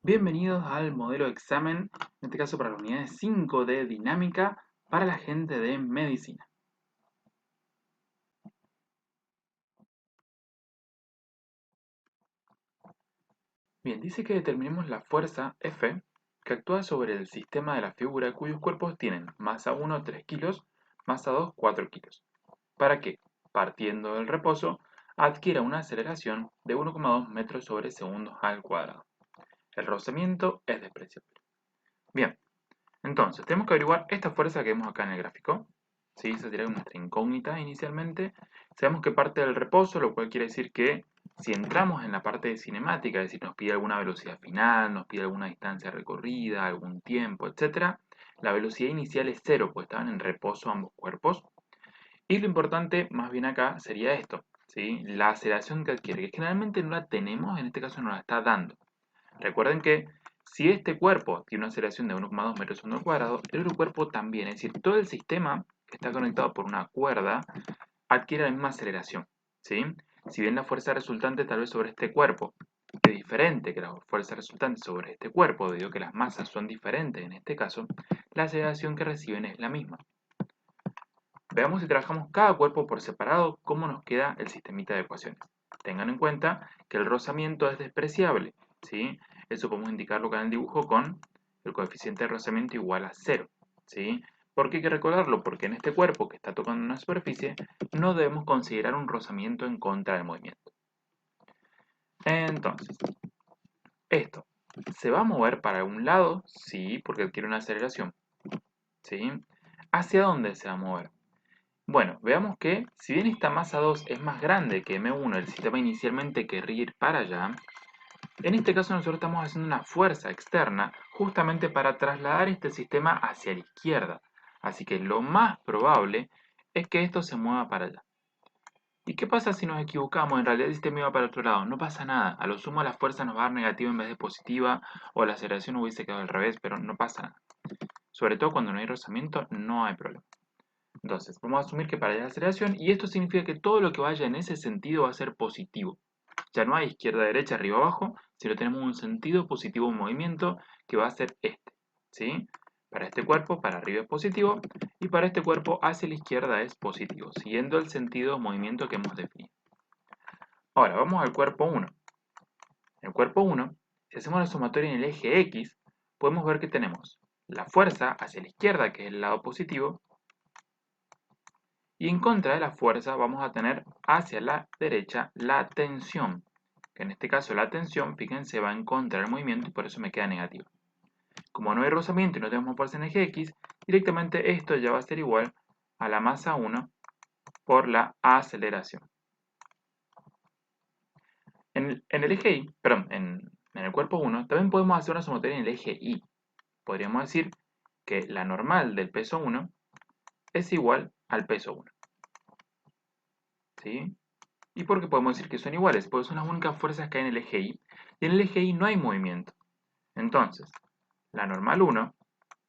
Bienvenidos al modelo de examen, en este caso para la unidad 5 de dinámica para la gente de medicina. Bien, dice que determinemos la fuerza F que actúa sobre el sistema de la figura cuyos cuerpos tienen masa 1 3 kilos, masa 2 4 kilos, para que, partiendo del reposo, adquiera una aceleración de 1,2 metros sobre segundo al cuadrado. El rozamiento es despreciable. Bien, entonces, tenemos que averiguar esta fuerza que vemos acá en el gráfico. ¿Sí? Esa sería nuestra incógnita inicialmente. Sabemos que parte del reposo, lo cual quiere decir que si entramos en la parte de cinemática, es decir, nos pide alguna velocidad final, nos pide alguna distancia recorrida, algún tiempo, etc., la velocidad inicial es cero, pues estaban en reposo ambos cuerpos. Y lo importante, más bien acá, sería esto, ¿sí? La aceleración que adquiere, que generalmente no la tenemos, en este caso nos la está dando. Recuerden que si este cuerpo tiene una aceleración de 1,2 metros segundo al cuadrado, el otro cuerpo también, es decir, todo el sistema que está conectado por una cuerda adquiere la misma aceleración, ¿sí? Si bien la fuerza resultante tal vez sobre este cuerpo es diferente que la fuerza resultante sobre este cuerpo, debido a que las masas son diferentes en este caso, la aceleración que reciben es la misma. Veamos si trabajamos cada cuerpo por separado, cómo nos queda el sistemita de ecuaciones. Tengan en cuenta que el rozamiento es despreciable, ¿sí? Eso podemos indicarlo acá en el dibujo con el coeficiente de rozamiento igual a 0, ¿sí? ¿Por qué hay que recordarlo? Porque en este cuerpo que está tocando una superficie, no debemos considerar un rozamiento en contra del movimiento. Entonces, esto, ¿se va a mover para un lado? Sí, porque adquiere una aceleración, ¿sí? ¿Hacia dónde se va a mover? Bueno, veamos que si bien esta masa 2 es más grande que M1, el sistema inicialmente querría ir para allá, en este caso nosotros estamos haciendo una fuerza externa justamente para trasladar este sistema hacia la izquierda. Así que lo más probable es que esto se mueva para allá. ¿Y qué pasa si nos equivocamos? En realidad el sistema iba para el otro lado. No pasa nada. A lo sumo la fuerza nos va a dar negativa en vez de positiva o la aceleración hubiese quedado al revés, pero no pasa nada. Sobre todo cuando no hay rozamiento no hay problema. Entonces, vamos a asumir que para allá la aceleración y esto significa que todo lo que vaya en ese sentido va a ser positivo. Ya no hay izquierda, derecha, arriba, abajo, sino tenemos un sentido positivo en movimiento que va a ser este. ¿Sí? Para este cuerpo, para arriba es positivo y para este cuerpo hacia la izquierda es positivo, siguiendo el sentido de movimiento que hemos definido. Ahora, vamos al cuerpo 1. En el cuerpo 1, si hacemos la sumatoria en el eje X, podemos ver que tenemos la fuerza hacia la izquierda, que es el lado positivo, y en contra de la fuerza vamos a tener hacia la derecha la tensión, que en este caso la tensión, fíjense, va en contra del movimiento y por eso me queda negativo. Como no hay rozamiento y no tenemos fuerza en eje X, directamente esto ya va a ser igual a la masa 1 por la aceleración. En el eje Y, perdón, en el cuerpo 1, también podemos hacer una sumatoria en el eje Y. Podríamos decir que la normal del peso 1 es igual al peso 1. ¿Sí? ¿Y por qué podemos decir que son iguales? Porque son las únicas fuerzas que hay en el eje Y. Y en el eje Y no hay movimiento. Entonces, la normal 1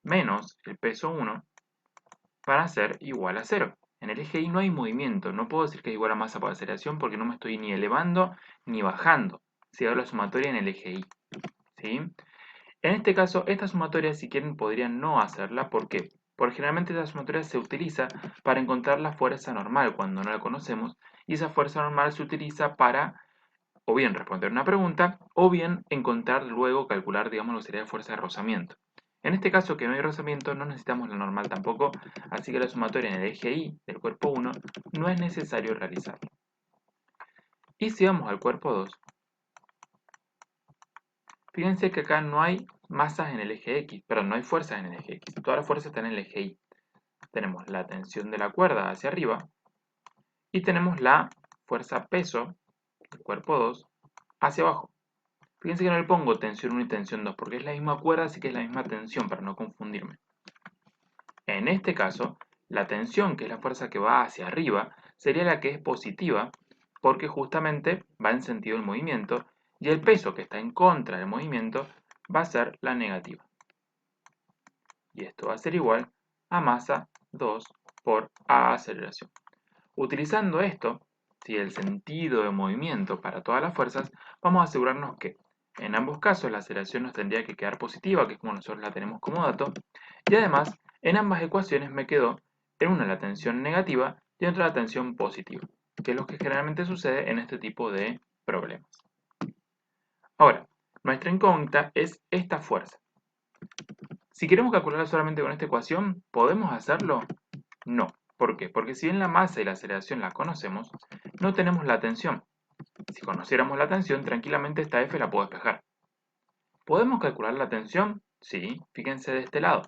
menos el peso 1 van a ser igual a 0. En el eje Y no hay movimiento. No puedo decir que es igual a masa por aceleración porque no me estoy ni elevando ni bajando. Si hago la sumatoria en el eje Y. ¿Sí? En este caso, esta sumatoria, si quieren, podrían no hacerla. ¿Por qué? Porque generalmente esta sumatoria se utiliza para encontrar la fuerza normal cuando no la conocemos. Y esa fuerza normal se utiliza para o bien responder una pregunta, o bien encontrar luego, calcular, digamos, lo que sería la fuerza de rozamiento. En este caso, que no hay rozamiento, no necesitamos la normal tampoco, así que la sumatoria en el eje Y del cuerpo 1 no es necesario realizarla. Y si vamos al cuerpo 2, fíjense que acá no hay masas en el eje X, perdón, no hay fuerzas en el eje X, todas las fuerzas están en el eje Y. Tenemos la tensión de la cuerda hacia arriba y tenemos la fuerza peso del cuerpo 2 hacia abajo. Fíjense que no le pongo tensión 1 y tensión 2 porque es la misma cuerda, así que es la misma tensión para no confundirme. En este caso, la tensión, que es la fuerza que va hacia arriba, sería la que es positiva porque justamente va en sentido del movimiento y el peso que está en contra del movimiento va a ser la negativa. Y esto va a ser igual a masa 2 por aceleración. Utilizando esto, si el sentido de movimiento para todas las fuerzas, vamos a asegurarnos que En ambos casos la aceleración nos tendría que quedar positiva, que es como nosotros la tenemos como dato, y además en ambas ecuaciones me quedó en una la tensión negativa y en otra la tensión positiva, que es lo que generalmente sucede en este tipo de problemas. Ahora, nuestra incógnita es esta fuerza. Si queremos calcularla solamente con esta ecuación, ¿podemos hacerlo? No. ¿Por qué? Porque si bien la masa y la aceleración la conocemos, no tenemos la tensión. Si conociéramos la tensión, tranquilamente esta F la puedo despejar. ¿Podemos calcular la tensión? Sí, fíjense de este lado.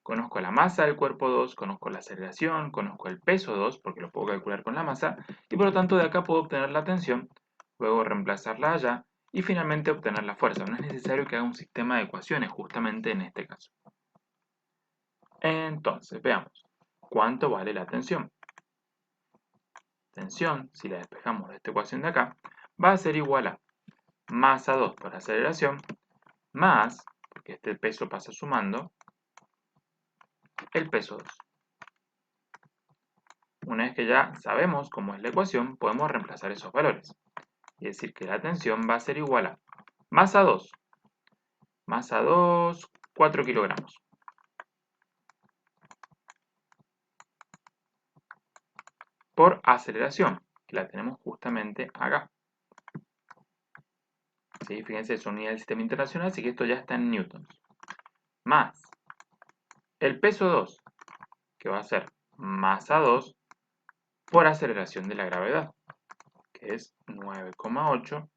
Conozco la masa del cuerpo 2, conozco la aceleración, conozco el peso 2, porque lo puedo calcular con la masa, y por lo tanto de acá puedo obtener la tensión, luego reemplazarla allá, y finalmente obtener la fuerza. No es necesario que haga un sistema de ecuaciones, justamente en este caso. Entonces, veamos. ¿Cuánto vale la tensión? Tensión, si la despejamos de esta ecuación de acá, va a ser igual a masa 2 por aceleración, más, porque este peso pasa sumando, el peso 2. Una vez que ya sabemos cómo es la ecuación, podemos reemplazar esos valores. Y decir que la tensión va a ser igual a masa 2, 4 kilogramos. Por aceleración, que la tenemos justamente acá. ¿Sí? Fíjense, son unidades del sistema internacional, así que esto ya está en newtons. Más el peso 2, que va a ser masa 2 por aceleración de la gravedad, que es 9,8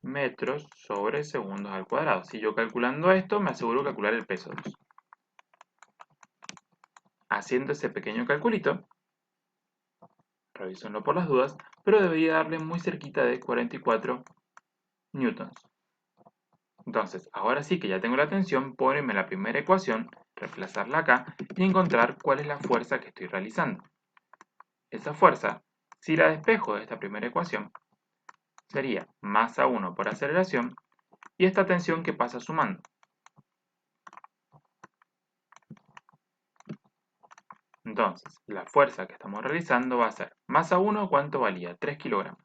metros sobre segundos al cuadrado. Si yo calculando esto, me aseguro de calcular el peso 2. Haciendo ese pequeño calculito, revísenlo por las dudas, pero debería darle muy cerquita de 44 newtons. Entonces, ahora sí que ya tengo la tensión, puedo irme a la primera ecuación, reemplazarla acá y encontrar cuál es la fuerza que estoy realizando. Esa fuerza, si la despejo de esta primera ecuación, sería masa 1 por aceleración y esta tensión que pasa sumando. Entonces, la fuerza que estamos realizando va a ser masa 1, ¿cuánto valía? 3 kilogramos.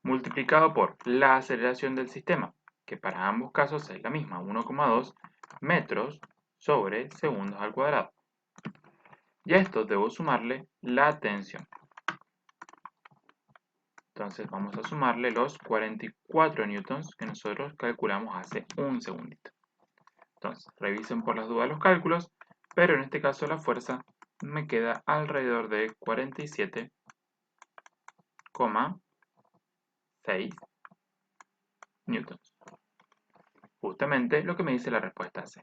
Multiplicado por la aceleración del sistema, que para ambos casos es la misma, 1,2 metros sobre segundos al cuadrado. Y a esto debo sumarle la tensión. Entonces vamos a sumarle los 44 newtons que nosotros calculamos hace un segundito. Entonces, revisen por las dudas los cálculos, pero en este caso la fuerza me queda alrededor de 47,6 newtons. Justamente lo que me dice la respuesta C.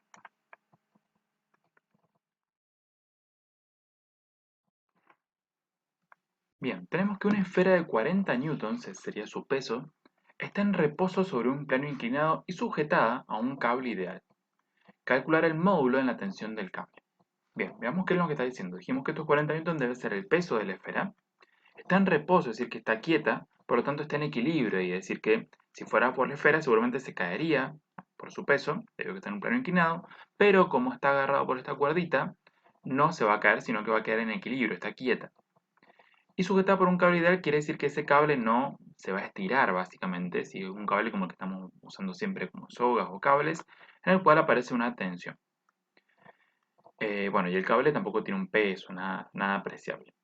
Bien, tenemos que una esfera de 40 newtons, ese sería su peso, está en reposo sobre un plano inclinado y sujetada a un cable ideal. Calcular el módulo en la tensión del cable. Bien, veamos qué es lo que está diciendo. Dijimos que estos 40 newtons debe ser el peso de la esfera. Está en reposo, es decir, que está quieta, por lo tanto está en equilibrio, y es decir que si fuera por la esfera seguramente se caería por su peso, debido a que está en un plano inclinado, pero como está agarrado por esta cuerdita, no se va a caer, sino que va a quedar en equilibrio, está quieta. Y sujetada por un cable ideal quiere decir que ese cable no se va a estirar, básicamente, si es un cable como el que estamos usando siempre como sogas o cables, en el cual aparece una tensión. Bueno, y el cable tampoco tiene un peso, nada apreciable.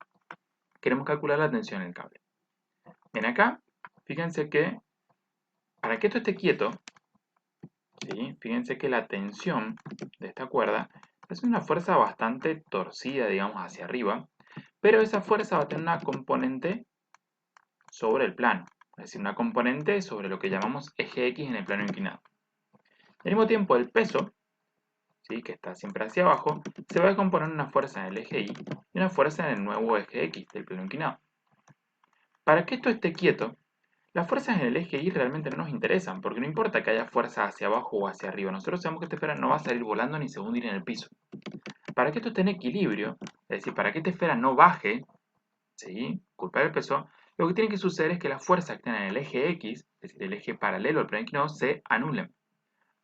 Queremos calcular la tensión en el cable. Bien, acá, fíjense que para que esto esté quieto, ¿sí? Fíjense que la tensión de esta cuerda es una fuerza bastante torcida, digamos, hacia arriba, pero esa fuerza va a tener una componente sobre el plano, es decir, una componente sobre lo que llamamos eje X en el plano inclinado. Al mismo tiempo, el peso, ¿sí? Que está siempre hacia abajo, se va a componer una fuerza en el eje Y y una fuerza en el nuevo eje X del plano inclinado. Para que esto esté quieto, las fuerzas en el eje Y realmente no nos interesan, porque no importa que haya fuerza hacia abajo o hacia arriba, nosotros sabemos que esta esfera no va a salir volando ni se va a hundir en el piso. Para que esto esté en equilibrio, es decir, para que esta esfera no baje, ¿sí? Culpa del peso, lo que tiene que suceder es que las fuerzas que están en el eje X, es decir, el eje paralelo al plano inclinado, se anulen.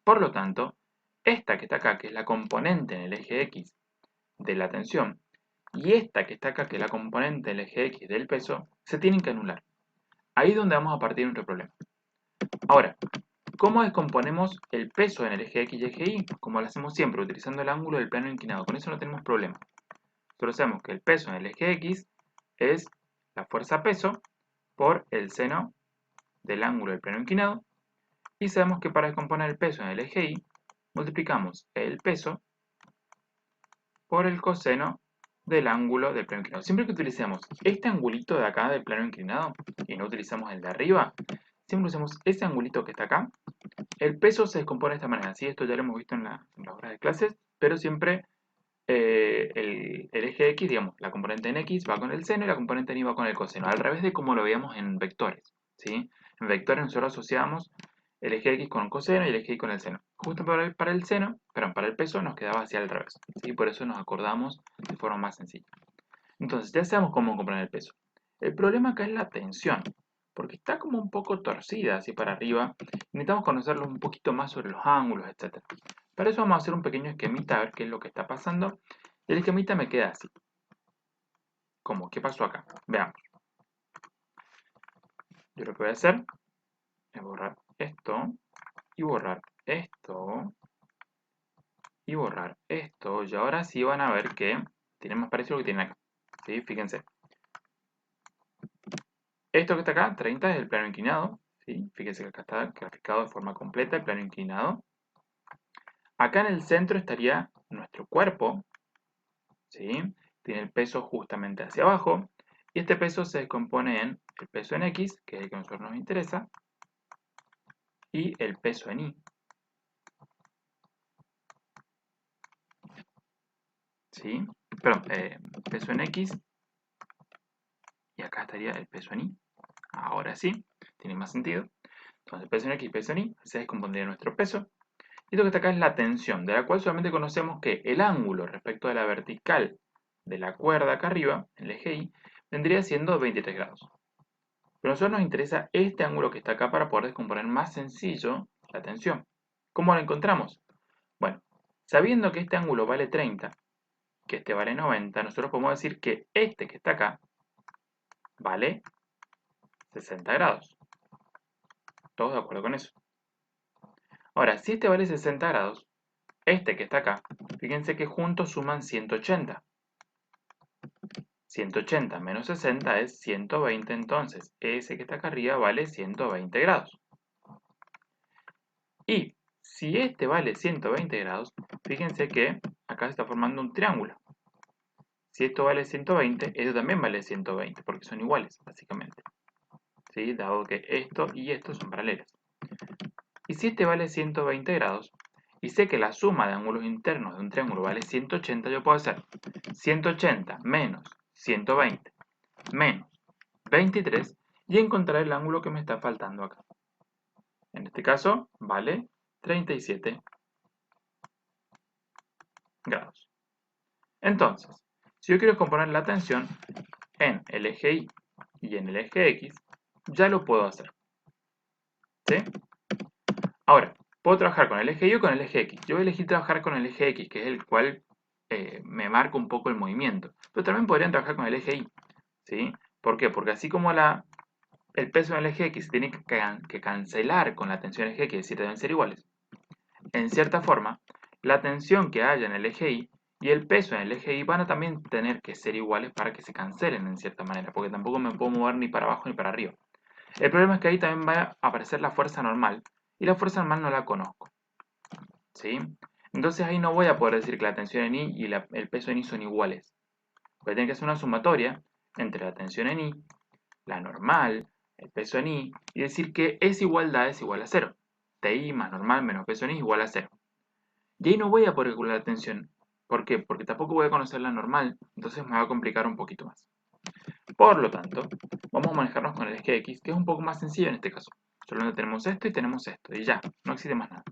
Por lo tanto, esta que está acá, que es la componente en el eje X de la tensión, y esta que está acá, que es la componente del eje X del peso, se tienen que anular. Ahí es donde vamos a partir nuestro problema. Ahora, ¿cómo descomponemos el peso en el eje X y eje Y? Como lo hacemos siempre, utilizando el ángulo del plano inclinado. Con eso no tenemos problema. Solo sabemos que el peso en el eje X es la fuerza peso por el seno del ángulo del plano inclinado. Y sabemos que para descomponer el peso en el eje Y, multiplicamos el peso por el coseno del ángulo del plano inclinado. Siempre que utilicemos este angulito de acá del plano inclinado y no utilizamos el de arriba, siempre usamos ese angulito que está acá, el peso se descompone de esta manera. ¿Sí? Esto ya lo hemos visto en las horas de clases, pero siempre el eje X, digamos, la componente en X va con el seno y la componente en Y va con el coseno, al revés de como lo veíamos en vectores. ¿Sí? En vectores nosotros asociamos el eje X con el coseno y el eje Y con el seno. Justo para el seno, perdón, para el peso nos quedaba hacia el revés. ¿Sí? Por eso nos acordamos de forma más sencilla. Entonces, ya sabemos cómo componer el peso. El problema acá es la tensión, porque está como un poco torcida así para arriba. Necesitamos conocerlo un poquito más sobre los ángulos, etc. Para eso vamos a hacer un pequeño esquemita a ver qué es lo que está pasando. Y el esquemita me queda así. ¿Cómo? ¿Qué pasó acá? Veamos. Yo lo que voy a hacer es borrar esto, y borrar esto, y borrar esto. Y ahora sí van a ver que tiene más parecido a lo que tienen acá. ¿Sí? Fíjense. Esto que está acá, 30, es el plano inclinado. ¿Sí? Fíjense que acá está graficado de forma completa el plano inclinado. Acá en el centro estaría nuestro cuerpo. ¿Sí? Tiene el peso justamente hacia abajo. Y este peso se descompone en el peso en X, que es el que a nosotros nos interesa, y el peso en Y. ¿Sí? Perdón, peso en X, y acá estaría el peso en Y. Ahora sí, tiene más sentido. Entonces, peso en X y peso en Y se descompondría nuestro peso. Y esto que está acá es la tensión, de la cual solamente conocemos que el ángulo respecto a la vertical de la cuerda acá arriba, el eje Y, vendría siendo 23 grados. Pero a nosotros nos interesa este ángulo que está acá para poder descomponer más sencillo la tensión. ¿Cómo lo encontramos? Bueno, sabiendo que este ángulo vale 30, que este vale 90, nosotros podemos decir que este que está acá vale 60 grados. ¿Todos de acuerdo con eso? Ahora, si este vale 60 grados, este que está acá, fíjense que juntos suman 180. 180 menos 60 es 120, entonces ese que está acá arriba vale 120 grados. Y si este vale 120 grados, fíjense que acá se está formando un triángulo. Si esto vale 120, esto también vale 120, porque son iguales, básicamente. ¿Sí? Dado que esto y esto son paralelos. Y si este vale 120 grados, y sé que la suma de ángulos internos de un triángulo vale 180, yo puedo hacer 180 menos 120 menos 23 y encontrar el ángulo que me está faltando acá. En este caso vale 37 grados. Entonces, si yo quiero componer la tensión en el eje Y y en el eje X, ya lo puedo hacer. ¿Sí? Ahora, puedo trabajar con el eje Y o con el eje X. Yo voy a elegir trabajar con el eje X, que es el cual me marca un poco el movimiento. Pero también podrían trabajar con el eje Y. ¿Sí? ¿Por qué? Porque así como el peso en el eje X tiene que cancelar con la tensión en el eje X, es decir, deben ser iguales. En cierta forma, la tensión que haya en el eje Y y el peso en el eje Y van a también tener que ser iguales para que se cancelen en cierta manera, porque tampoco me puedo mover ni para abajo ni para arriba. El problema es que ahí también va a aparecer la fuerza normal, y la fuerza normal no la conozco. ¿Sí? Entonces ahí no voy a poder decir que la tensión en Y y el peso en Y son iguales. Voy a tener que hacer una sumatoria entre la tensión en Y, la normal, el peso en Y, y decir que esa igualdad es igual a 0. TI más normal menos peso en Y es igual a 0. Y ahí no voy a poder calcular la tensión. ¿Por qué? Porque tampoco voy a conocer la normal, entonces me va a complicar un poquito más. Por lo tanto, vamos a manejarnos con el eje X, que es un poco más sencillo en este caso. Solo tenemos esto y ya, no existe más nada.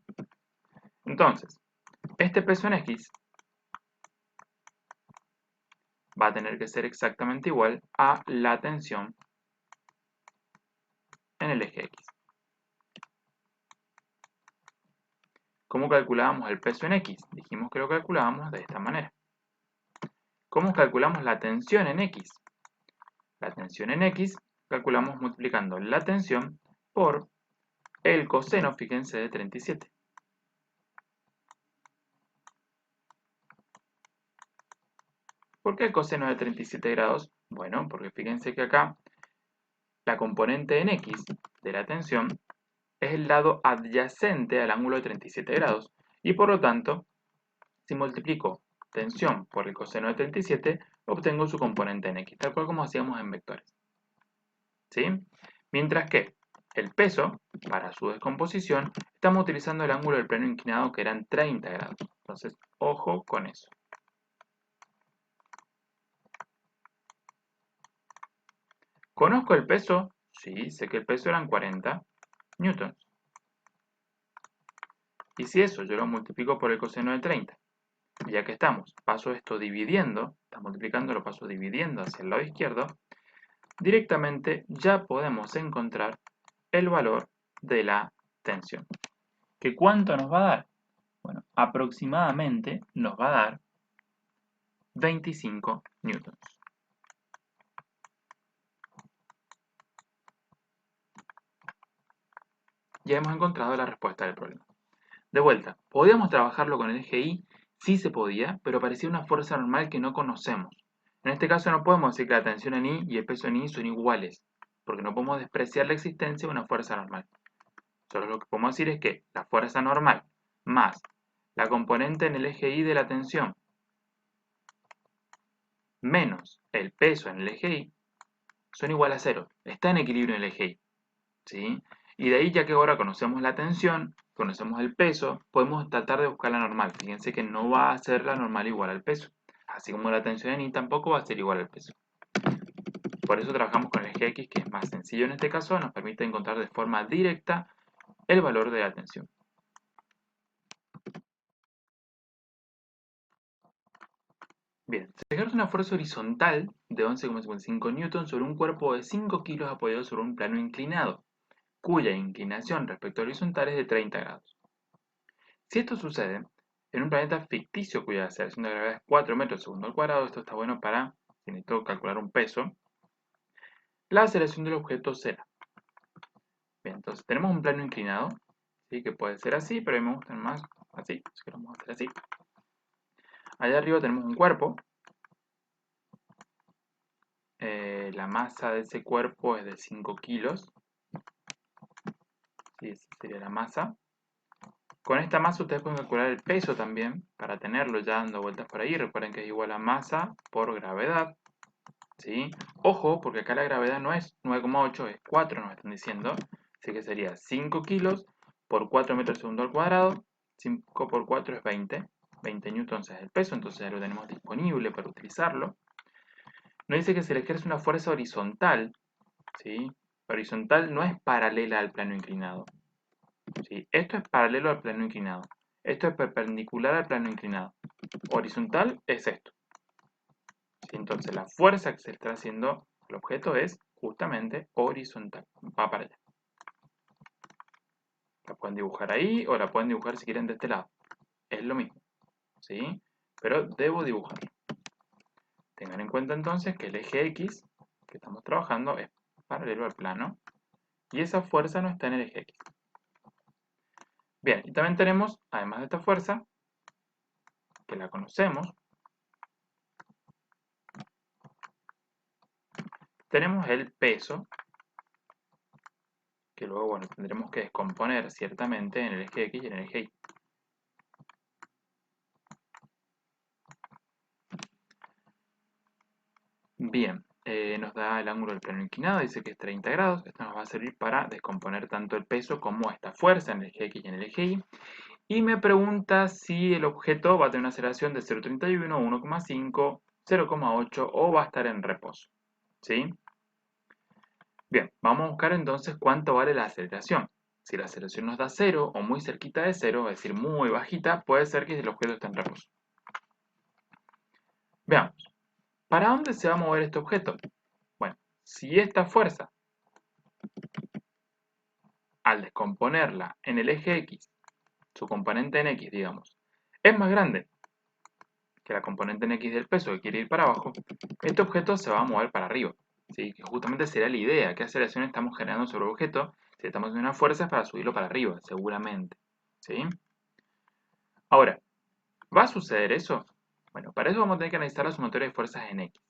Entonces, este peso en X va a tener que ser exactamente igual a la tensión en el eje X. ¿Cómo calculábamos el peso en X? Dijimos que lo calculábamos de esta manera. ¿Cómo calculamos la tensión en X? La tensión en X calculamos multiplicando la tensión por el coseno, fíjense, de 37. ¿Por qué el coseno de 37 grados? Bueno, porque fíjense que acá la componente en X de la tensión es el lado adyacente al ángulo de 37 grados. Y por lo tanto, si multiplico tensión por el coseno de 37, obtengo su componente en X, tal cual como hacíamos en vectores. ¿Sí? Mientras que el peso, para su descomposición, estamos utilizando el ángulo del plano inclinado que eran 30 grados. Entonces, ojo con eso. ¿Conozco el peso? Sí, sé que el peso eran 40 newtons. Y si eso yo lo multiplico por el coseno de 30, ya que paso esto dividiendo, está multiplicando, lo paso dividiendo hacia el lado izquierdo, directamente ya podemos encontrar el valor de la tensión. ¿Que cuánto nos va a dar? Bueno, aproximadamente nos va a dar 25 newtons. Ya hemos encontrado la respuesta del problema. De vuelta, ¿podíamos trabajarlo con el eje Y? Sí se podía, pero parecía una fuerza normal que no conocemos. En este caso no podemos decir que la tensión en Y y el peso en Y son iguales, porque no podemos despreciar la existencia de una fuerza normal. Solo lo que podemos decir es que la fuerza normal más la componente en el eje Y de la tensión menos el peso en el eje Y son igual a 0. Está en equilibrio en el eje Y. ¿Sí? Y de ahí, ya que ahora conocemos la tensión, conocemos el peso, podemos tratar de buscar la normal. Fíjense que no va a ser la normal igual al peso. Así como la tensión en Y tampoco va a ser igual al peso. Por eso trabajamos con el eje X, que es más sencillo en este caso, nos permite encontrar de forma directa el valor de la tensión. Bien, se ejerce una fuerza horizontal de 11,55 newtons sobre un cuerpo de 5 kilos apoyado sobre un plano inclinado, cuya inclinación respecto al horizontal es de 30 grados. Si esto sucede en un planeta ficticio cuya aceleración de gravedad es 4 metros segundo al cuadrado, esto está bueno para, si necesito calcular un peso, la aceleración del objeto será. Bien, entonces tenemos un plano inclinado, ¿sí? Que puede ser así, pero a mí me gusta más así, así que lo vamos a hacer así. Allá arriba tenemos un cuerpo. La masa de ese cuerpo es de 5 kilos. ¿Sí? Esa sería la masa. Con esta masa ustedes pueden calcular el peso también, para tenerlo ya dando vueltas por ahí. Recuerden que es igual a masa por gravedad. ¿Sí? Ojo, porque acá la gravedad no es 9,8, es 4, nos están diciendo. Así que sería 5 kilos por 4 metros segundo al cuadrado. 5 por 4 es 20. 20 newtons es el peso, entonces ya lo tenemos disponible para utilizarlo. Nos dice que se le ejerce una fuerza horizontal. ¿Sí? Horizontal no es paralela al plano inclinado. ¿Sí? Esto es paralelo al plano inclinado. Esto es perpendicular al plano inclinado. Horizontal es esto. ¿Sí? Entonces la fuerza que se está haciendo al objeto es justamente horizontal. Va para allá. La pueden dibujar ahí o la pueden dibujar si quieren de este lado. Es lo mismo. ¿Sí? Pero debo dibujarlo. Tengan en cuenta entonces que el eje X que estamos trabajando es paralelo al plano y esa fuerza no está en el eje X. Bien, y también tenemos, además de esta fuerza, que la conocemos, tenemos el peso, que luego, bueno, tendremos que descomponer ciertamente en el eje X y en el eje Y. Bien, nos da el ángulo del plano inclinado, dice que es 30 grados. Esto nos va a servir para descomponer tanto el peso como esta fuerza en el eje X y en el eje Y. Y me pregunta si el objeto va a tener una aceleración de 0,31, 1,5, 0,8 o va a estar en reposo. ¿Sí? Bien, vamos a buscar entonces cuánto vale la aceleración. Si la aceleración nos da 0 o muy cerquita de 0, es decir, muy bajita, puede ser que el objeto esté en reposo. Veamos. ¿Para dónde se va a mover este objeto? Bueno, si esta fuerza, al descomponerla en el eje X, su componente en X, digamos, es más grande que la componente en X del peso que quiere ir para abajo, este objeto se va a mover para arriba. ¿Sí? Que justamente sería la idea, qué aceleración estamos generando sobre el objeto, si estamos haciendo una fuerza es para subirlo para arriba, seguramente. ¿Sí? Ahora, ¿va a suceder eso? Bueno, para eso vamos a tener que analizar la sumatoria de fuerzas en X.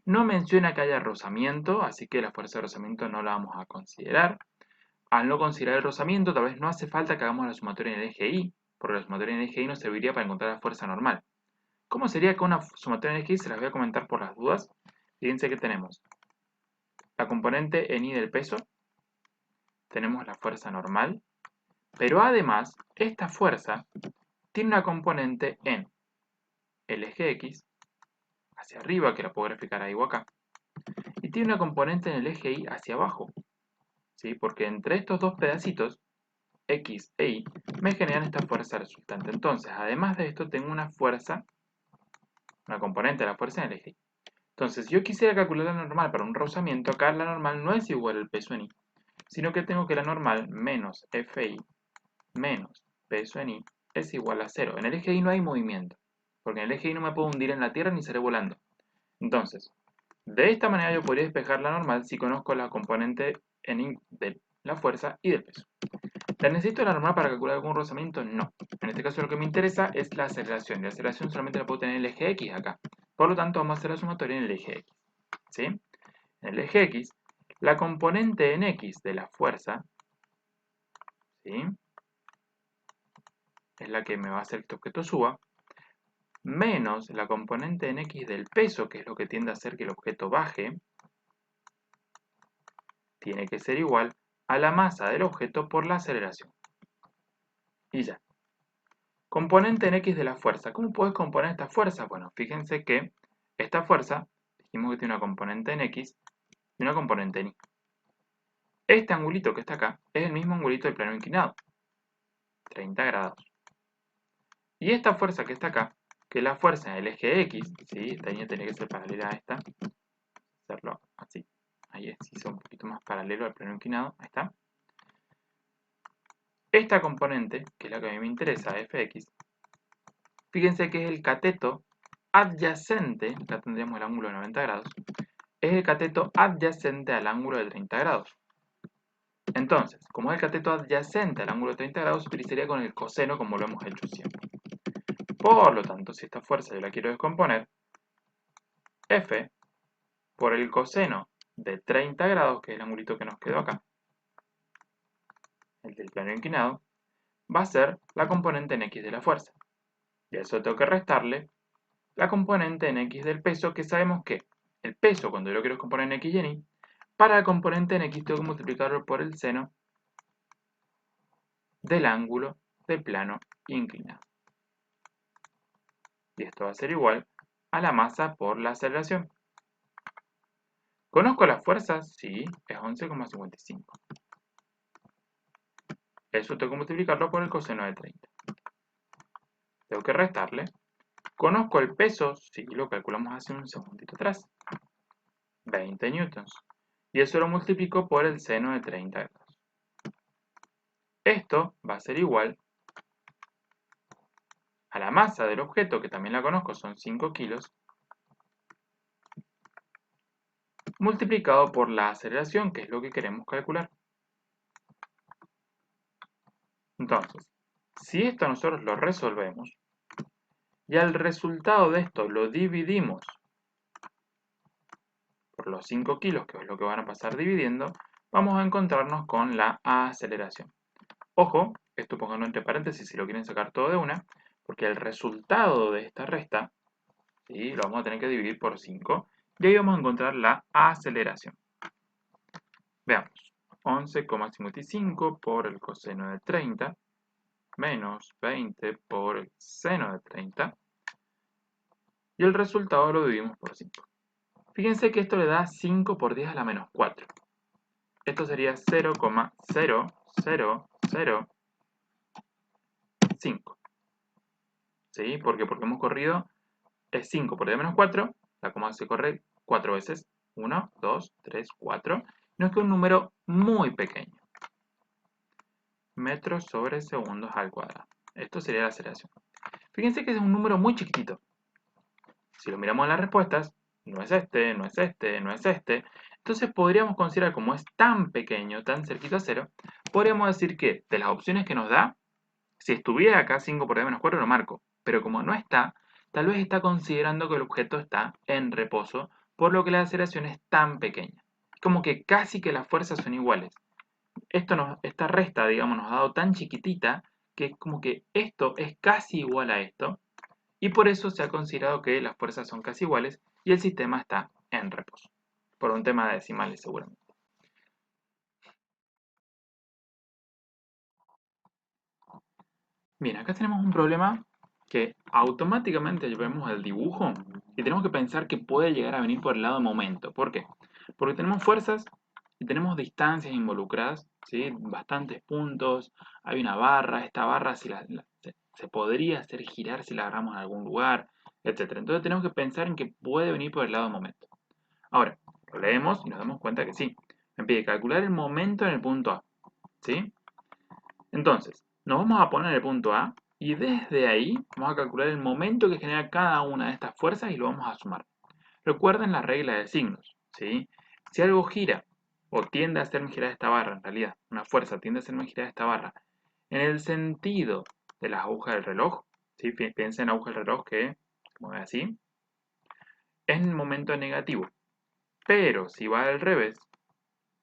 No menciona que haya rozamiento, así que la fuerza de rozamiento no la vamos a considerar. Al no considerar el rozamiento, tal vez no hace falta que hagamos la sumatoria en el eje Y, porque la sumatoria en el eje Y nos serviría para encontrar la fuerza normal. ¿Cómo sería con una sumatoria en el eje Y? Se las voy a comentar por las dudas. Fíjense que tenemos la componente en Y del peso, tenemos la fuerza normal, pero además, esta fuerza tiene una componente en el eje X, hacia arriba, que la puedo graficar ahí o acá, y tiene una componente en el eje Y hacia abajo, ¿sí? Porque entre estos dos pedacitos, X e Y, me generan esta fuerza resultante. Entonces, además de esto, tengo una fuerza, una componente de la fuerza en el eje Y. Entonces, si yo quisiera calcular la normal para un rozamiento, acá la normal no es igual al peso en Y, sino que tengo que la normal menos Fi menos peso en Y es igual a 0. En el eje Y no hay movimiento, porque en el eje Y no me puedo hundir en la tierra ni seré volando. Entonces, de esta manera yo podría despejar la normal si conozco la componente en Y de la fuerza y del peso. ¿La necesito la normal para calcular algún rozamiento? No. En este caso lo que me interesa es la aceleración. Y la aceleración solamente la puedo tener en el eje X acá. Por lo tanto, vamos a hacer la sumatoria en el eje X. ¿Sí? En el eje X, la componente en X de la fuerza, ¿sí? Es la que me va a hacer que este objeto suba, menos la componente en X del peso, que es lo que tiende a hacer que el objeto baje, tiene que ser igual a la masa del objeto por la aceleración. Y ya. Componente en X de la fuerza. ¿Cómo puedes componer esta fuerza? Bueno, fíjense que esta fuerza, dijimos que tiene una componente en X y una componente en Y. Este angulito que está acá es el mismo angulito del plano inclinado, 30 grados. Y esta fuerza que está acá, que es la fuerza en el eje X, ¿sí? Esta línea tiene que ser paralela a esta, hacerlo así. Ahí es, hizo un poquito más paralelo al plano inclinado, ahí está. Esta componente, que es la que a mí me interesa, fx, fíjense que es el cateto adyacente, acá tendríamos el ángulo de 90 grados, es el cateto adyacente al ángulo de 30 grados. Entonces, como es el cateto adyacente al ángulo de 30 grados, utilizaría con el coseno como lo hemos hecho siempre. Por lo tanto, si esta fuerza yo la quiero descomponer, F por el coseno de 30 grados, que es el angulito que nos quedó acá, el del plano inclinado, va a ser la componente en X de la fuerza. Y a eso tengo que restarle la componente en X del peso, que sabemos que el peso, cuando yo lo quiero descomponer en X y en Y, para la componente en X tengo que multiplicarlo por el seno del ángulo del plano inclinado. Y esto va a ser igual a la masa por la aceleración. ¿Conozco las fuerzas? Sí, es 11,55. Eso tengo que multiplicarlo por el coseno de 30. Tengo que restarle. ¿Conozco el peso? Sí, lo calculamos hace un segundito atrás. 20 newtons. Y eso lo multiplico por el seno de 30 grados. Esto va a ser igual a la masa del objeto, que también la conozco, son 5 kilos, multiplicado por la aceleración, que es lo que queremos calcular. Entonces, si esto nosotros lo resolvemos, y al resultado de esto lo dividimos por los 5 kilos, que es lo que van a pasar dividiendo, vamos a encontrarnos con la aceleración. Ojo, esto pónganlo entre paréntesis si lo quieren sacar todo de una, porque el resultado de esta resta, ¿sí?, lo vamos a tener que dividir por 5, y ahí vamos a encontrar la aceleración. Veamos, 11,55 por el coseno de 30, menos 20 por el seno de 30, y el resultado lo dividimos por 5. Fíjense que esto le da 5 por 10 a la menos 4. Esto sería 0,0005. ¿Sí? ¿Por qué? Porque hemos corrido, es 5 por 10 a menos 4, la coma se corre 4 veces. 1, 2, 3, 4. Nos queda un número muy pequeño. Metros sobre segundos al cuadrado. Esto sería la aceleración. Fíjense que es un número muy chiquitito. Si lo miramos en las respuestas, no es este, no es este, no es este. Entonces podríamos considerar, como es tan pequeño, tan cerquito a 0, podríamos decir que de las opciones que nos da, si estuviera acá 5 por d-4 lo marco, pero como no está, tal vez está considerando que el objeto está en reposo, por lo que la aceleración es tan pequeña. Como que casi que las fuerzas son iguales. Esta resta, digamos, nos ha dado tan chiquitita que es como que esto es casi igual a esto, y por eso se ha considerado que las fuerzas son casi iguales y el sistema está en reposo. Por un tema de decimales seguramente. Bien, acá tenemos un problema que automáticamente vemos el dibujo y tenemos que pensar que puede llegar a venir por el lado de momento. ¿Por qué? Porque tenemos fuerzas y tenemos distancias involucradas, ¿sí? Bastantes puntos, hay una barra, esta barra se podría hacer girar si la agarramos en algún lugar, etc. Entonces tenemos que pensar en que puede venir por el lado de momento. Ahora, lo leemos y nos damos cuenta que sí. Me pide calcular el momento en el punto A, ¿sí? Entonces, nos vamos a poner en el punto A y desde ahí vamos a calcular el momento que genera cada una de estas fuerzas y lo vamos a sumar. Recuerden la regla de signos, ¿sí? Si algo gira o tiende a hacerme girar esta barra, en realidad, una fuerza tiende a hacerme girar esta barra, en el sentido de las agujas del reloj, ¿sí? Piensen en la aguja del reloj que se mueve así, es en momento negativo. Pero si va al revés,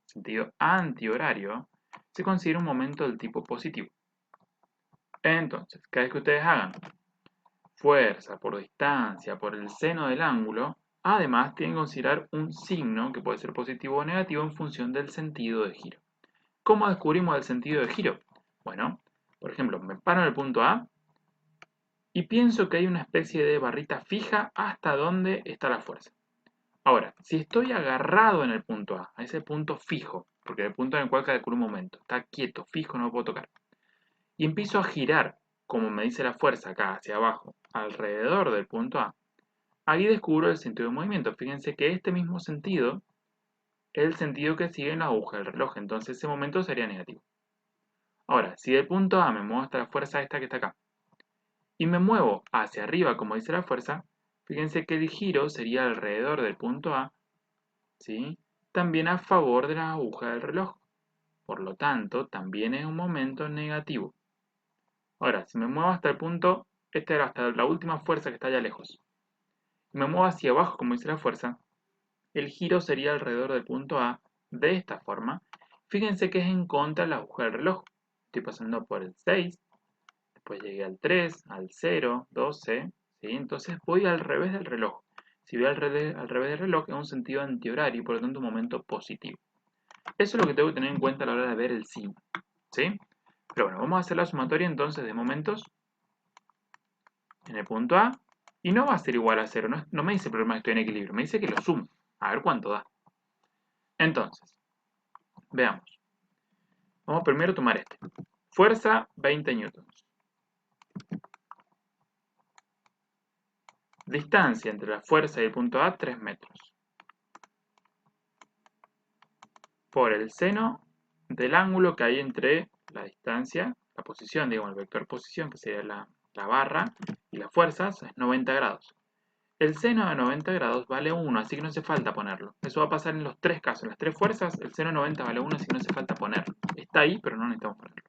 sentido antihorario, se considera un momento del tipo positivo. Entonces, cada vez que ustedes hagan fuerza por distancia por el seno del ángulo, además tienen que considerar un signo que puede ser positivo o negativo en función del sentido de giro. ¿Cómo descubrimos el sentido de giro? Bueno, por ejemplo, me paro en el punto A y pienso que hay una especie de barrita fija hasta donde está la fuerza. Ahora, si estoy agarrado en el punto A ese punto fijo, porque es el punto en el cual calculo un momento, está quieto, fijo, no lo puedo tocar, y empiezo a girar, como me dice la fuerza acá hacia abajo, alrededor del punto A, ahí descubro el sentido de movimiento. Fíjense que este mismo sentido es el sentido que sigue en la aguja del reloj, entonces ese momento sería negativo. Ahora, si del punto A me muevo hasta la fuerza esta que está acá, y me muevo hacia arriba, como dice la fuerza, fíjense que el giro sería alrededor del punto A, ¿sí? También a favor de la aguja del reloj. Por lo tanto, también es un momento negativo. Ahora, si me muevo hasta el punto, esta era hasta la última fuerza que está allá lejos, y me muevo hacia abajo, como dice la fuerza, el giro sería alrededor del punto A de esta forma. Fíjense que es en contra de la aguja del reloj. Estoy pasando por el 6, después llegué al 3, al 0, 12, ¿sí? Entonces voy al revés del reloj. Si voy al revés del reloj es un sentido antihorario y por lo tanto un momento positivo. Eso es lo que tengo que tener en cuenta a la hora de ver el signo, ¿sí? Pero bueno, vamos a hacer la sumatoria entonces de momentos en el punto A y no va a ser igual a 0. No me dice el problema que estoy en equilibrio, me dice que lo sumo. A ver cuánto da. Entonces, veamos. Vamos primero a tomar este. Fuerza 20 newtons. Distancia entre la fuerza y el punto A 3 metros. Por el seno del ángulo que hay entre la distancia, la posición, digamos, el vector posición, que sería la barra, y las fuerzas, es 90 grados. El seno de 90 grados vale 1, así que no hace falta ponerlo. Eso va a pasar en los tres casos. En las tres fuerzas, el seno de 90 vale 1, así que no hace falta ponerlo. Está ahí, pero no necesitamos ponerlo.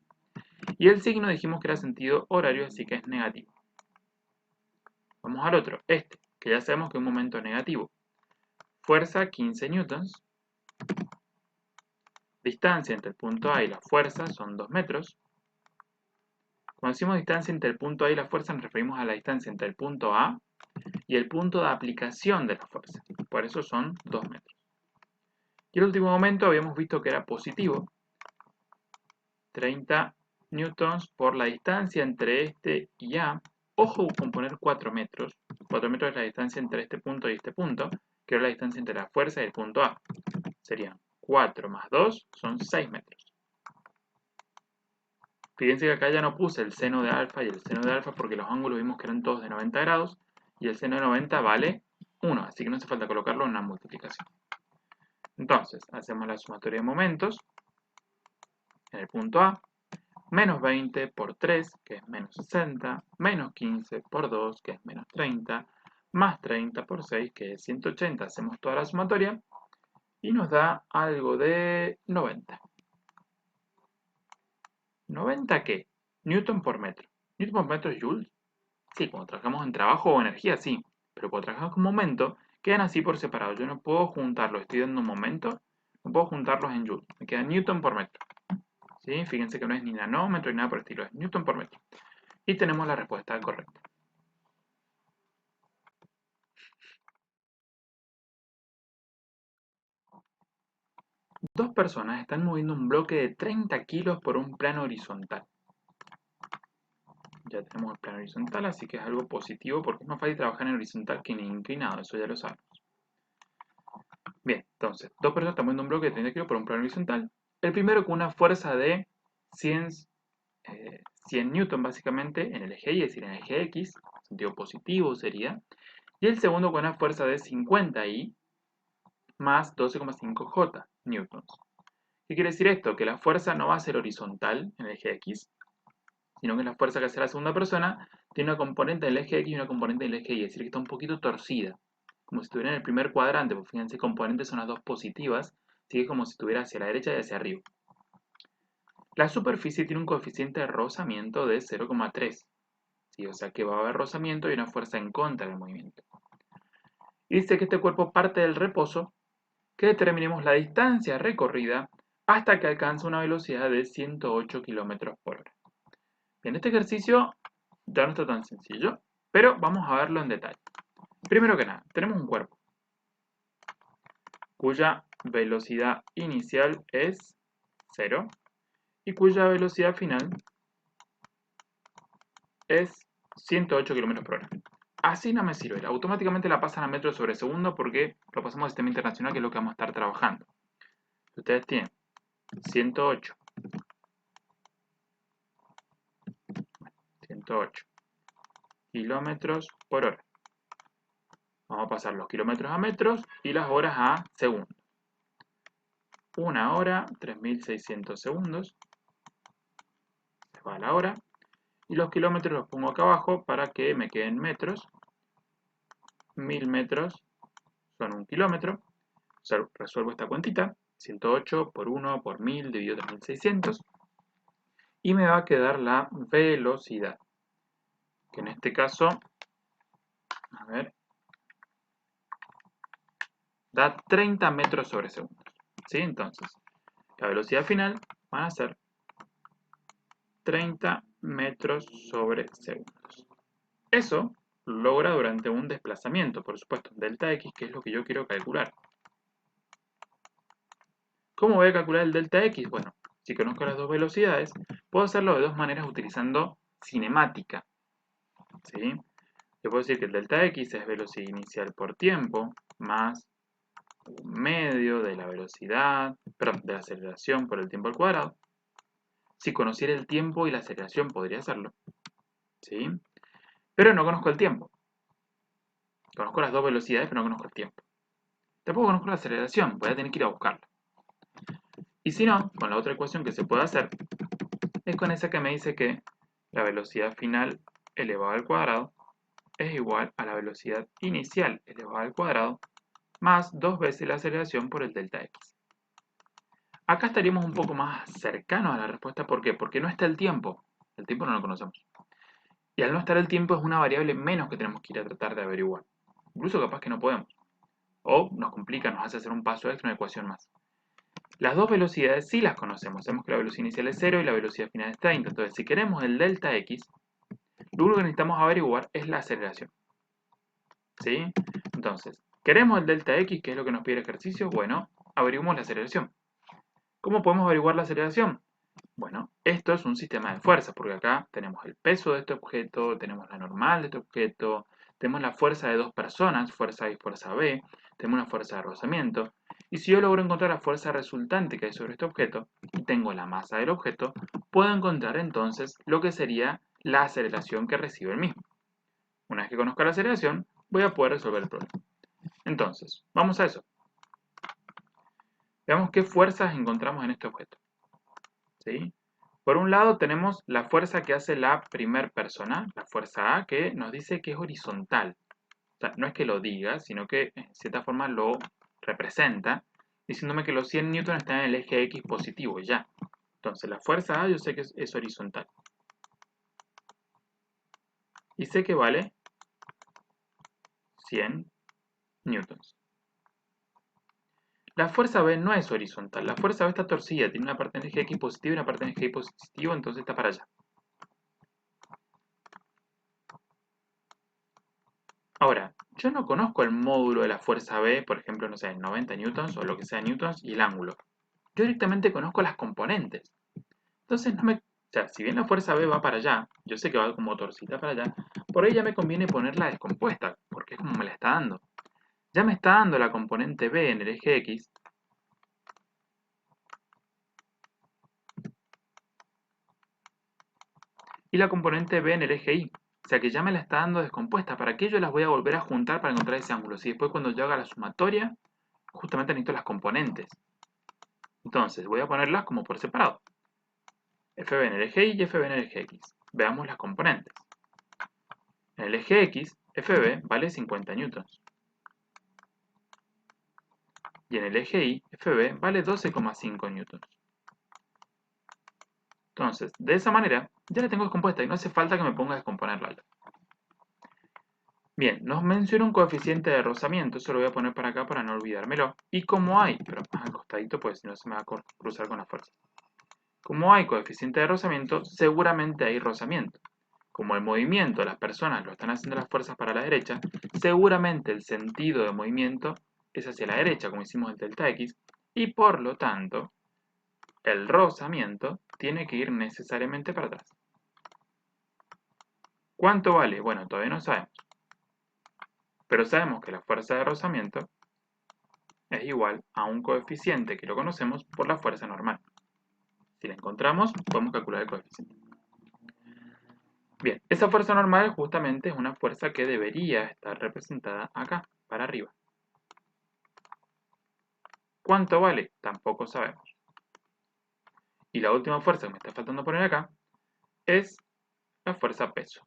Y el signo dijimos que era sentido horario, así que es negativo. Vamos al otro, este, que ya sabemos que es un momento negativo. Fuerza 15 newtons. Distancia entre el punto A y la fuerza son 2 metros. Cuando decimos distancia entre el punto A y la fuerza, nos referimos a la distancia entre el punto A y el punto de aplicación de la fuerza. Por eso son 2 metros. Y el último momento habíamos visto que era positivo. 30 newtons por la distancia entre este y A. Ojo con poner 4 metros. 4 metros es la distancia entre este punto y este punto, que es la distancia entre la fuerza y el punto A. Serían 4 más 2 son 6 metros. Fíjense que acá ya no puse el seno de alfa y el seno de alfa porque los ángulos vimos que eran todos de 90 grados y el seno de 90 vale 1, así que no hace falta colocarlo en una multiplicación. Entonces, hacemos la sumatoria de momentos en el punto A. Menos 20 por 3, que es menos 60, menos 15 por 2, que es menos 30, más 30 por 6, que es 180. Hacemos toda la sumatoria y nos da algo de 90. ¿90 qué? Newton por metro. ¿Newton por metro es joules? Sí, cuando trabajamos en trabajo o energía, sí. Pero cuando trabajamos con momento, quedan así por separado. Yo no puedo juntarlos, estoy dando un momento, no puedo juntarlos en joules. Me queda Newton por metro. ¿Sí? Fíjense que no es ni nanómetro ni nada por el estilo, es Newton por metro. Y tenemos la respuesta correcta. Dos personas están moviendo un bloque de 30 kilos por un plano horizontal. Ya tenemos el plano horizontal, así que es algo positivo porque es más fácil trabajar en horizontal que en inclinado, eso ya lo sabemos. Bien, entonces, dos personas están moviendo un bloque de 30 kilos por un plano horizontal. El primero con una fuerza de 100 newton básicamente en el eje Y, es decir, en el eje X, sentido positivo sería. Y el segundo con una fuerza de 50 I más 12,5 J newtons. ¿Qué quiere decir esto? Que la fuerza no va a ser horizontal en el eje X, sino que la fuerza que hace la segunda persona tiene una componente del eje X y una componente del eje Y, es decir, que está un poquito torcida, como si estuviera en el primer cuadrante, porque fíjense, componentes son las dos positivas, así que es como si estuviera hacia la derecha y hacia arriba. La superficie tiene un coeficiente de rozamiento de 0,3, ¿sí? O sea que va a haber rozamiento y una fuerza en contra del movimiento. Y dice que este cuerpo parte del reposo, que determinemos la distancia recorrida hasta que alcanza una velocidad de 108 km por hora. En este ejercicio ya no está tan sencillo, pero vamos a verlo en detalle. Primero que nada, tenemos un cuerpo cuya velocidad inicial es 0 y cuya velocidad final es 108 km por hora. Así no me sirve, automáticamente la pasan a metros sobre segundo porque lo pasamos al sistema internacional, que es lo que vamos a estar trabajando. Ustedes tienen 108 kilómetros por hora. Vamos a pasar los kilómetros a metros y las horas a segundos. Una hora, 3600 segundos. Se va la hora. Y los kilómetros los pongo acá abajo para que me queden metros. 1000 metros son un kilómetro. O sea, resuelvo esta cuentita. 108 por 1 por 1000 dividido 3600. Y me va a quedar la velocidad. Que en este caso, a ver, da 30 metros sobre segundos. ¿Sí? Entonces, la velocidad final van a ser 30 metros sobre segundos. Eso lo logra durante un desplazamiento, por supuesto, delta x, que es lo que yo quiero calcular. ¿Cómo voy a calcular el delta x? Bueno, si conozco las dos velocidades, puedo hacerlo de dos maneras utilizando cinemática. ¿Sí? Yo puedo decir que el delta x es velocidad inicial por tiempo, más un medio de la velocidad, perdón, de la aceleración por el tiempo al cuadrado. Si conociera el tiempo y la aceleración, podría hacerlo. ¿Sí? Pero no conozco el tiempo. Conozco las dos velocidades, pero no conozco el tiempo. Tampoco conozco la aceleración, voy a tener que ir a buscarla. Y si no, con la otra ecuación que se puede hacer, es con esa que me dice que la velocidad final elevado al cuadrado es igual a la velocidad inicial elevado al cuadrado más 2 veces la aceleración por el delta x. Acá estaríamos un poco más cercanos a la respuesta. ¿Por qué? Porque no está el tiempo. El tiempo no lo conocemos. Y al no estar el tiempo es una variable menos que tenemos que ir a tratar de averiguar. Incluso capaz que no podemos. O nos complica, nos hace hacer un paso extra, una ecuación más. Las dos velocidades sí las conocemos. Sabemos que la velocidad inicial es 0 y la velocidad final es 30. Entonces, si queremos el delta x, lo único que necesitamos averiguar es la aceleración. ¿Sí? Entonces, queremos el delta x, que es lo que nos pide el ejercicio. Bueno, averiguamos la aceleración. ¿Cómo podemos averiguar la aceleración? Bueno, esto es un sistema de fuerza, porque acá tenemos el peso de este objeto, tenemos la normal de este objeto, tenemos la fuerza de dos personas, fuerza A y fuerza B, tenemos una fuerza de rozamiento. Y si yo logro encontrar la fuerza resultante que hay sobre este objeto, y tengo la masa del objeto, puedo encontrar entonces lo que sería la aceleración que recibe el mismo. Una vez que conozca la aceleración, voy a poder resolver el problema. Entonces, vamos a eso. Veamos qué fuerzas encontramos en este objeto. ¿Sí? Por un lado tenemos la fuerza que hace la primera persona, la fuerza A, que nos dice que es horizontal. O sea, no es que lo diga, sino que en cierta forma lo representa, diciéndome que los 100 newtons están en el eje X positivo, ya. Entonces, la fuerza A yo sé que es horizontal. Y sé que vale 100 newtons. La fuerza B no es horizontal, la fuerza B está torcida, tiene una parte en el eje X positivo y una parte en el eje Y positivo, entonces está para allá. Ahora, yo no conozco el módulo de la fuerza B, por ejemplo, no sé, 90 newtons o lo que sea newtons y el ángulo. Yo directamente conozco las componentes. Entonces, no me, o sea, si bien la fuerza B va para allá, yo sé que va como torcida para allá, por ahí ya me conviene ponerla descompuesta, porque es como me la está dando. Ya me está dando la componente B en el eje X, y la componente B en el eje Y. O sea que ya me la está dando descompuesta. ¿Para qué yo las voy a volver a juntar para encontrar ese ángulo? Si después cuando yo haga la sumatoria, justamente necesito las componentes. Entonces, voy a ponerlas como por separado. FB en el eje Y y FB en el eje X. Veamos las componentes. En el eje X, FB vale 50 newtons. Y en el eje Y, FB vale 12,5 newtons. Entonces, de esa manera, ya la tengo descompuesta y no hace falta que me ponga a descomponerla. Bien, nos menciona un coeficiente de rozamiento, eso lo voy a poner para acá para no olvidármelo. Y como hay, pero más al costadito, pues si no se me va a cruzar con la fuerza. Como hay coeficiente de rozamiento, seguramente hay rozamiento. Como el movimiento de las personas lo están haciendo las fuerzas para la derecha, seguramente el sentido de movimiento es hacia la derecha, como hicimos el delta X, y por lo tanto, el rozamiento tiene que ir necesariamente para atrás. ¿Cuánto vale? Bueno, todavía no sabemos. Pero sabemos que la fuerza de rozamiento es igual a un coeficiente que lo conocemos por la fuerza normal. Si la encontramos, podemos calcular el coeficiente. Bien, esa fuerza normal justamente es una fuerza que debería estar representada acá, para arriba. ¿Cuánto vale? Tampoco sabemos. Y la última fuerza que me está faltando poner acá es la fuerza peso.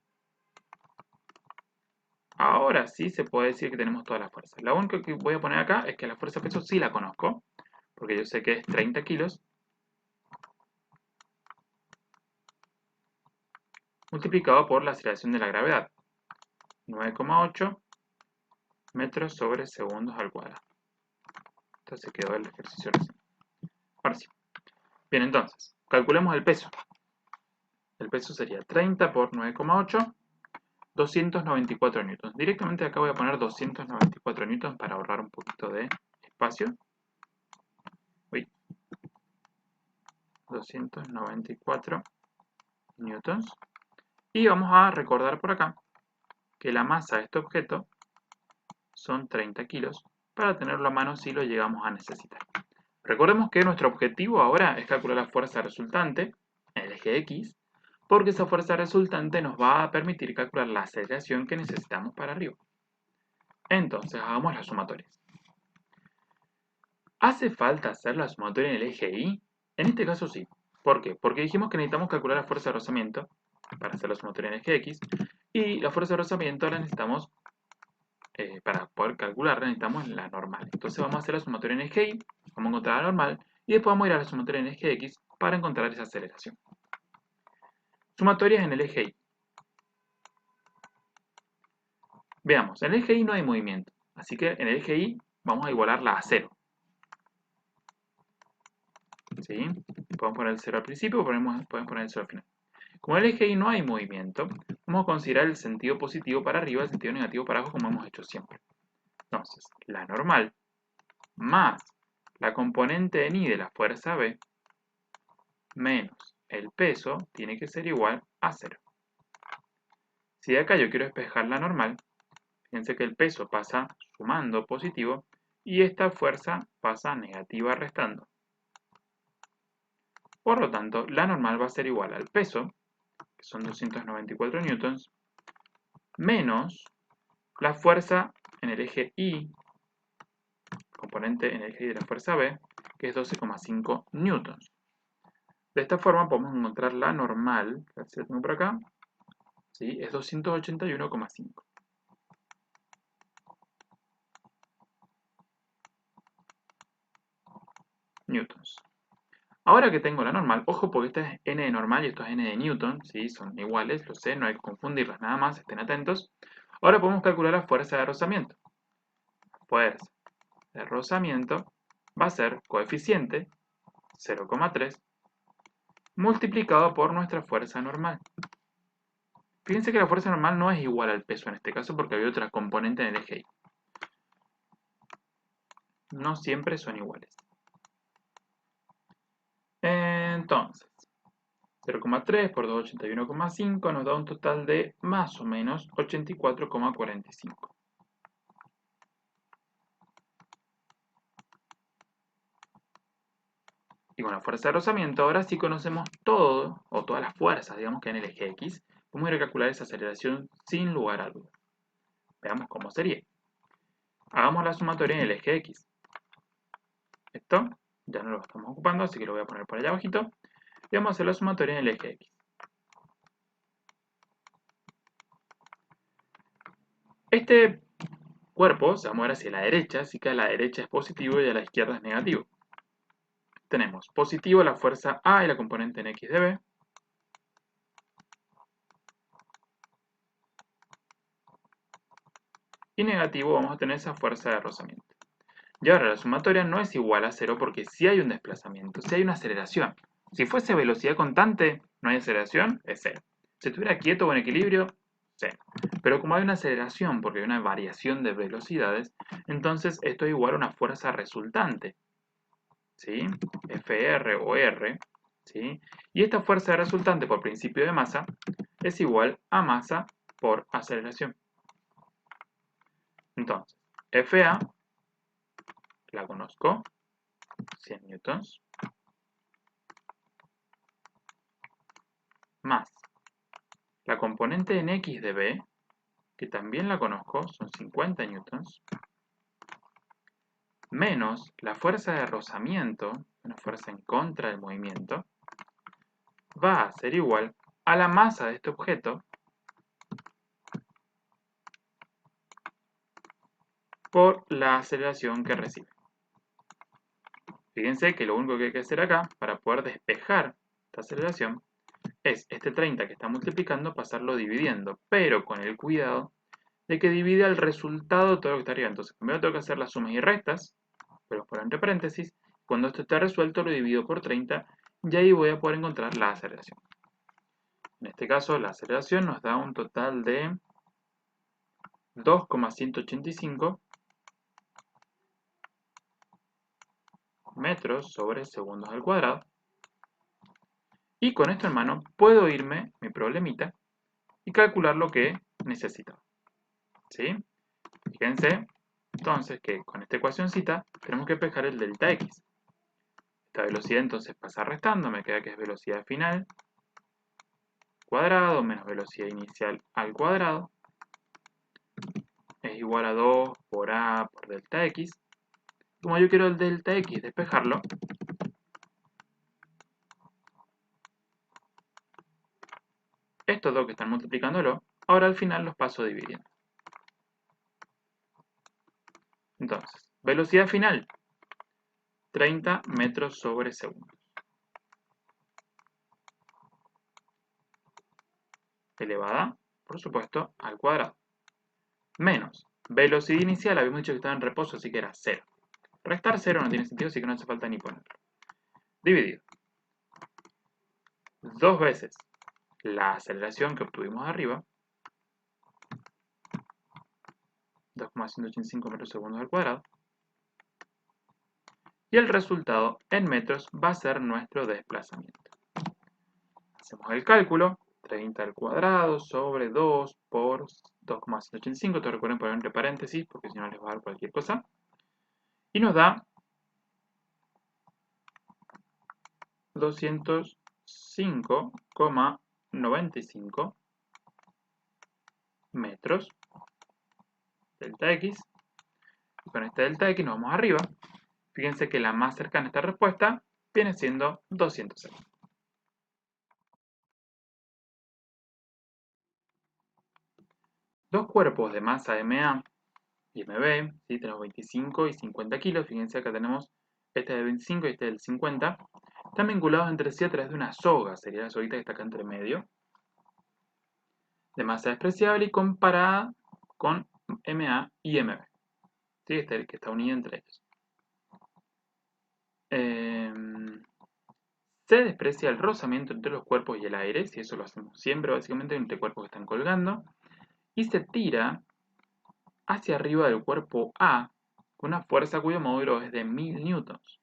Ahora sí se puede decir que tenemos todas las fuerzas. La única que voy a poner acá es que la fuerza peso sí la conozco, porque yo sé que es 30 kilos multiplicado por la aceleración de la gravedad, 9,8 metros sobre segundos al cuadrado. Entonces quedó el ejercicio recién. Ahora sí. Bien, entonces, calculemos el peso. El peso sería 30 por 9,8, 294 newtons. Directamente acá voy a poner 294 newtons para ahorrar un poquito de espacio. Uy. 294 newtons. Y vamos a recordar por acá que la masa de este objeto son 30 kilos para tenerlo a mano si lo llegamos a necesitar. Recordemos que nuestro objetivo ahora es calcular la fuerza resultante en el eje X, porque esa fuerza resultante nos va a permitir calcular la aceleración que necesitamos para arriba. Entonces, hagamos las sumatorias. ¿Hace falta hacer la sumatoria en el eje Y? En este caso sí. ¿Por qué? Porque dijimos que necesitamos calcular la fuerza de rozamiento para hacer la sumatoria en el eje X, y la fuerza de rozamiento la necesitamos, para poder calcularla necesitamos la normal. Entonces vamos a hacer la sumatoria en el eje Y, vamos a encontrar la normal, y después vamos a ir a la sumatoria en el eje X para encontrar esa aceleración. Sumatorias en el eje Y. Veamos, en el eje Y no hay movimiento, así que en el eje Y vamos a igualarla a 0. ¿Sí? Podemos poner el 0 al principio o podemos poner el 0 al final. Como en el eje Y no hay movimiento, vamos a considerar el sentido positivo para arriba y el sentido negativo para abajo como hemos hecho siempre. Entonces, la normal más la componente en Y de la fuerza B menos el peso tiene que ser igual a 0. Si de acá yo quiero despejar la normal, fíjense que el peso pasa sumando positivo y esta fuerza pasa negativa restando. Por lo tanto, la normal va a ser igual al peso, que son 294 newtons, menos la fuerza en el eje Y, componente en el eje Y de la fuerza B, que es 12,5 newtons. De esta forma podemos encontrar la normal, que la tengo por acá, ¿sí? Es 281,5. newtons. Ahora que tengo la normal, ojo porque esta es n de normal y esto es n de newton, ¿sí? Son iguales, lo sé, no hay que confundirlas nada más, estén atentos. Ahora podemos calcular la fuerza de rozamiento. La fuerza de rozamiento va a ser coeficiente 0,3 multiplicado por nuestra fuerza normal. Fíjense que la fuerza normal no es igual al peso en este caso porque había otra componente en el eje Y. No siempre son iguales. Entonces, 0,3 por 281,5 nos da un total de más o menos 84,45. Y con la fuerza de rozamiento, ahora sí conocemos todo, o todas las fuerzas, digamos, que hay en el eje X. Podemos ir a calcular esa aceleración sin lugar a dudas. Veamos cómo sería. Hagamos la sumatoria en el eje X. Esto ya no lo estamos ocupando, así que lo voy a poner por allá abajito. Y vamos a hacer la sumatoria en el eje X. Este cuerpo se va a mover hacia la derecha, así que a la derecha es positivo y a la izquierda es negativo. Tenemos positivo la fuerza A y la componente en X de B. Y negativo vamos a tener esa fuerza de rozamiento. Y ahora la sumatoria no es igual a 0 porque si hay un desplazamiento, si hay una aceleración. Si fuese velocidad constante, no hay aceleración, es 0. Si estuviera quieto o en equilibrio, 0. Pero como hay una aceleración porque hay una variación de velocidades, entonces esto es igual a una fuerza resultante. ¿Sí? Fr o R. ¿Sí? Y esta fuerza resultante por principio de masa es igual a masa por aceleración. Entonces, Fa la conozco, 100 newtons, más la componente en X de B, que también la conozco, son 50 newtons, menos la fuerza de rozamiento, una fuerza en contra del movimiento, va a ser igual a la masa de este objeto por la aceleración que recibe. Fíjense que lo único que hay que hacer acá, para poder despejar esta aceleración, es este 30 que está multiplicando, pasarlo dividiendo, pero con el cuidado de que divida el resultado de todo lo que está arriba. Entonces, primero tengo que hacer las sumas y restas, pero por entre paréntesis. Cuando esto esté resuelto, lo divido por 30 y ahí voy a poder encontrar la aceleración. En este caso, la aceleración nos da un total de 2,185 metros sobre segundos al cuadrado. Y con esto en mano puedo irme, mi problemita, y calcular lo que necesito. ¿Sí? Fíjense, entonces, que con esta ecuacióncita tenemos que despejar el delta x. Esta velocidad entonces pasa restando, me queda que es velocidad final cuadrado menos velocidad inicial al cuadrado es igual a 2 por a por delta x. Como yo quiero el delta x despejarlo, estos dos que están multiplicándolo, ahora al final los paso dividiendo. Entonces, velocidad final, 30 metros sobre segundo. Elevada, por supuesto, al cuadrado. Menos, velocidad inicial, habíamos dicho que estaba en reposo, así que era 0. Restar 0 no tiene sentido, así que no hace falta ni ponerlo. Dividido. 2 veces la aceleración que obtuvimos arriba, 2,185 metros segundos al cuadrado, y el resultado en metros va a ser nuestro desplazamiento. Hacemos el cálculo, 30 al cuadrado sobre 2 por 2,185, te recuerden poner entre paréntesis porque si no les va a dar cualquier cosa, y nos da 205,95 metros delta x. Y con este delta x nos vamos arriba. Fíjense que la más cercana a esta respuesta viene siendo 206. Dos cuerpos de masa MA y MB, ¿sí? Tenemos 25 y 50 kilos. Fíjense acá tenemos este es del 25 y este es del 50, están vinculados entre sí a través de una soga, sería la soguita que está acá entre medio, de masa despreciable y comparada con MA y MB, ¿sí? Este que está unido entre ellos. Se desprecia el rozamiento entre los cuerpos y el aire, si eso lo hacemos siempre, básicamente entre cuerpos que están colgando, y se tira hacia arriba del cuerpo A con una fuerza cuyo módulo es de 1000 newtons.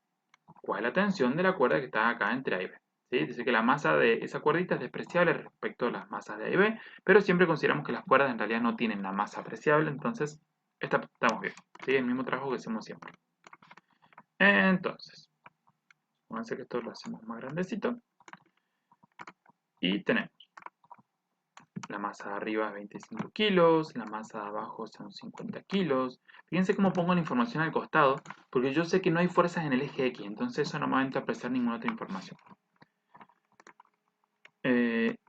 ¿Cuál es la tensión de la cuerda que está acá entre A y B? ¿Sí? Dice que la masa de esa cuerdita es despreciable respecto a las masas de A y B, pero siempre consideramos que las cuerdas en realidad no tienen una masa apreciable, entonces estamos bien. ¿Sí? El mismo trabajo que hacemos siempre. Entonces, vamos a hacer que esto lo hacemos más grandecito. Y tenemos la masa de arriba es 25 kilos, la masa de abajo son 50 kilos. Fíjense cómo pongo la información al costado, porque yo sé que no hay fuerzas en el eje X, entonces eso no me va a interpretar ninguna otra información.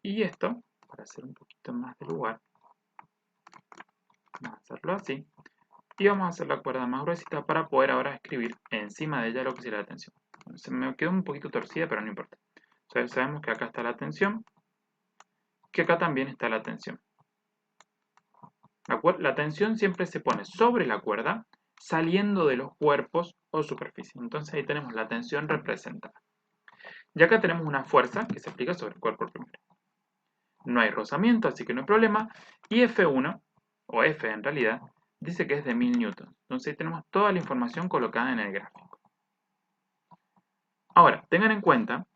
Y esto, para hacer un poquito más de lugar, vamos a hacerlo así. Y vamos a hacer la cuerda más gruesita para poder ahora escribir encima de ella lo que sería la tensión. Se me quedó un poquito torcida, pero no importa. Entonces sabemos que acá está la tensión, que acá también está la tensión. La tensión siempre se pone sobre la cuerda, saliendo de los cuerpos o superficie. Entonces ahí tenemos la tensión representada. Y acá tenemos una fuerza que se aplica sobre el cuerpo primero. No hay rozamiento, así que no hay problema. Y F1, o F en realidad, dice que es de 1000 newtons. Entonces ahí tenemos toda la información colocada en el gráfico. Ahora, tengan en cuenta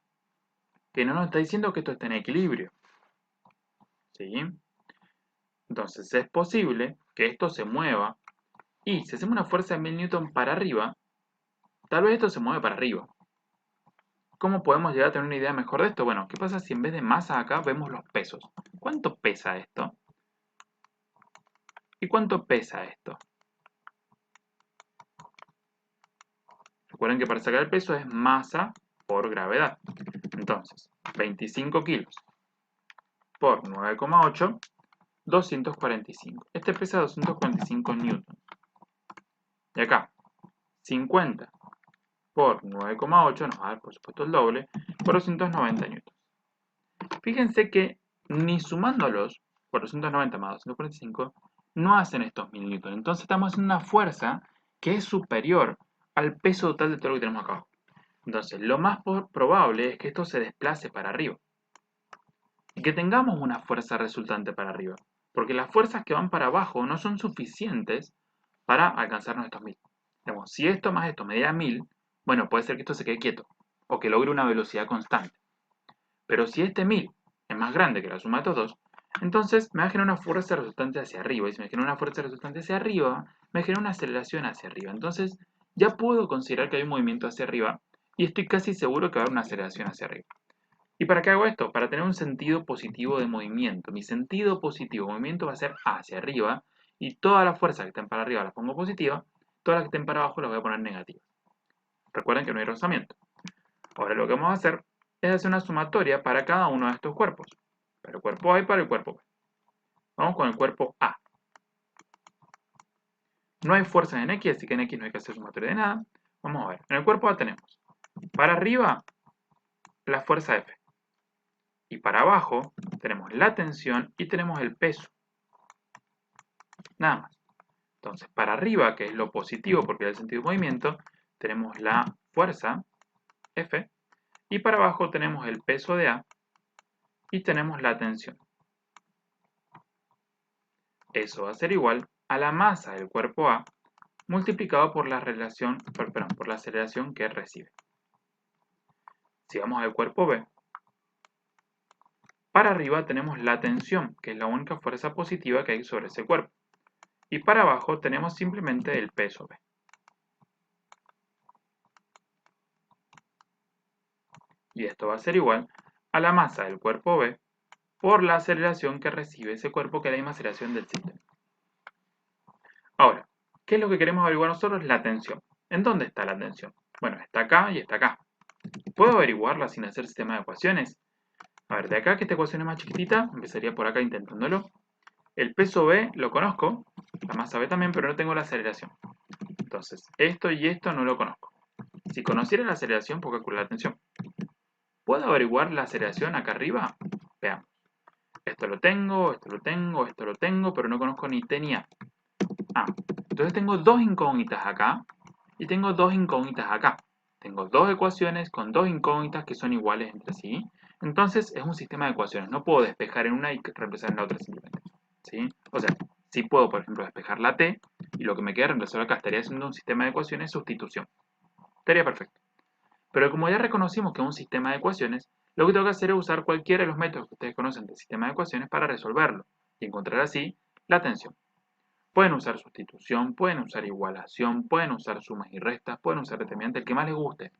que no nos está diciendo que esto esté en equilibrio. ¿Sí? Entonces es posible que esto se mueva. Y si hacemos una fuerza de 1000 newtons para arriba, tal vez esto se mueve para arriba. ¿Cómo podemos llegar a tener una idea mejor de esto? Bueno, ¿qué pasa si en vez de masa acá vemos los pesos? ¿Cuánto pesa esto? ¿Y cuánto pesa esto? Recuerden que para sacar el peso es masa por gravedad. Entonces, 25 kilos por 9,8, 245. Este pesa 245 newtons. Y acá, 50 por 9,8 nos va a dar por supuesto el doble, por 290 newtons. Fíjense que ni sumándolos, 490 más 245, no hacen estos 1000 newtons. Entonces estamos haciendo una fuerza que es superior al peso total de todo lo que tenemos acá abajo. Entonces, lo más probable es que esto se desplace para arriba. Y que tengamos una fuerza resultante para arriba. Porque las fuerzas que van para abajo no son suficientes para alcanzarnos estos 1000. Digamos, si esto más esto me diera 1000, bueno, puede ser que esto se quede quieto. O que logre una velocidad constante. Pero si este 1000 es más grande que la suma de estos dos, entonces me va a generar una fuerza resultante hacia arriba. Y si me genera una fuerza resultante hacia arriba, me genera una aceleración hacia arriba. Entonces ya puedo considerar que hay un movimiento hacia arriba y estoy casi seguro que va a haber una aceleración hacia arriba. ¿Y para qué hago esto? Para tener un sentido positivo de movimiento. Mi sentido positivo de movimiento va a ser hacia arriba y todas las fuerzas que estén para arriba las pongo positivas, todas las que estén para abajo las voy a poner negativas. Recuerden que no hay rozamiento. Ahora lo que vamos a hacer es hacer una sumatoria para cada uno de estos cuerpos. Para el cuerpo A y para el cuerpo B. Vamos con el cuerpo A. No hay fuerzas en X, así que en X no hay que hacer sumatoria de nada. Vamos a ver. En el cuerpo A tenemos para arriba la fuerza F. Y para abajo tenemos la tensión y tenemos el peso. Nada más. Entonces, para arriba, que es lo positivo porque es el sentido de movimiento, tenemos la fuerza F. Y para abajo tenemos el peso de A y tenemos la tensión. Eso va a ser igual a la masa del cuerpo A multiplicado por la por la aceleración que recibe. Si vamos al cuerpo B, para arriba tenemos la tensión, que es la única fuerza positiva que hay sobre ese cuerpo. Y para abajo tenemos simplemente el peso B. Y esto va a ser igual a la masa del cuerpo B por la aceleración que recibe ese cuerpo, que es la misma aceleración del sistema. Ahora, ¿qué es lo que queremos averiguar nosotros? La tensión. ¿En dónde está la tensión? Bueno, está acá y está acá. ¿Puedo averiguarla sin hacer sistema de ecuaciones? A ver, de acá que esta ecuación es más chiquitita, empezaría por acá intentándolo. El peso B lo conozco, la masa B también, pero no tengo la aceleración. Entonces, esto y esto no lo conozco. Si conociera la aceleración, puedo calcular la tensión. ¿Puedo averiguar la aceleración acá arriba? Veamos. Esto lo tengo, esto lo tengo, esto lo tengo, pero no conozco ni T ni A. Entonces tengo dos incógnitas acá y tengo dos incógnitas acá. Tengo dos ecuaciones con dos incógnitas que son iguales entre sí. Entonces es un sistema de ecuaciones. No puedo despejar en una y reemplazar en la otra simplemente. ¿Sí? O sea, sí puedo, por ejemplo, despejar la T y lo que me queda reemplazar acá estaría haciendo un sistema de ecuaciones sustitución. Estaría perfecto. Pero como ya reconocimos que es un sistema de ecuaciones, lo que tengo que hacer es usar cualquiera de los métodos que ustedes conocen del sistema de ecuaciones para resolverlo y encontrar así la tensión. Pueden usar sustitución, pueden usar igualación, pueden usar sumas y restas, pueden usar determinante, el que más les guste.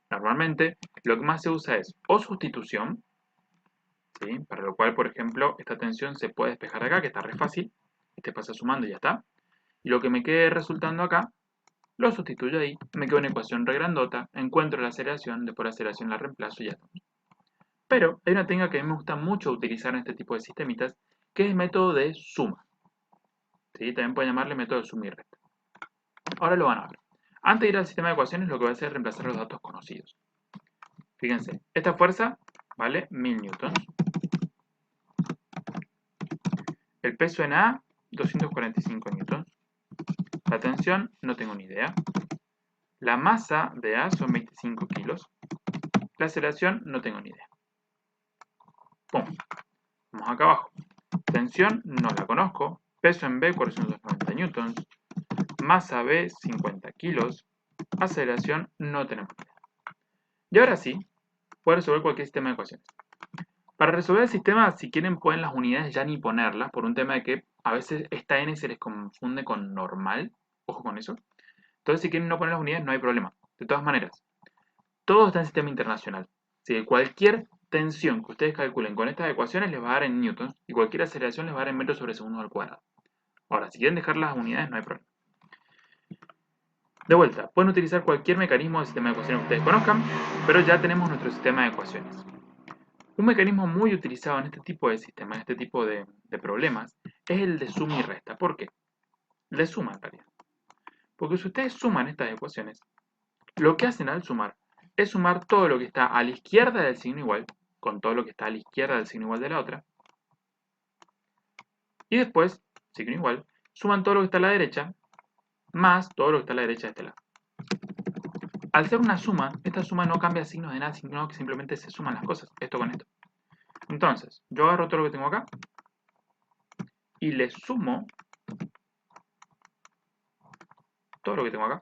Normalmente, lo que más se usa es o sustitución, ¿sí? Para lo cual, por ejemplo, esta tensión se puede despejar acá, que está re fácil. Este pasa sumando y ya está. Y lo que me quede resultando acá, lo sustituyo ahí, me queda una ecuación re grandota, encuentro la aceleración, después la aceleración la reemplazo y ya está. Pero hay una técnica que a mí me gusta mucho utilizar en este tipo de sistemitas, que es el método de suma. ¿Sí? También pueden llamarle método de suma y resta. Ahora lo van a ver. Antes de ir al sistema de ecuaciones, lo que voy a hacer es reemplazar los datos conocidos. Fíjense, esta fuerza vale 1000 newtons. El peso en A, 245 newtons. La tensión, no tengo ni idea. La masa de A son 25 kilos. La aceleración, no tengo ni idea. Pum. Vamos acá abajo. Tensión, no la conozco. Peso en B, 490 newtons. Masa B, 50 kilos. Aceleración, no tenemos ni idea. Y ahora sí, puedo resolver cualquier sistema de ecuaciones. Para resolver el sistema, si quieren, pueden las unidades ya ni ponerlas, por un tema de que a veces esta n se les confunde con normal. Ojo con eso. Entonces, si quieren no poner las unidades, no hay problema. De todas maneras, todo está en sistema internacional. Así que cualquier tensión que ustedes calculen con estas ecuaciones les va a dar en newtons y cualquier aceleración les va a dar en metros sobre segundos al cuadrado. Ahora, si quieren dejar las unidades, no hay problema. De vuelta, pueden utilizar cualquier mecanismo de sistema de ecuaciones que ustedes conozcan, pero ya tenemos nuestro sistema de ecuaciones. Un mecanismo muy utilizado en este tipo de sistemas, en este tipo de problemas, es el de suma y resta. ¿Por qué? De suma en realidad. Porque si ustedes suman estas ecuaciones, lo que hacen al sumar es sumar todo lo que está a la izquierda del signo igual, con todo lo que está a la izquierda del signo igual de la otra, y después, signo igual, suman todo lo que está a la derecha, más todo lo que está a la derecha de este lado. Al ser una suma, esta suma no cambia signos de nada, sino que simplemente se suman las cosas, esto con esto. Entonces, yo agarro todo lo que tengo acá, y le sumo todo lo que tengo acá.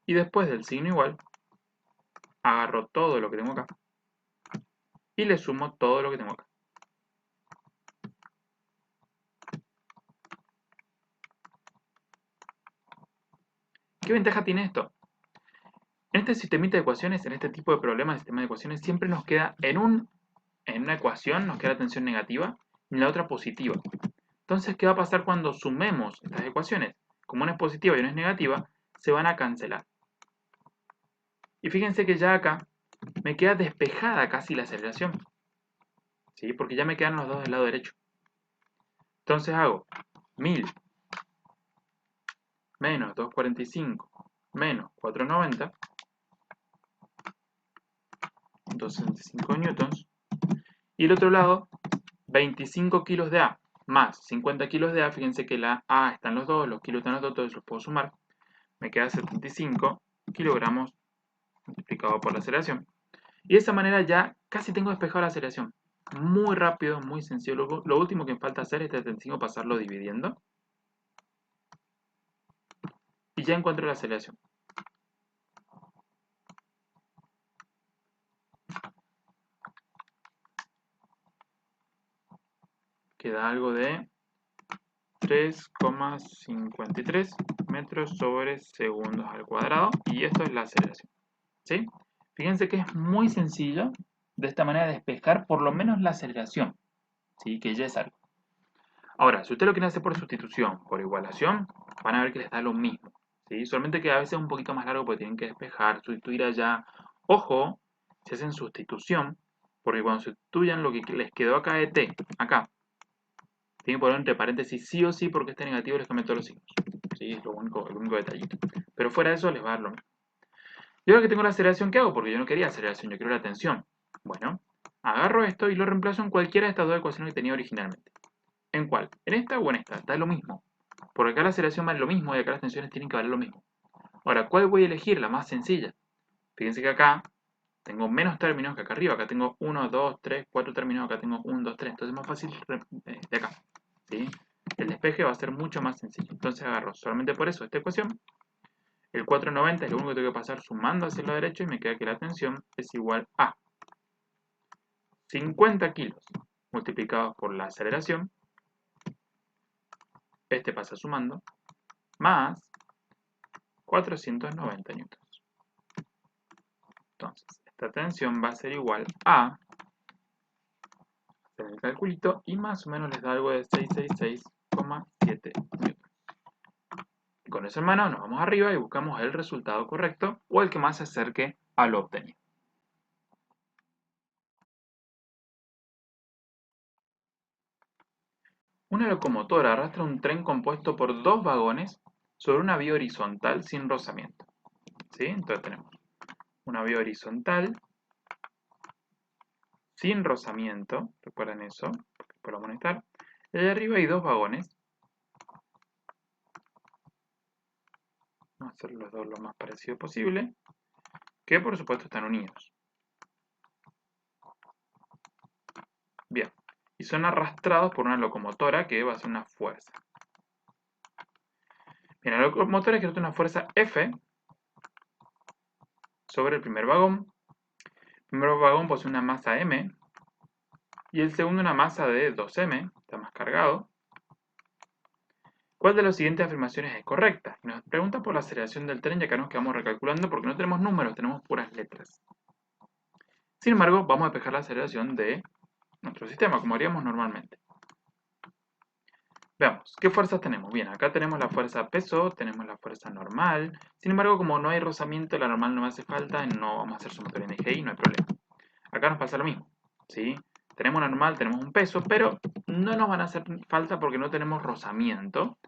Y después del signo igual, agarro todo lo que tengo acá, y le sumo todo lo que tengo acá. ¿Qué ventaja tiene esto? En este sistemita de ecuaciones, en este tipo de problemas de sistema de ecuaciones, siempre nos queda en una ecuación, nos queda la tensión negativa y en la otra positiva. Entonces, ¿qué va a pasar cuando sumemos estas ecuaciones? Como una es positiva y una es negativa, se van a cancelar. Y fíjense que ya acá me queda despejada casi la aceleración. ¿Sí? Porque ya me quedan los dos del lado derecho. Entonces hago 1000 menos 245 menos 490, 265 newtons. Y el otro lado, 25 kilos de A más 50 kilos de A. Fíjense que la A está en los dos, los kilos están en los dos, entonces los puedo sumar. Me queda 75 kilogramos multiplicado por la aceleración. Y de esa manera ya casi tengo despejado la aceleración. Muy rápido, muy sencillo. Lo último que me falta hacer es 75 pasarlo dividiendo. Y ya encuentro la aceleración. Queda algo de 3,53 metros sobre segundos al cuadrado. Y esto es la aceleración. ¿Sí? Fíjense que es muy sencillo de esta manera despejar por lo menos la aceleración. ¿Sí? Que ya es algo. Ahora, si usted lo quiere hacer por sustitución, por igualación, van a ver que les da lo mismo. ¿Sí? Solamente que a veces es un poquito más largo porque tienen que despejar, sustituir allá. Ojo, si hacen sustitución, porque cuando sustituyan lo que les quedó acá de t, acá, tienen que poner entre paréntesis sí o sí porque este negativo les cambia todos los signos. ¿sí? Es el único detallito. Pero fuera de eso les va a dar lo mismo. Y ahora que tengo la aceleración, ¿qué hago? Porque yo no quería aceleración, yo quiero la tensión. Bueno, agarro esto y lo reemplazo en cualquiera de estas dos ecuaciones que tenía originalmente. ¿En cuál? ¿En esta o en esta? Da lo mismo. Porque acá la aceleración vale lo mismo y acá las tensiones tienen que valer lo mismo. Ahora, ¿cuál voy a elegir? La más sencilla. Fíjense que acá tengo menos términos que acá arriba. Acá tengo 1, 2, 3, 4 términos. Acá tengo 1, 2, 3. Entonces es más fácil de acá. ¿Sí? El despeje va a ser mucho más sencillo. Entonces agarro solamente por eso esta ecuación. El 490 es lo único que tengo que pasar sumando hacia el lado derecho y me queda que la tensión es igual a 50 kilos multiplicados por la aceleración. Este pasa sumando. Más 490 newtons. Entonces, esta tensión va a ser igual a, hacer el calculito, y más o menos les da algo de 666,7 newtons. Y con eso en mano nos vamos arriba y buscamos el resultado correcto o el que más se acerque a lo obtenido. Una locomotora arrastra un tren compuesto por dos vagones sobre una vía horizontal sin rozamiento. ¿Sí? Entonces tenemos una vía horizontal sin rozamiento, recuerden eso, porque después lo vamos a necesitar. Y allá arriba hay dos vagones. Vamos a hacer los dos lo más parecido posible, que por supuesto están unidos. Bien, y son arrastrados por una locomotora que va a hacer una fuerza. Bien, la locomotora ejerce una fuerza F sobre el primer vagón. El primer vagón posee una masa M y el segundo una masa de 2M, está más cargado. ¿Cuál de las siguientes afirmaciones es correcta? Nos pregunta por la aceleración del tren y acá nos quedamos recalculando porque no tenemos números, tenemos puras letras. Sin embargo, vamos a despejar la aceleración de nuestro sistema, como haríamos normalmente. Veamos, ¿qué fuerzas tenemos? Bien, acá tenemos la fuerza peso, tenemos la fuerza normal. Sin embargo, como no hay rozamiento, la normal no me hace falta, no vamos a hacer sumatoria en eje y no hay problema. Acá nos pasa lo mismo, ¿sí? Tenemos una normal, tenemos un peso, pero no nos van a hacer falta porque no tenemos rozamiento.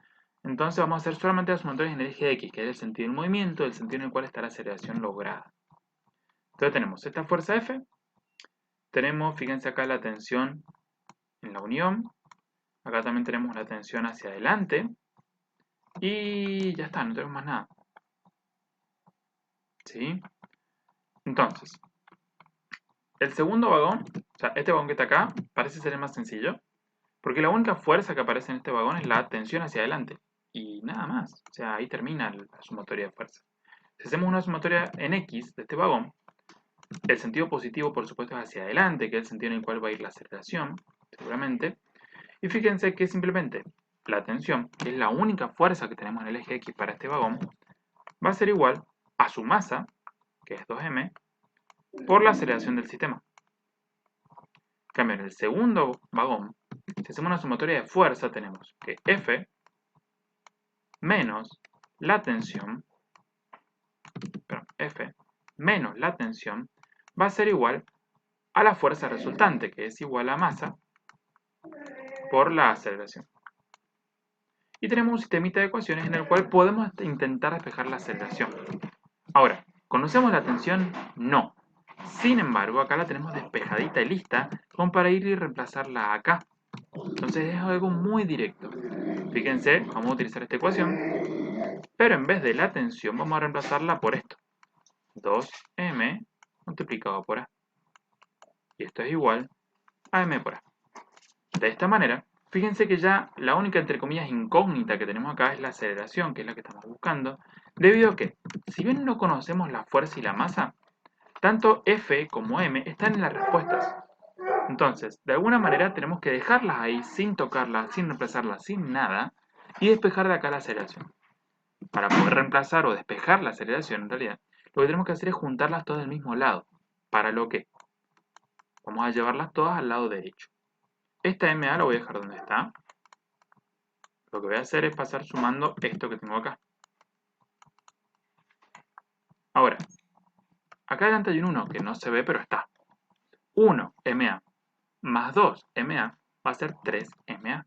Entonces vamos a hacer solamente las sumatorias en el eje X, que es el sentido del movimiento, el sentido en el cual está la aceleración lograda. Entonces tenemos esta fuerza F, tenemos, fíjense acá, la tensión en la unión, acá también tenemos la tensión hacia adelante, y ya está, no tenemos más nada. ¿Sí? Entonces, el segundo vagón, o sea, este vagón que está acá, parece ser el más sencillo, porque la única fuerza que aparece en este vagón es la tensión hacia adelante, y nada más, o sea, ahí termina la sumatoria de fuerza. Si hacemos una sumatoria en X de este vagón, el sentido positivo, por supuesto, es hacia adelante, que es el sentido en el cual va a ir la aceleración, seguramente. Y fíjense que simplemente la tensión, que es la única fuerza que tenemos en el eje X para este vagón, va a ser igual a su masa, que es 2m, por la aceleración del sistema. En cambio, en el segundo vagón, si hacemos una sumatoria de fuerza, tenemos que F menos la tensión, F menos la tensión, va a ser igual a la fuerza resultante, que es igual a masa por la aceleración. Y tenemos un sistemita de ecuaciones en el cual podemos intentar despejar la aceleración. Ahora, ¿conocemos la tensión? No. Sin embargo, acá la tenemos despejadita y lista como para ir y reemplazarla acá. Entonces es algo muy directo. Fíjense, vamos a utilizar esta ecuación, pero en vez de la tensión vamos a reemplazarla por esto. 2m multiplicado por a. Y esto es igual a m por a. De esta manera, fíjense que ya la única, entre comillas, incógnita que tenemos acá es la aceleración, que es la que estamos buscando, debido a que, si bien no conocemos la fuerza y la masa, tanto F como M están en las respuestas. Entonces, de alguna manera tenemos que dejarlas ahí sin tocarlas, sin reemplazarlas, sin nada, y despejar de acá la aceleración. Para poder reemplazar o despejar la aceleración, en realidad, lo que tenemos que hacer es juntarlas todas del mismo lado. ¿Para lo que? Vamos a llevarlas todas al lado derecho. Esta MA la voy a dejar donde está. Lo que voy a hacer es pasar sumando esto que tengo acá. Ahora, acá adelante hay un 1 que no se ve pero está. 1 MA más 2 MA va a ser 3 MA.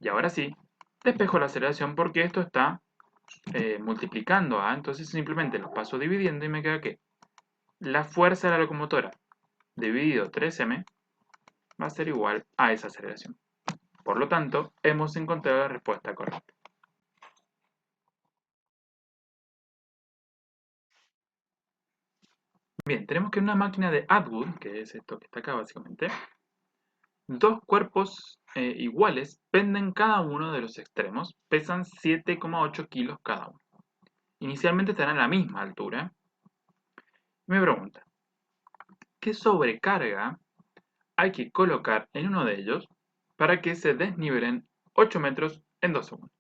Y ahora sí, despejo la aceleración porque esto está multiplicando a, entonces simplemente los paso dividiendo y me queda que la fuerza de la locomotora dividido 3m va a ser igual a esa aceleración. Por lo tanto, hemos encontrado la respuesta correcta. Bien, tenemos que en una máquina de Atwood, que es esto que está acá básicamente, dos cuerpos iguales penden cada uno de los extremos, pesan 7,8 kilos cada uno. Inicialmente estarán a la misma altura. Me pregunta, ¿qué sobrecarga hay que colocar en uno de ellos para que se desnivelen 8 metros en 2 segundos?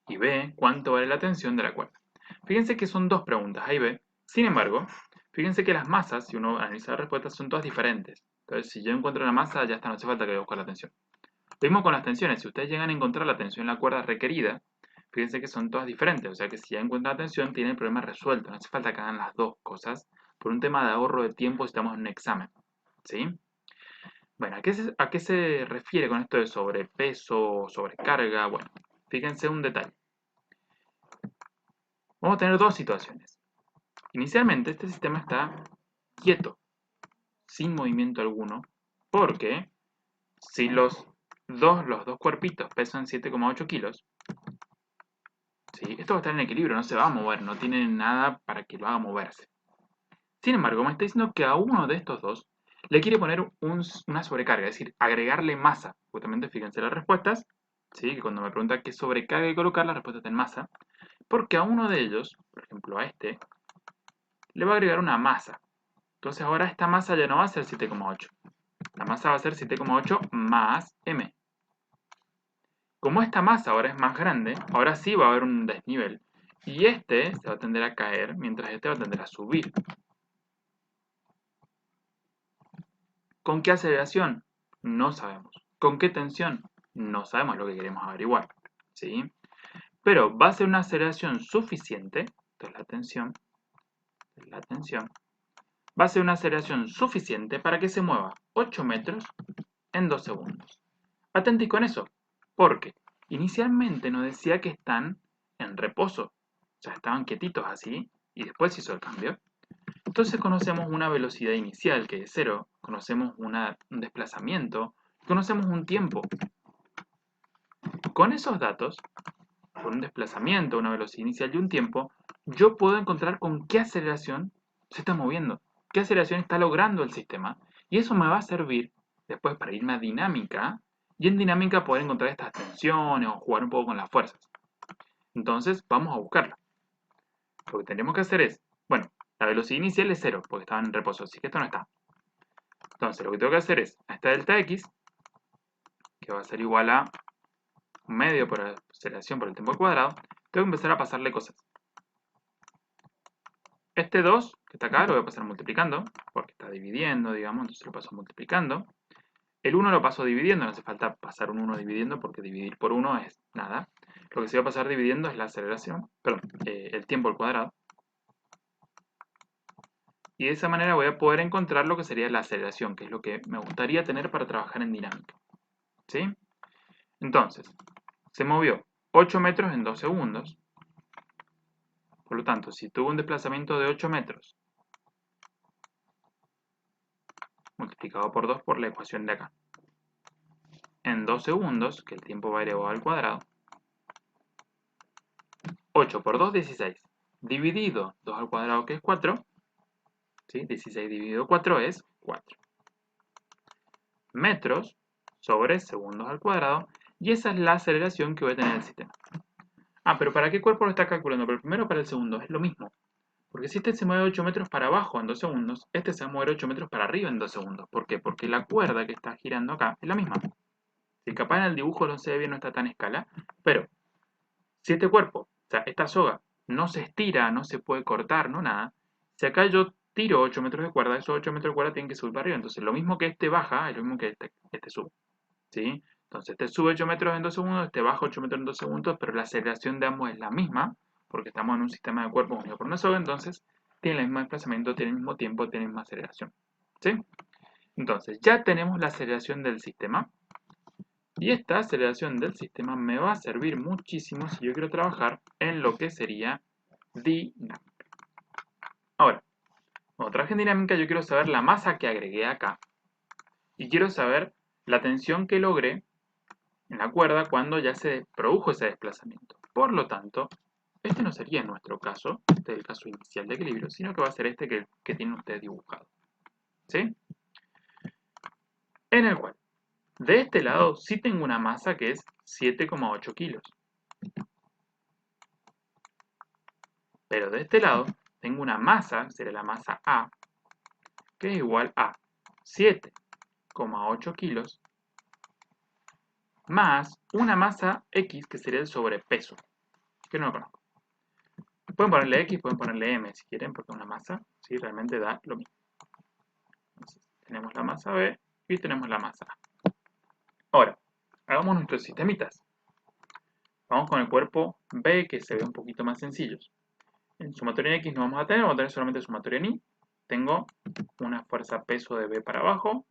Y B, ¿cuánto vale la tensión de la cuerda? Fíjense que son dos preguntas, A y B. Sin embargo, fíjense que las masas, si uno analiza las respuestas, son todas diferentes. Entonces, si yo encuentro la masa, ya está, no hace falta que busque la tensión. Lo mismo con las tensiones. Si ustedes llegan a encontrar la tensión en la cuerda requerida, fíjense que son todas diferentes. O sea que si ya encuentran la tensión, tienen el problema resuelto. No hace falta que hagan las dos cosas por un tema de ahorro de tiempo si estamos en un examen. ¿Sí? Bueno, ¿a qué se refiere con esto de sobrepeso, sobrecarga? Bueno, fíjense un detalle. Vamos a tener dos situaciones. Inicialmente este sistema está quieto, sin movimiento alguno, porque si los dos cuerpitos pesan 7,8 kilos, ¿sí? Esto va a estar en equilibrio, no se va a mover, no tiene nada para que lo haga moverse. Sin embargo, me está diciendo que a uno de estos dos le quiere poner una sobrecarga, es decir, agregarle masa. Justamente fíjense las respuestas, ¿sí? Que cuando me pregunta qué sobrecarga hay que colocar, la respuesta está en masa, porque a uno de ellos, por ejemplo a este, le va a agregar una masa. Entonces ahora esta masa ya no va a ser 7,8. La masa va a ser 7,8 más m. Como esta masa ahora es más grande, ahora sí va a haber un desnivel. Y este se va a tender a caer, mientras este va a tender a subir. ¿Con qué aceleración? No sabemos. ¿Con qué tensión? No sabemos lo que queremos averiguar. ¿Sí? Pero va a ser una aceleración suficiente, entonces la tensión, va a ser una aceleración suficiente para que se mueva 8 metros en 2 segundos. Atentos con eso, porque inicialmente nos decía que están en reposo, o sea, estaban quietitos así, y después hizo el cambio. Entonces conocemos una velocidad inicial que es 0, conocemos un desplazamiento, conocemos un tiempo. Con esos datos, con un desplazamiento, una velocidad inicial y un tiempo, yo puedo encontrar con qué aceleración se está moviendo, qué aceleración está logrando el sistema, y eso me va a servir después para irme a dinámica, y en dinámica poder encontrar estas tensiones o jugar un poco con las fuerzas. Entonces, vamos a buscarlo. Lo que tenemos que hacer es, bueno, la velocidad inicial es 0, porque estaba en reposo, así que esto no está. Entonces, lo que tengo que hacer es, a esta delta x, que va a ser igual a un medio por aceleración por el tiempo al cuadrado, tengo que empezar a pasarle cosas. Este 2, que está acá, lo voy a pasar multiplicando, porque está dividiendo, digamos, entonces lo paso multiplicando. El 1 lo paso dividiendo, no hace falta pasar un 1 dividiendo, porque dividir por 1 es nada. Lo que se va a pasar dividiendo es la aceleración, perdón, el tiempo al cuadrado. Y de esa manera voy a poder encontrar lo que sería la aceleración, que es lo que me gustaría tener para trabajar en dinámica. ¿Sí? Entonces, se movió 8 metros en 2 segundos. Por lo tanto, si tuvo un desplazamiento de 8 metros multiplicado por 2 por la ecuación de acá, en 2 segundos, que el tiempo va elevado al cuadrado, 8 por 2, 16. Dividido 2 al cuadrado, que es 4. ¿Sí? 16 dividido 4 es 4. Metros sobre segundos al cuadrado. Y esa es la aceleración que voy a tener el sistema. Ah, pero ¿para qué cuerpo lo está calculando? Pero primero para el segundo, es lo mismo. Porque si este se mueve 8 metros para abajo en 2 segundos, este se va a mover 8 metros para arriba en 2 segundos. ¿Por qué? Porque la cuerda que está girando acá es la misma. Si capaz en el dibujo no se ve bien, no está tan a escala, pero si este cuerpo, o sea, esta soga, no se estira, no se puede cortar, no nada, si acá yo tiro 8 metros de cuerda, esos 8 metros de cuerda tienen que subir para arriba. Entonces, lo mismo que este baja, es lo mismo que este sube. ¿Sí? Entonces, este sube 8 metros en 2 segundos, este baja 8 metros en 2 segundos, pero la aceleración de ambos es la misma, porque estamos en un sistema de cuerpos unido por una soga, entonces tienen el mismo desplazamiento, tienen el mismo tiempo, tienen la misma aceleración. ¿Sí? Entonces, ya tenemos la aceleración del sistema. Y esta aceleración del sistema me va a servir muchísimo si yo quiero trabajar en lo que sería dinámica. Ahora, cuando trabaje en dinámica yo quiero saber la masa que agregué acá y quiero saber la tensión que logré en la cuerda cuando ya se produjo ese desplazamiento. Por lo tanto, este no sería nuestro caso, este es el caso inicial de equilibrio, sino que va a ser este que tienen ustedes dibujado. ¿Sí? En el cual, de este lado sí tengo una masa que es 7,8 kilos. Pero de este lado tengo una masa, será la masa A, que es igual a 7,8 kilos más una masa X, que sería el sobrepeso, que no lo conozco. Pueden ponerle X, pueden ponerle M si quieren, porque una masa sí realmente da lo mismo. Entonces, tenemos la masa B y tenemos la masa A. Ahora, hagamos nuestros sistemitas. Vamos con el cuerpo B, que se ve un poquito más sencillo. En sumatoria en X no vamos a tener solamente sumatoria en Y. Tengo una fuerza peso de B para abajo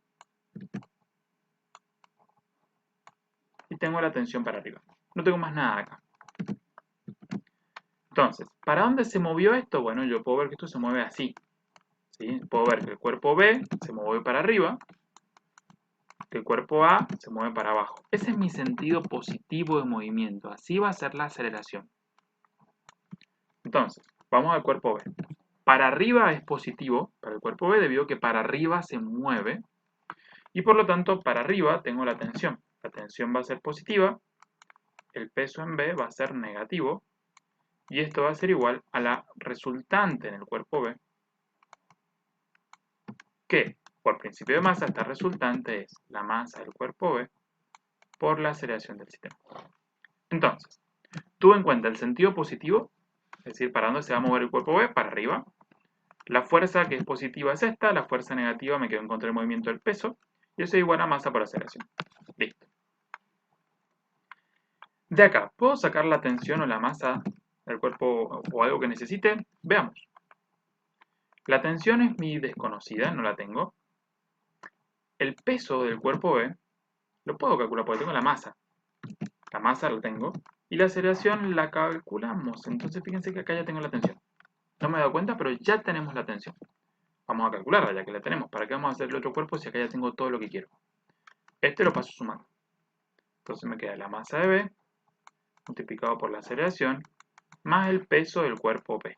y tengo la tensión para arriba. No tengo más nada acá. Entonces, ¿para dónde se movió esto? Bueno, yo puedo ver que esto se mueve así. ¿Sí? Puedo ver que el cuerpo B se mueve para arriba, que el cuerpo A se mueve para abajo. Ese es mi sentido positivo de movimiento. Así va a ser la aceleración. Entonces, vamos al cuerpo B. Para arriba es positivo para el cuerpo B debido a que para arriba se mueve. Y por lo tanto, para arriba tengo la tensión. La tensión va a ser positiva, el peso en B va a ser negativo, y esto va a ser igual a la resultante en el cuerpo B, que por principio de masa esta resultante es la masa del cuerpo B por la aceleración del sistema. Entonces, tuve en cuenta el sentido positivo, es decir, para dónde se va a mover el cuerpo B, para arriba. La fuerza que es positiva es esta, la fuerza negativa me quedo en contra del movimiento del peso, y eso es igual a masa por aceleración. Listo. De acá, ¿puedo sacar la tensión o la masa del cuerpo o algo que necesite? Veamos. La tensión es mi desconocida, no la tengo. El peso del cuerpo B lo puedo calcular porque tengo la masa. La masa la tengo. Y la aceleración la calculamos. Entonces fíjense que acá ya tengo la tensión. No me he dado cuenta, pero ya tenemos la tensión. Vamos a calcularla ya que la tenemos. ¿Para qué vamos a hacer el otro cuerpo si acá ya tengo todo lo que quiero? Este lo paso sumando. Entonces me queda la masa de B multiplicado por la aceleración más el peso del cuerpo B.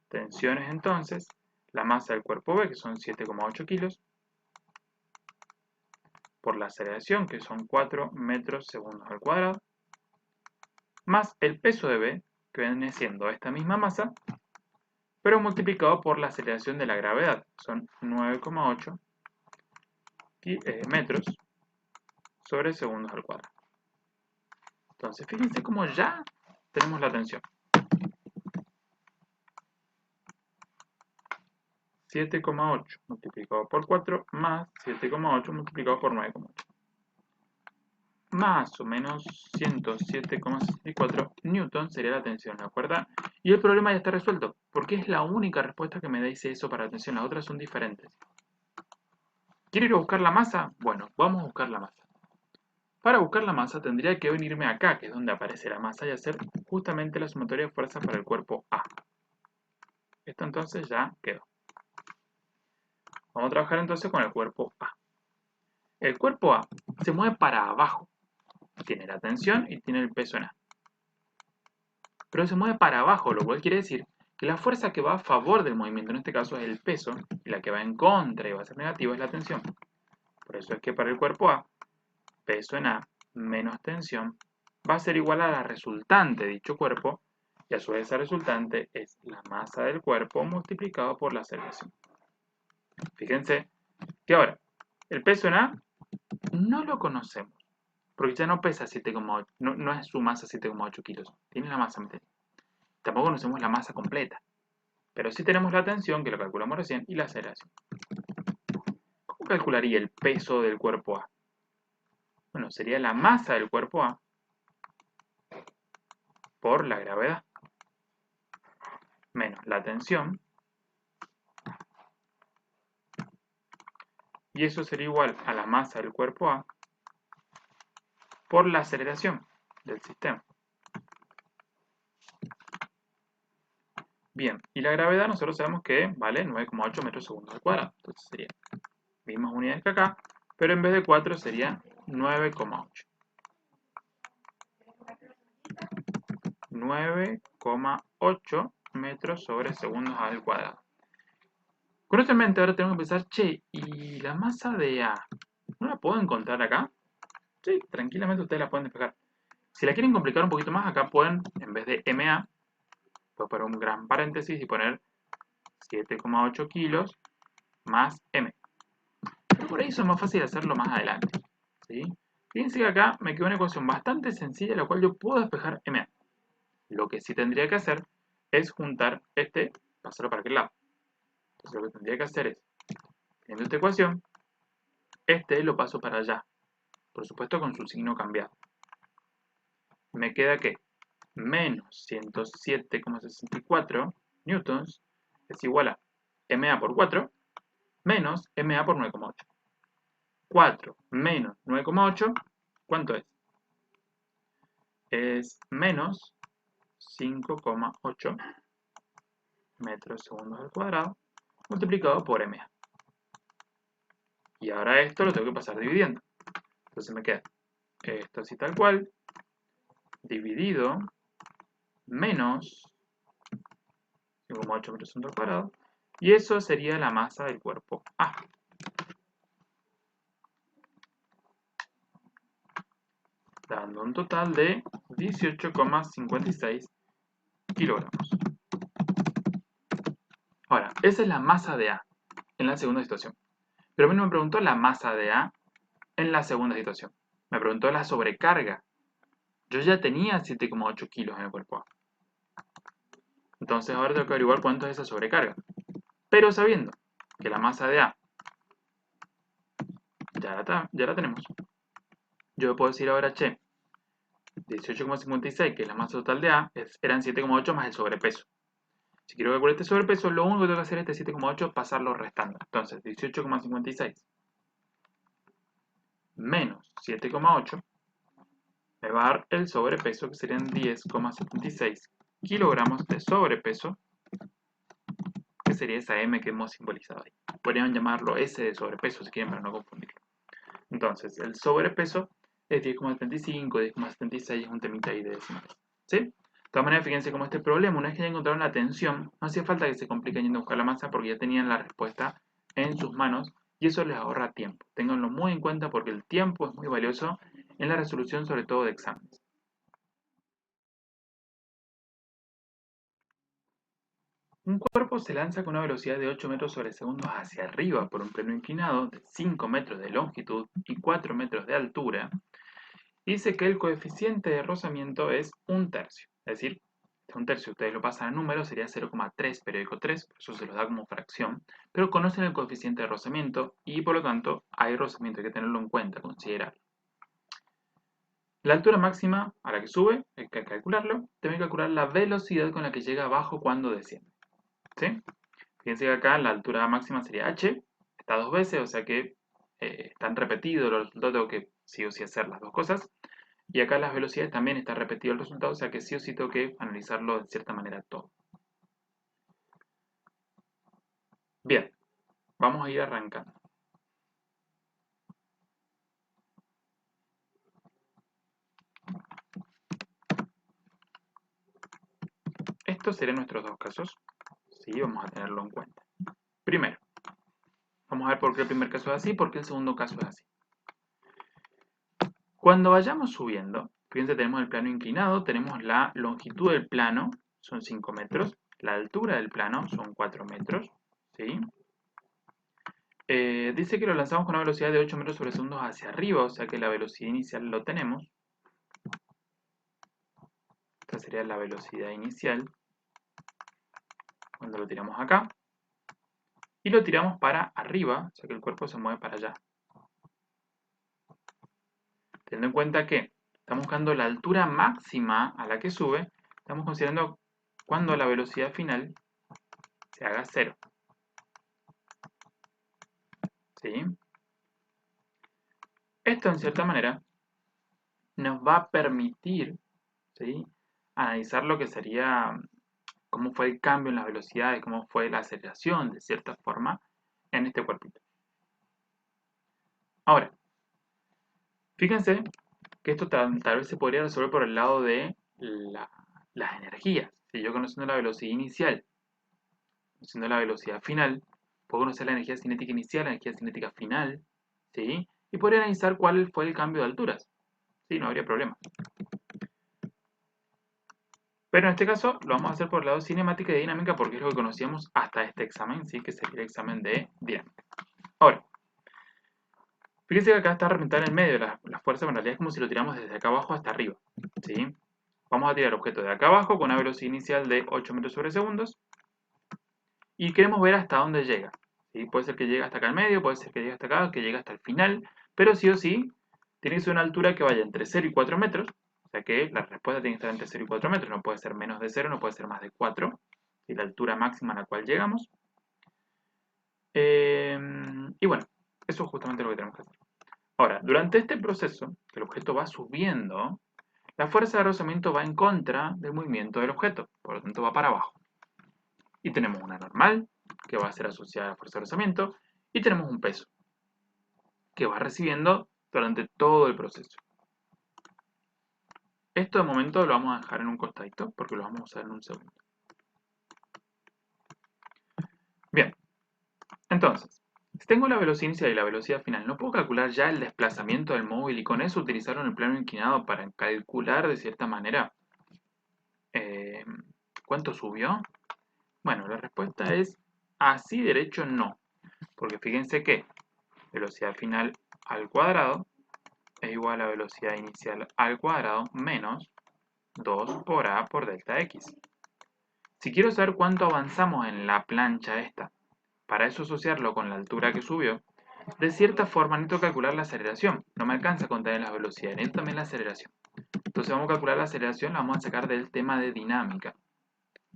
Tensiones entonces, la masa del cuerpo B, que son 7,8 kilos, por la aceleración, que son 4 metros segundos al cuadrado, más el peso de B, que viene siendo esta misma masa, pero multiplicado por la aceleración de la gravedad, son 9,8 metros sobre segundos al cuadrado. Entonces, fíjense cómo ya tenemos la tensión. 7,8 multiplicado por 4 más 7,8 multiplicado por 9,8. Más o menos 107,64 newton sería la tensión, ¿de acuerdo? Y el problema ya está resuelto, porque es la única respuesta que me dice eso para la tensión, las otras son diferentes. ¿Quiero ir a buscar la masa? Bueno, vamos a buscar la masa. Para buscar la masa tendría que venirme acá, que es donde aparece la masa, y hacer justamente la sumatoria de fuerzas para el cuerpo A. Esto entonces ya quedó. Vamos a trabajar entonces con el cuerpo A. El cuerpo A se mueve para abajo. Tiene la tensión y tiene el peso en A. Pero se mueve para abajo, lo cual quiere decir que la fuerza que va a favor del movimiento, en este caso es el peso, y la que va en contra y va a ser negativa es la tensión. Por eso es que para el cuerpo A, peso en A menos tensión va a ser igual a la resultante de dicho cuerpo, y a su vez esa resultante es la masa del cuerpo multiplicado por la aceleración. Fíjense que ahora, el peso en A no lo conocemos, porque ya no pesa 7,8, no es su masa 7,8 kilos, tiene la masa metida. Tampoco conocemos la masa completa, pero sí tenemos la tensión, que lo calculamos recién, y la aceleración. ¿Cómo calcularía el peso del cuerpo A? Bueno, sería la masa del cuerpo A por la gravedad, menos la tensión, y eso sería igual a la masa del cuerpo A por la aceleración del sistema. Bien, y la gravedad nosotros sabemos que vale 9,8 metros segundos al cuadrado. Entonces sería mismas unidades que acá, pero en vez de 4 sería 9,8. 9,8 metros sobre segundos al cuadrado. Con esto en mente ahora tenemos que pensar, che, ¿y la masa de A? ¿No la puedo encontrar acá? Sí, tranquilamente ustedes la pueden despejar. Si la quieren complicar un poquito más, acá pueden, en vez de MA, puedo poner un gran paréntesis y poner 7,8 kilos más M. Pero por ahí eso es más fácil hacerlo más adelante. ¿Sí? Fíjense que acá me quedó una ecuación bastante sencilla, la cual yo puedo despejar MA. Lo que sí tendría que hacer es juntar este, pasarlo para aquel lado. Entonces lo que tendría que hacer es, teniendo esta ecuación, este lo paso para allá. Por supuesto con su signo cambiado. Me queda que menos 107,64 newtons es igual a MA por 4 menos MA por 9,8. 4 menos 9,8, ¿cuánto es? Es menos 5,8 metros segundos al cuadrado multiplicado por MA. Y ahora esto lo tengo que pasar dividiendo. Entonces me queda esto así tal cual, dividido menos 5,8 metros segundos al cuadrado. Y eso sería la masa del cuerpo A. Dando un total de 18,56 kilogramos. Ahora, esa es la masa de A en la segunda situación. Pero a mí no me preguntó la masa de A en la segunda situación. Me preguntó la sobrecarga. Yo ya tenía 7,8 kilos en el cuerpo A. Entonces ahora tengo que averiguar cuánto es esa sobrecarga. Pero sabiendo que la masa de A ya la tenemos. Yo puedo decir ahora, che, 18,56, que es la masa total de A, eran 7,8 más el sobrepeso. Si quiero calcular este sobrepeso, lo único que tengo que hacer es este 7,8 pasarlo restando. Entonces, 18,56 menos 7,8 me va a dar el sobrepeso, que serían 10,76 kilogramos de sobrepeso, que sería esa M que hemos simbolizado ahí. Podrían llamarlo S de sobrepeso si quieren para no confundirlo. Entonces, el sobrepeso es 10,75, 10,76, es un temita ahí de decimales. ¿Sí? De todas maneras, fíjense cómo este problema, una vez que ya encontraron la tensión, no hacía falta que se compliquen yendo a buscar la masa porque ya tenían la respuesta en sus manos y eso les ahorra tiempo. Ténganlo muy en cuenta porque el tiempo es muy valioso en la resolución, sobre todo de exámenes. Un cuerpo se lanza con una velocidad de 8 metros sobre segundos hacia arriba por un plano inclinado de 5 metros de longitud y 4 metros de altura. Dice que el coeficiente de rozamiento es 1/3. Es decir, un tercio, ustedes lo pasan a números, sería 0,3 periódico 3, por eso se los da como fracción, pero conocen el coeficiente de rozamiento y por lo tanto hay rozamiento, hay que tenerlo en cuenta, considerarlo. La altura máxima a la que sube, hay que calcularlo, también hay que calcular la velocidad con la que llega abajo cuando desciende. ¿Sí? Fíjense que acá la altura máxima sería h, está dos veces, o sea que están repetidos los resultados, tengo que sí o sí hacer las dos cosas. Y acá las velocidades también está repetido el resultado, o sea que sí o sí tengo que analizarlo de cierta manera todo. Bien, vamos a ir arrancando. Estos serían nuestros dos casos. Sí, vamos a tenerlo en cuenta. Primero, vamos a ver por qué el primer caso es así y por qué el segundo caso es así. Cuando vayamos subiendo, fíjense, tenemos el plano inclinado, tenemos la longitud del plano, son 5 metros, la altura del plano son 4 metros, ¿sí? Dice que lo lanzamos con una velocidad de 8 metros sobre segundos hacia arriba, o sea que la velocidad inicial lo tenemos. Esta sería la velocidad inicial cuando lo tiramos acá. Y lo tiramos para arriba, o sea que el cuerpo se mueve para allá. Teniendo en cuenta que estamos buscando la altura máxima a la que sube, estamos considerando cuando la velocidad final se haga 0. ¿Sí? Esto en cierta manera nos va a permitir, ¿sí?, analizar lo que sería cómo fue el cambio en las velocidades, cómo fue la aceleración de cierta forma en este cuerpito. Ahora, fíjense que esto tal vez se podría resolver por el lado de las energías. Si yo conociendo la velocidad inicial, conociendo la velocidad final, puedo conocer la energía cinética inicial, la energía cinética final, ¿sí? Y podría analizar cuál fue el cambio de alturas. ¿Sí? No habría problema. Pero en este caso lo vamos a hacer por el lado cinemática y dinámica porque es lo que conocíamos hasta este examen, ¿sí?, que sería el examen de dinámica. Ahora, fíjense que acá está representada en el medio la fuerza, pero en realidad es como si lo tiramos desde acá abajo hasta arriba, ¿sí? Vamos a tirar el objeto de acá abajo con una velocidad inicial de 8 metros sobre segundos y queremos ver hasta dónde llega, ¿sí? Puede ser que llegue hasta acá al medio, puede ser que llegue hasta acá, que llegue hasta el final, pero sí o sí tiene que ser una altura que vaya entre 0 y 4 metros, o sea que la respuesta tiene que estar entre 0 y 4 metros, no puede ser menos de 0, no puede ser más de 4, ¿sí?, la altura máxima a la cual llegamos. Y bueno, eso es justamente lo que tenemos que hacer. Ahora, durante este proceso, que el objeto va subiendo, la fuerza de rozamiento va en contra del movimiento del objeto, por lo tanto va para abajo. Y tenemos una normal, que va a ser asociada a la fuerza de rozamiento, y tenemos un peso, que va recibiendo durante todo el proceso. Esto de momento lo vamos a dejar en un costadito, porque lo vamos a usar en un segundo. Bien, entonces, si tengo la velocidad inicial y la velocidad final, ¿no puedo calcular ya el desplazamiento del móvil y con eso utilizarlo en el plano inclinado para calcular de cierta manera cuánto subió? Bueno, la respuesta es así derecho no, porque fíjense que velocidad final al cuadrado es igual a velocidad inicial al cuadrado menos 2 por a por delta x. Si quiero saber cuánto avanzamos en la plancha esta, para eso asociarlo con la altura que subió, de cierta forma necesito calcular la aceleración. No me alcanza con tener las velocidades, necesito también la aceleración. Entonces vamos a calcular la aceleración, la vamos a sacar del tema de dinámica,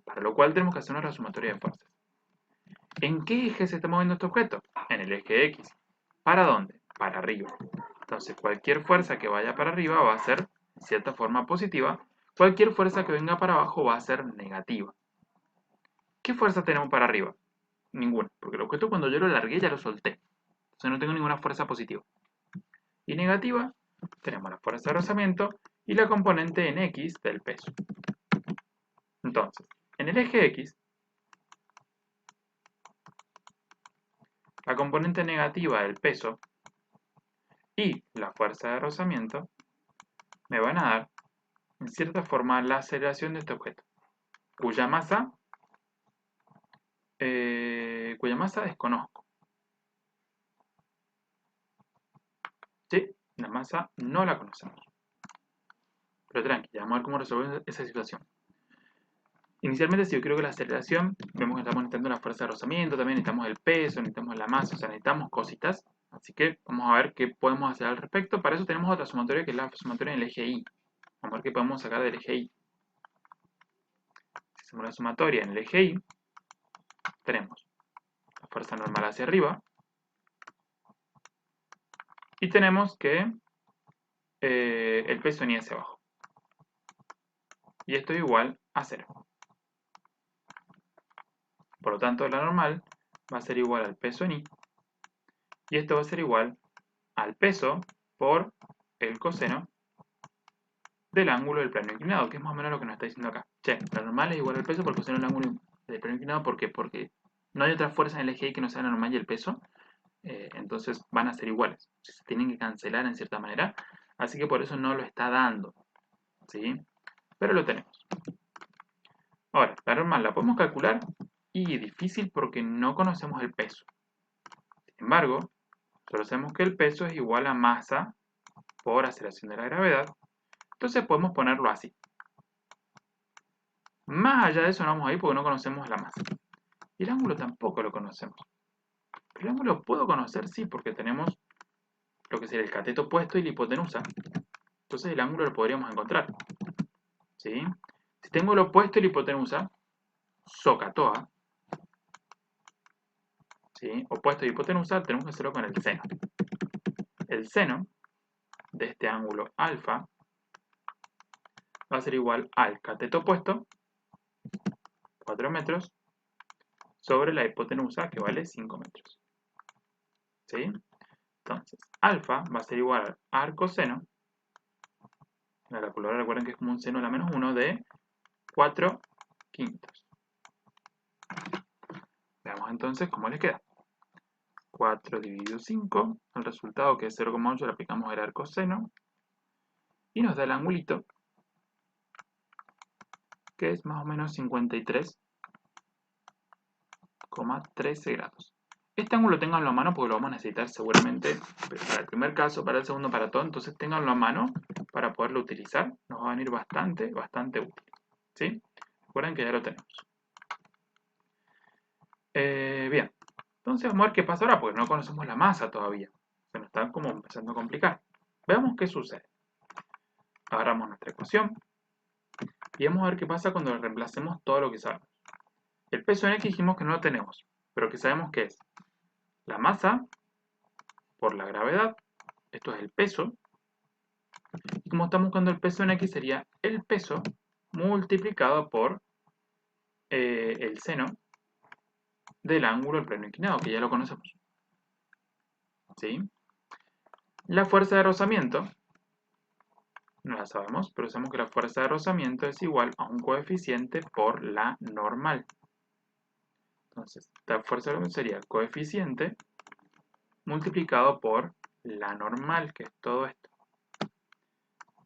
para lo cual tenemos que hacer una resumatoria de fuerzas. ¿En qué eje se está moviendo este objeto? En el eje X. ¿Para dónde? Para arriba. Entonces cualquier fuerza que vaya para arriba va a ser, de cierta forma, positiva. Cualquier fuerza que venga para abajo va a ser negativa. ¿Qué fuerza tenemos para arriba? Ninguna, porque el objeto cuando yo lo largué ya lo solté. Entonces no tengo ninguna fuerza positiva. Y negativa, tenemos la fuerza de rozamiento y la componente en X del peso. Entonces, en el eje X, la componente negativa del peso y la fuerza de rozamiento me van a dar, en cierta forma, la aceleración de este objeto, cuya masa desconozco. ¿Sí? La masa no la conocemos. Pero tranqui, vamos a ver cómo resolver esa situación. Inicialmente, si yo creo que la aceleración, vemos que estamos necesitando la fuerza de rozamiento, también necesitamos el peso, necesitamos la masa, o sea, necesitamos cositas. Así que vamos a ver qué podemos hacer al respecto. Para eso tenemos otra sumatoria que es la sumatoria en el eje Y. Vamos a ver qué podemos sacar del eje Y. Si hacemos la sumatoria en el eje Y, tenemos la fuerza normal hacia arriba. Y tenemos que el peso en Y hacia abajo. Y esto es igual a 0. Por lo tanto, la normal va a ser igual al peso en Y. Y esto va a ser igual al peso por el coseno del ángulo del plano inclinado, que es más o menos lo que nos está diciendo acá. Che, la normal es igual al peso por el coseno del ángulo del plano inclinado. ¿Por qué? Porque no hay otra fuerza en el eje Y que no sea la normal y el peso. Entonces van a ser iguales. Se tienen que cancelar en cierta manera. Así que por eso no lo está dando. ¿Sí? Pero lo tenemos. Ahora, la normal la podemos calcular y difícil porque no conocemos el peso. Sin embargo, solo sabemos que el peso es igual a masa por aceleración de la gravedad. Entonces podemos ponerlo así. Más allá de eso no vamos a ir porque no conocemos la masa. Y el ángulo tampoco lo conocemos. Pero el ángulo lo puedo conocer, sí, porque tenemos lo que sería el cateto opuesto y la hipotenusa. Entonces el ángulo lo podríamos encontrar. ¿Sí? Si tengo el opuesto y la hipotenusa, SOHCAHTOA, ¿sí? Opuesto y hipotenusa, tenemos que hacerlo con el seno. El seno de este ángulo alfa va a ser igual al cateto opuesto, 4 metros, sobre la hipotenusa, que vale 5 metros. ¿Sí? Entonces, alfa va a ser igual al arcoseno. La calculadora recuerden que es como un seno a la menos 1 de 4 quintos. Veamos entonces cómo les queda. 4 dividido 5, el resultado que es 0,8 le aplicamos el arcoseno y nos da el angulito, que es más o menos 53,13 grados. Este ángulo ténganlo a mano porque lo vamos a necesitar seguramente para el primer caso, para el segundo, para todo. Entonces ténganlo a mano para poderlo utilizar. Nos va a venir bastante útil. ¿Sí? Recuerden que ya lo tenemos. Bien. Entonces vamos a ver qué pasa ahora porque no conocemos la masa todavía. Se nos está como empezando a complicar. Veamos qué sucede. Agarramos nuestra ecuación y vamos a ver qué pasa cuando reemplacemos todo lo que sabemos. El peso en X dijimos que no lo tenemos, pero que sabemos que es la masa por la gravedad, esto es el peso, y como estamos buscando el peso en X sería el peso multiplicado por el seno del ángulo del plano inclinado, que ya lo conocemos. ¿Sí? La fuerza de rozamiento, no la sabemos, pero sabemos que la fuerza de rozamiento es igual a un coeficiente por la normal. Entonces, la fuerza de rozamiento sería el coeficiente multiplicado por la normal, que es todo esto.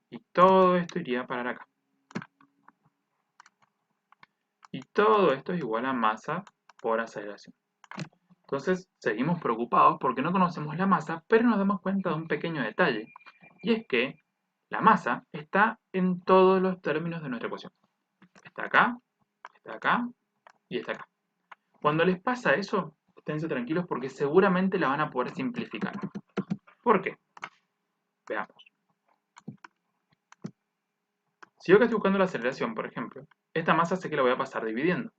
Y todo esto iría a parar acá. Y todo esto es igual a masa por aceleración. Entonces, seguimos preocupados porque no conocemos la masa, pero nos damos cuenta de un pequeño detalle. Y es que la masa está en todos los términos de nuestra ecuación. Está acá y está acá. Cuando les pasa eso, esténse tranquilos porque seguramente la van a poder simplificar. ¿Por qué? Veamos. Si yo que estoy buscando la aceleración, por ejemplo, esta masa sé que la voy a pasar dividiendo.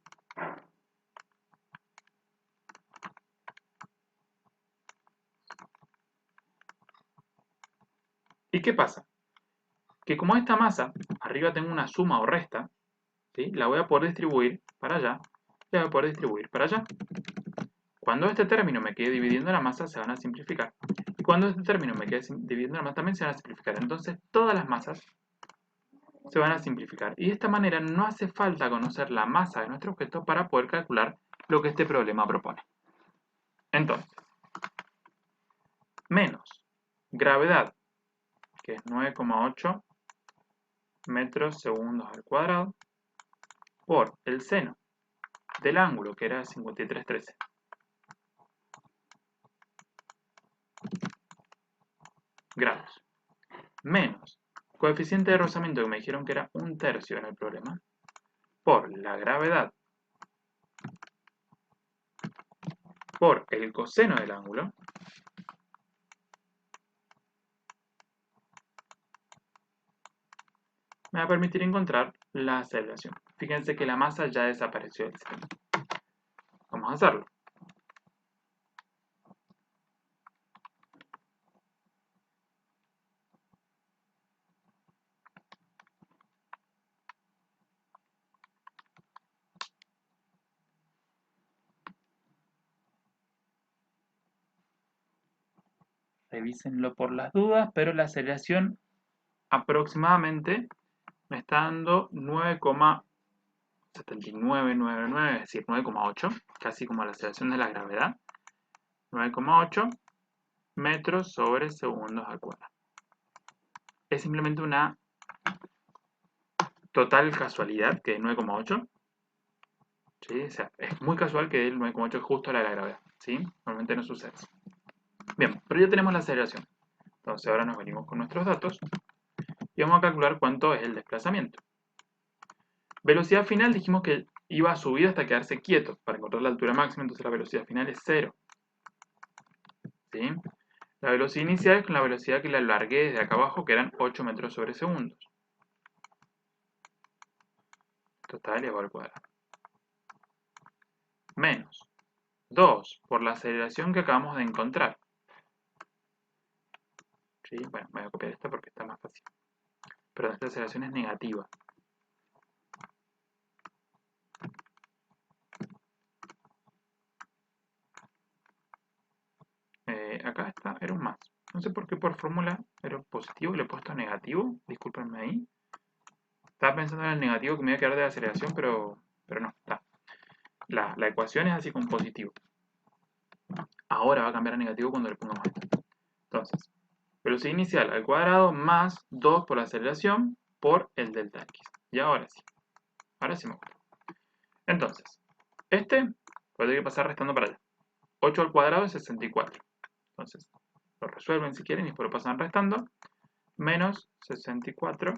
¿Y qué pasa? Que como esta masa, arriba tengo una suma o resta, ¿sí? La voy a poder distribuir para allá, y la voy a poder distribuir para allá. Cuando este término me quede dividiendo la masa, se van a simplificar. Y cuando este término me quede dividiendo la masa, también se van a simplificar. Entonces, todas las masas se van a simplificar. Y de esta manera no hace falta conocer la masa de nuestro objeto para poder calcular lo que este problema propone. Entonces, menos gravedad, que es 9,8 metros segundos al cuadrado, por el seno del ángulo, que era 53,13. Grados. Menos coeficiente de rozamiento, que me dijeron que era 1/3 en el problema, por la gravedad, por el coseno del ángulo, me va a permitir encontrar la aceleración. Fíjense que la masa ya desapareció del sistema. Vamos a hacerlo. Revísenlo por las dudas, pero la aceleración aproximadamente me está dando 9,7999, es decir, 9,8, casi como la aceleración de la gravedad. 9,8 metros sobre segundos al cuadrado. Es simplemente una total casualidad que es 9,8. ¿Sí? O sea, es muy casual que el 9,8 es justo la de la gravedad. ¿Sí? Normalmente no sucede. Bien, pero ya tenemos la aceleración. Entonces ahora nos venimos con nuestros datos y vamos a calcular cuánto es el desplazamiento. Velocidad final dijimos que iba a subir hasta quedarse quieto para encontrar la altura máxima, entonces la velocidad final es 0. ¿Sí? La velocidad inicial es con la velocidad que le alargué desde acá abajo, que eran 8 metros sobre segundos. Total elevado al cuadrado. Menos 2 por la aceleración que acabamos de encontrar. ¿Sí? Bueno, voy a copiar esta porque está más fácil. Perdón, esta aceleración es negativa. Acá está, era un más. No sé por qué por fórmula era positivo y le he puesto negativo. Discúlpenme ahí. Estaba pensando en el negativo que me iba a quedar de aceleración, pero no, está. La ecuación es así con positivo. Ahora va a cambiar a negativo cuando le pongamos esto. Entonces, velocidad inicial al cuadrado más 2 por la aceleración por el delta x. Y ahora sí me gusta. Entonces, pues hay que pasar restando para allá. 8 al cuadrado es 64. Entonces, lo resuelven si quieren y después lo pasan restando. Menos 64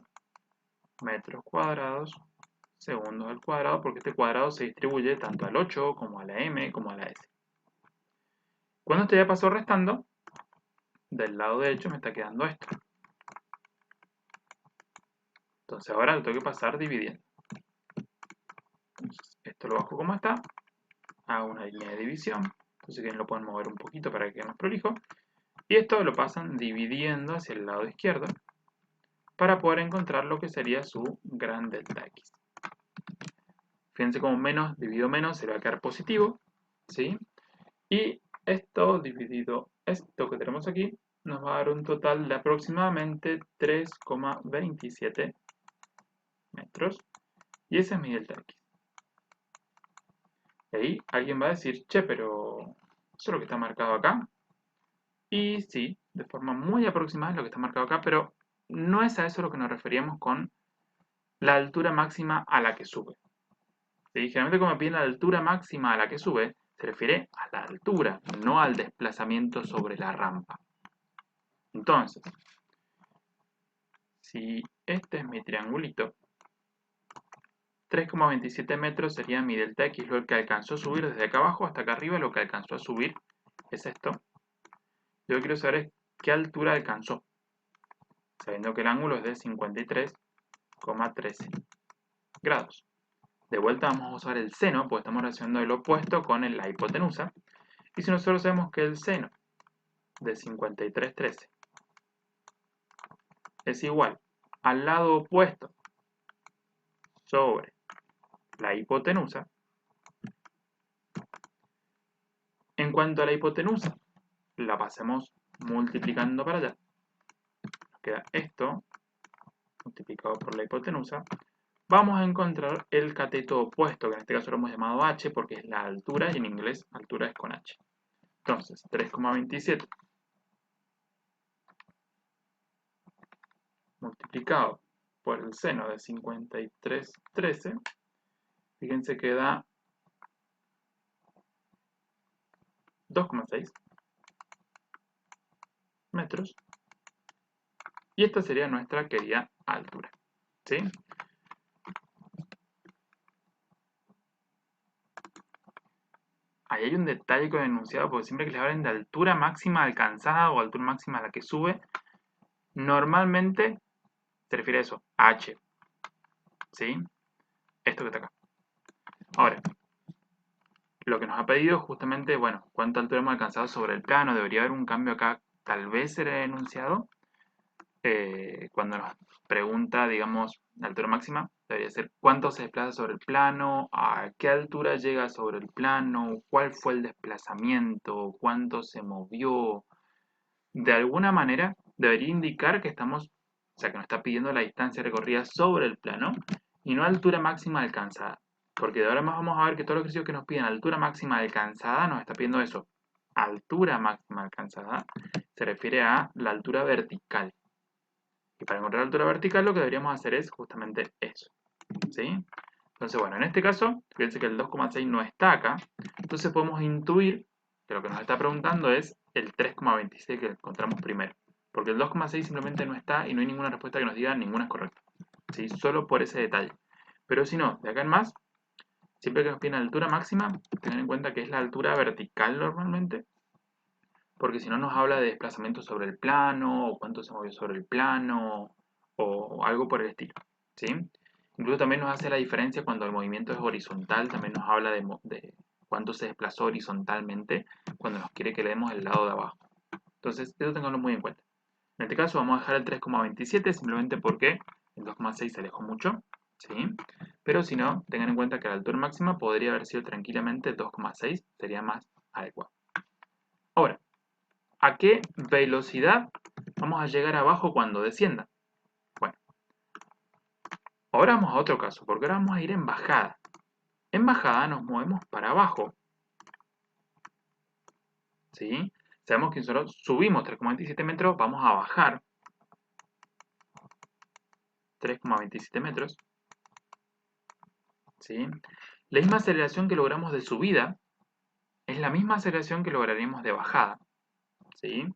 metros cuadrados segundos al cuadrado, porque este cuadrado se distribuye tanto al 8 como a la m como a la s. Cuando esto ya pasó restando, del lado derecho me está quedando esto. Entonces ahora lo tengo que pasar dividiendo. Entonces, esto lo bajo como está, hago una línea de división, entonces que lo pueden mover un poquito para que quede más prolijo, y esto lo pasan dividiendo hacia el lado izquierdo para poder encontrar lo que sería su gran delta x. Fíjense como menos dividido menos se va a quedar positivo, ¿sí? Y esto dividido esto que tenemos aquí nos va a dar un total de aproximadamente 3,27 metros, y ese es mi delta x. Y ahí alguien va a decir, che, pero eso es lo que está marcado acá. Y sí, de forma muy aproximada es lo que está marcado acá, pero no es a eso lo que nos referíamos con la altura máxima a la que sube. ¿Sí? Generalmente cuando me piden la altura máxima a la que sube, se refiere a la altura, no al desplazamiento sobre la rampa. Entonces, si este es mi triangulito, 3,27 metros sería mi delta x, lo que alcanzó a subir desde acá abajo hasta acá arriba, lo que alcanzó a subir es esto. Yo quiero saber qué altura alcanzó, sabiendo que el ángulo es de 53,13 grados. De vuelta vamos a usar el seno, porque estamos relacionando el opuesto con la hipotenusa. Y si nosotros sabemos que el seno de 53,13 es igual al lado opuesto sobre la hipotenusa, en cuanto a la hipotenusa, la pasemos multiplicando para allá. Nos queda esto multiplicado por la hipotenusa. Vamos a encontrar el cateto opuesto, que en este caso lo hemos llamado h porque es la altura, y en inglés altura es con h. Entonces, 3,27 multiplicado por el seno de 53,13, fíjense que da 2,6 metros. Y esta sería nuestra querida altura. ¿Sí? Ahí hay un detalle con el enunciado, porque siempre que les hablen de altura máxima alcanzada o altura máxima a la que sube, normalmente se refiere a eso, a h. ¿Sí? Esto que está acá. Ahora, lo que nos ha pedido justamente, bueno, cuánta altura hemos alcanzado sobre el plano. Debería haber un cambio acá, tal vez será enunciado. Cuando nos pregunta, digamos, la altura máxima, debería ser cuánto se desplaza sobre el plano, a qué altura llega sobre el plano, cuál fue el desplazamiento, cuánto se movió. De alguna manera debería indicar que estamos, o sea, que nos está pidiendo la distancia recorrida sobre el plano y no altura máxima alcanzada. Porque de ahora más vamos a ver que todos los ejercicios que nos piden altura máxima alcanzada nos está pidiendo eso. Altura máxima alcanzada se refiere a la altura vertical. Y para encontrar la altura vertical lo que deberíamos hacer es justamente eso. ¿Sí? Entonces, bueno, en este caso, fíjense que el 2,6 no está acá. Entonces podemos intuir que lo que nos está preguntando es el 3,26 que encontramos primero. Porque el 2,6 simplemente no está y no hay ninguna respuesta que nos diga ninguna es correcta. ¿Sí? Solo por ese detalle. Pero si no, de acá en más, siempre que nos piden altura máxima, tengan en cuenta que es la altura vertical normalmente. Porque si no nos habla de desplazamiento sobre el plano, o cuánto se movió sobre el plano, o algo por el estilo. ¿Sí? Incluso también nos hace la diferencia cuando el movimiento es horizontal, también nos habla de cuánto se desplazó horizontalmente cuando nos quiere que le demos el lado de abajo. Entonces, eso tenganlo muy en cuenta. En este caso vamos a dejar el 3,27 simplemente porque el 2,6 se alejó mucho, ¿sí? Pero si no, tengan en cuenta que la altura máxima podría haber sido tranquilamente 2,6, sería más adecuado. Ahora, ¿a qué velocidad vamos a llegar abajo cuando descienda? Bueno, ahora vamos a otro caso, porque ahora vamos a ir en bajada. En bajada nos movemos para abajo, ¿sí? Sabemos que nosotros subimos 3,27 metros, vamos a bajar 3,27 metros, ¿sí? La misma aceleración que logramos de subida es la misma aceleración que lograríamos de bajada, ¿sí?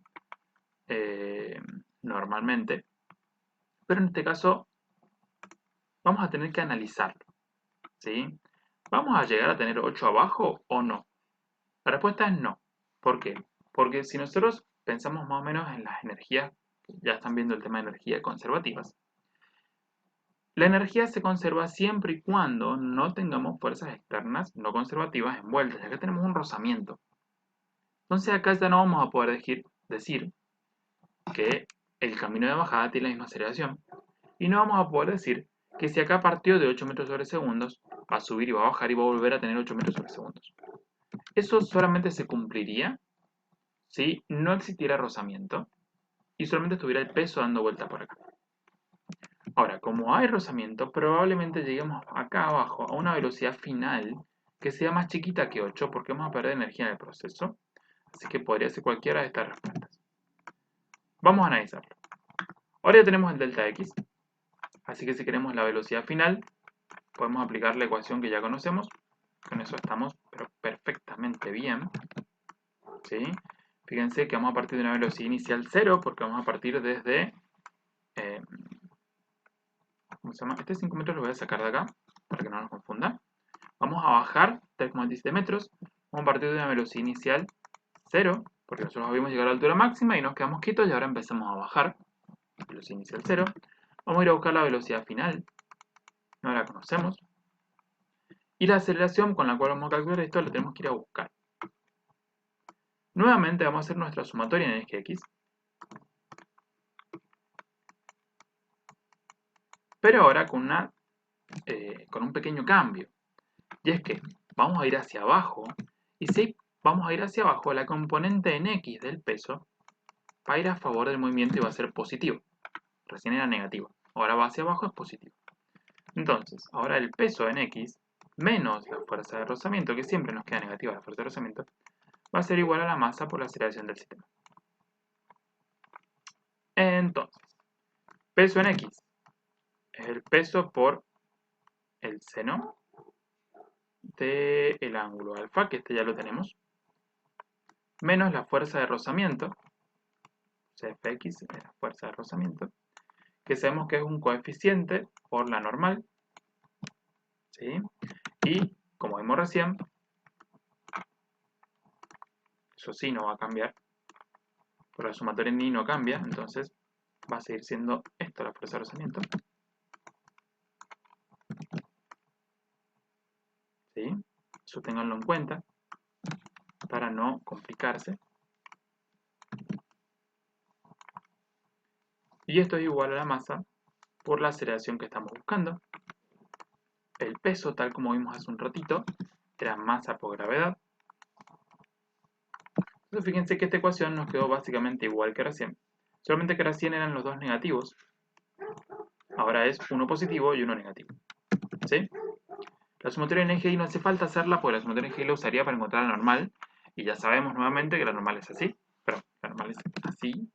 Normalmente. Pero en este caso vamos a tener que analizarlo, ¿sí? ¿Vamos a llegar a tener 8 abajo o no? La respuesta es no. ¿Por qué? Porque si nosotros pensamos más o menos en las energías, ya están viendo el tema de energías conservativas, la energía se conserva siempre y cuando no tengamos fuerzas externas no conservativas envueltas, ya que tenemos un rozamiento. Entonces acá ya no vamos a poder decir que el camino de bajada tiene la misma aceleración. Y no vamos a poder decir que si acá partió de 8 metros sobre segundos, va a subir y va a bajar y va a volver a tener 8 metros sobre segundos. Eso solamente se cumpliría si no existiera rozamiento y solamente estuviera el peso dando vuelta por acá. Ahora, como hay rozamiento, probablemente lleguemos acá abajo a una velocidad final que sea más chiquita que 8 porque vamos a perder energía en el proceso. Así que podría ser cualquiera de estas respuestas. Vamos a analizarlo. Ahora ya tenemos el delta x, así que si queremos la velocidad final, podemos aplicar la ecuación que ya conocemos. Con eso estamos pero perfectamente bien, ¿sí? Fíjense que vamos a partir de una velocidad inicial 0 porque vamos a partir desde... ¿cómo se llama? Este 5 metros lo voy a sacar de acá para que no nos confunda. Vamos a bajar 3,17 metros. Vamos a partir de una velocidad inicial 0 porque nosotros habíamos llegado a la altura máxima y nos quedamos quietos y ahora empezamos a bajar. Velocidad inicial 0. Vamos a ir a buscar la velocidad final. No la conocemos. Y la aceleración con la cual vamos a calcular esto la tenemos que ir a buscar. Nuevamente vamos a hacer nuestra sumatoria en eje X. Pero ahora con un pequeño cambio. Y es que vamos a ir hacia abajo. Y si vamos a ir hacia abajo, la componente en X del peso va a ir a favor del movimiento y va a ser positivo. Recién era negativo. Ahora va hacia abajo, es positivo. Entonces, ahora el peso en X menos la fuerza de rozamiento, que siempre nos queda negativa la fuerza de rozamiento, va a ser igual a la masa por la aceleración del sistema. Entonces, peso en X es el peso por el seno del ángulo alfa, que este ya lo tenemos, menos la fuerza de rozamiento, Cfx es la fuerza de rozamiento, que sabemos que es un coeficiente por la normal, ¿sí? Y, como vimos recién, eso sí no va a cambiar, pero la sumatoria en I no cambia, entonces va a seguir siendo esto la fuerza de rozamiento, ¿sí? Eso ténganlo en cuenta para no complicarse. Y esto es igual a la masa por la aceleración que estamos buscando. El peso, tal como vimos hace un ratito, era masa por gravedad. Entonces fíjense que esta ecuación nos quedó básicamente igual que recién. Solamente que recién eran los dos negativos. Ahora es uno positivo y uno negativo. ¿Sí? La sumatoria en eje Y no hace falta hacerla porque la sumatoria en eje Y la usaría para encontrar la normal. Y ya sabemos nuevamente que la normal es así. Pero la normal es así.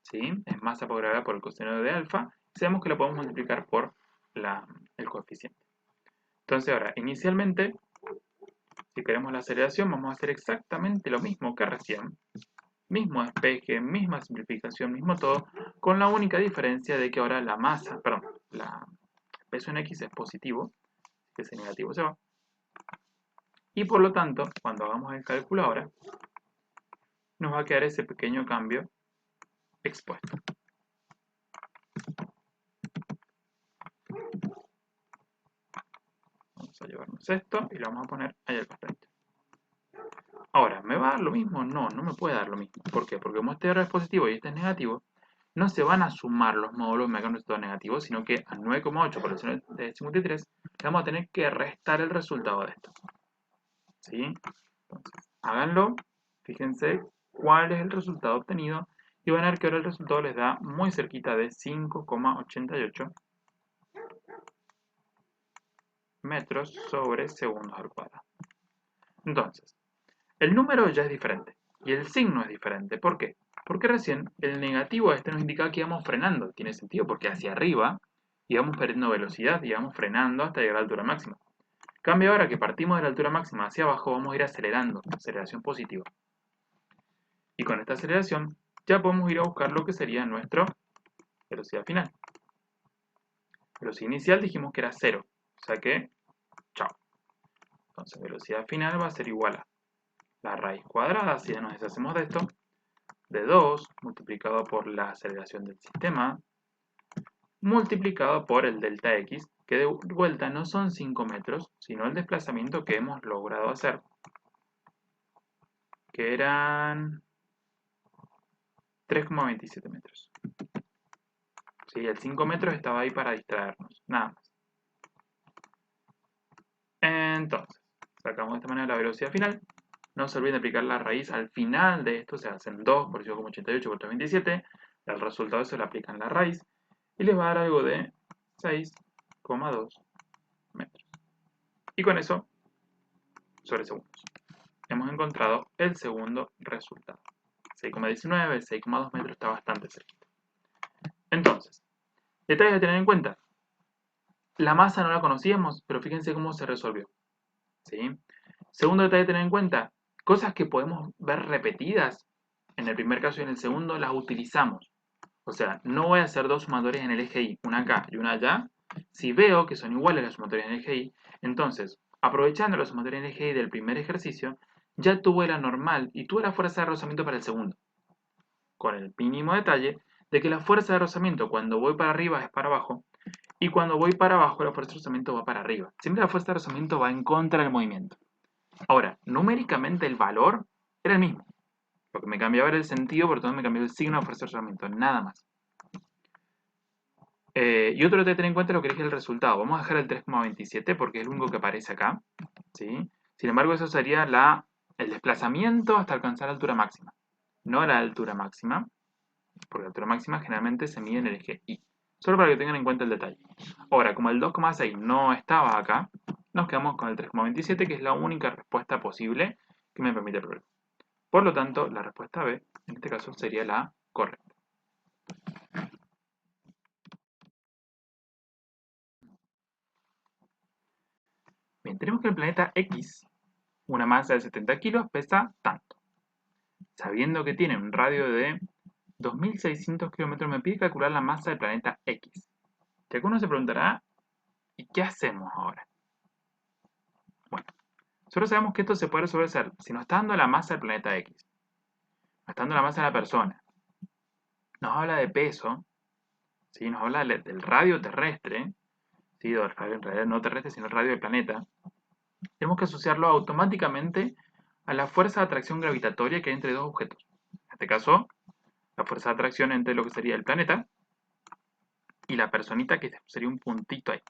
¿Sí? Es masa por gravedad por el coseno de alfa. Sabemos que la podemos multiplicar por el coeficiente. Entonces ahora, inicialmente, si queremos la aceleración, vamos a hacer exactamente lo mismo que recién. Mismo despeje, misma simplificación, mismo todo, con la única diferencia de que ahora la masa, perdón, el peso en X es positivo, que ese negativo se va. Y por lo tanto, cuando hagamos el cálculo ahora, nos va a quedar ese pequeño cambio expuesto. Vamos a llevarnos esto y lo vamos a poner ahí al frente. Ahora, ¿me va a dar lo mismo? No, no me puede dar lo mismo. ¿Por qué? Porque como este ahora es positivo y este es negativo, no se van a sumar los módulos me dan un resultado negativo, sino que a 9,8 por el seno de 53 le vamos a tener que restar el resultado de esto. ¿Sí? Entonces, háganlo, fíjense cuál es el resultado obtenido y van a ver que ahora el resultado les da muy cerquita de 5,88 metros sobre segundos al cuadrado. Entonces, el número ya es diferente y el signo es diferente. ¿Por qué? Porque recién el negativo este nos indicaba que íbamos frenando. Tiene sentido porque hacia arriba íbamos perdiendo velocidad y íbamos frenando hasta llegar a la altura máxima. Cambio ahora que partimos de la altura máxima hacia abajo, vamos a ir acelerando, aceleración positiva. Y con esta aceleración ya podemos ir a buscar lo que sería nuestra velocidad final. Velocidad inicial dijimos que era 0, o sea que, chao. Entonces velocidad final va a ser igual a la raíz cuadrada, si ya nos deshacemos de esto, de 2 multiplicado por la aceleración del sistema, multiplicado por el delta x, que de vuelta no son 5 metros, sino el desplazamiento que hemos logrado hacer, que eran 3,27 metros. ¿Sí? El 5 metros estaba ahí para distraernos, nada más. Entonces, sacamos de esta manera la velocidad final. No se olviden de aplicar la raíz al final de esto, se hacen 2 por 0,88 por 3,27. El resultado se le aplican la raíz y les va a dar algo de 6,2 metros. Y con eso, sobre segundos, hemos encontrado el segundo resultado. 6,19, 6,2 metros está bastante cerquita. Entonces, detalles a tener en cuenta. La masa no la conocíamos, pero fíjense cómo se resolvió. ¿Sí? Segundo detalle a tener en cuenta, cosas que podemos ver repetidas en el primer caso y en el segundo las utilizamos. O sea, no voy a hacer dos sumatorias en el eje Y, una acá y una allá. Si veo que son iguales las sumatorias en el eje Y, entonces, aprovechando la sumatoria en el eje Y del primer ejercicio, ya tuve la normal y tuve la fuerza de rozamiento para el segundo. Con el mínimo detalle de que la fuerza de rozamiento cuando voy para arriba es para abajo y cuando voy para abajo la fuerza de rozamiento va para arriba. Siempre la fuerza de rozamiento va en contra del movimiento. Ahora, numéricamente el valor era el mismo. Lo que me cambiaba era el sentido, por lo tanto me cambió el signo de fuerza de rozamiento, nada más. Y otro que tener en cuenta es lo que es el resultado. Vamos a dejar el 3,27 porque es el único que aparece acá. ¿Sí? Sin embargo, eso sería el desplazamiento hasta alcanzar la altura máxima. No la altura máxima, porque la altura máxima generalmente se mide en el eje Y. Solo para que tengan en cuenta el detalle. Ahora, como el 2,6 no estaba acá, nos quedamos con el 3,27, que es la única respuesta posible que me permite el problema. Por lo tanto, la respuesta B, en este caso, sería la correcta. Bien, tenemos que el planeta X, una masa de 70 kilos, pesa tanto. Sabiendo que tiene un radio de 2.600 kilómetros, me pide calcular la masa del planeta X. Y alguno se preguntará, ¿y qué hacemos ahora? Bueno, solo sabemos que esto se puede resolver si nos está dando la masa del planeta X, nos está dando la masa de la persona, nos habla de peso, ¿sí? Nos habla del radio terrestre, ¿sí? Del radio en realidad no terrestre, sino el radio del planeta. Tenemos que asociarlo automáticamente a la fuerza de atracción gravitatoria que hay entre dos objetos. En este caso, la fuerza de atracción entre lo que sería el planeta y la personita, que sería un puntito ahí.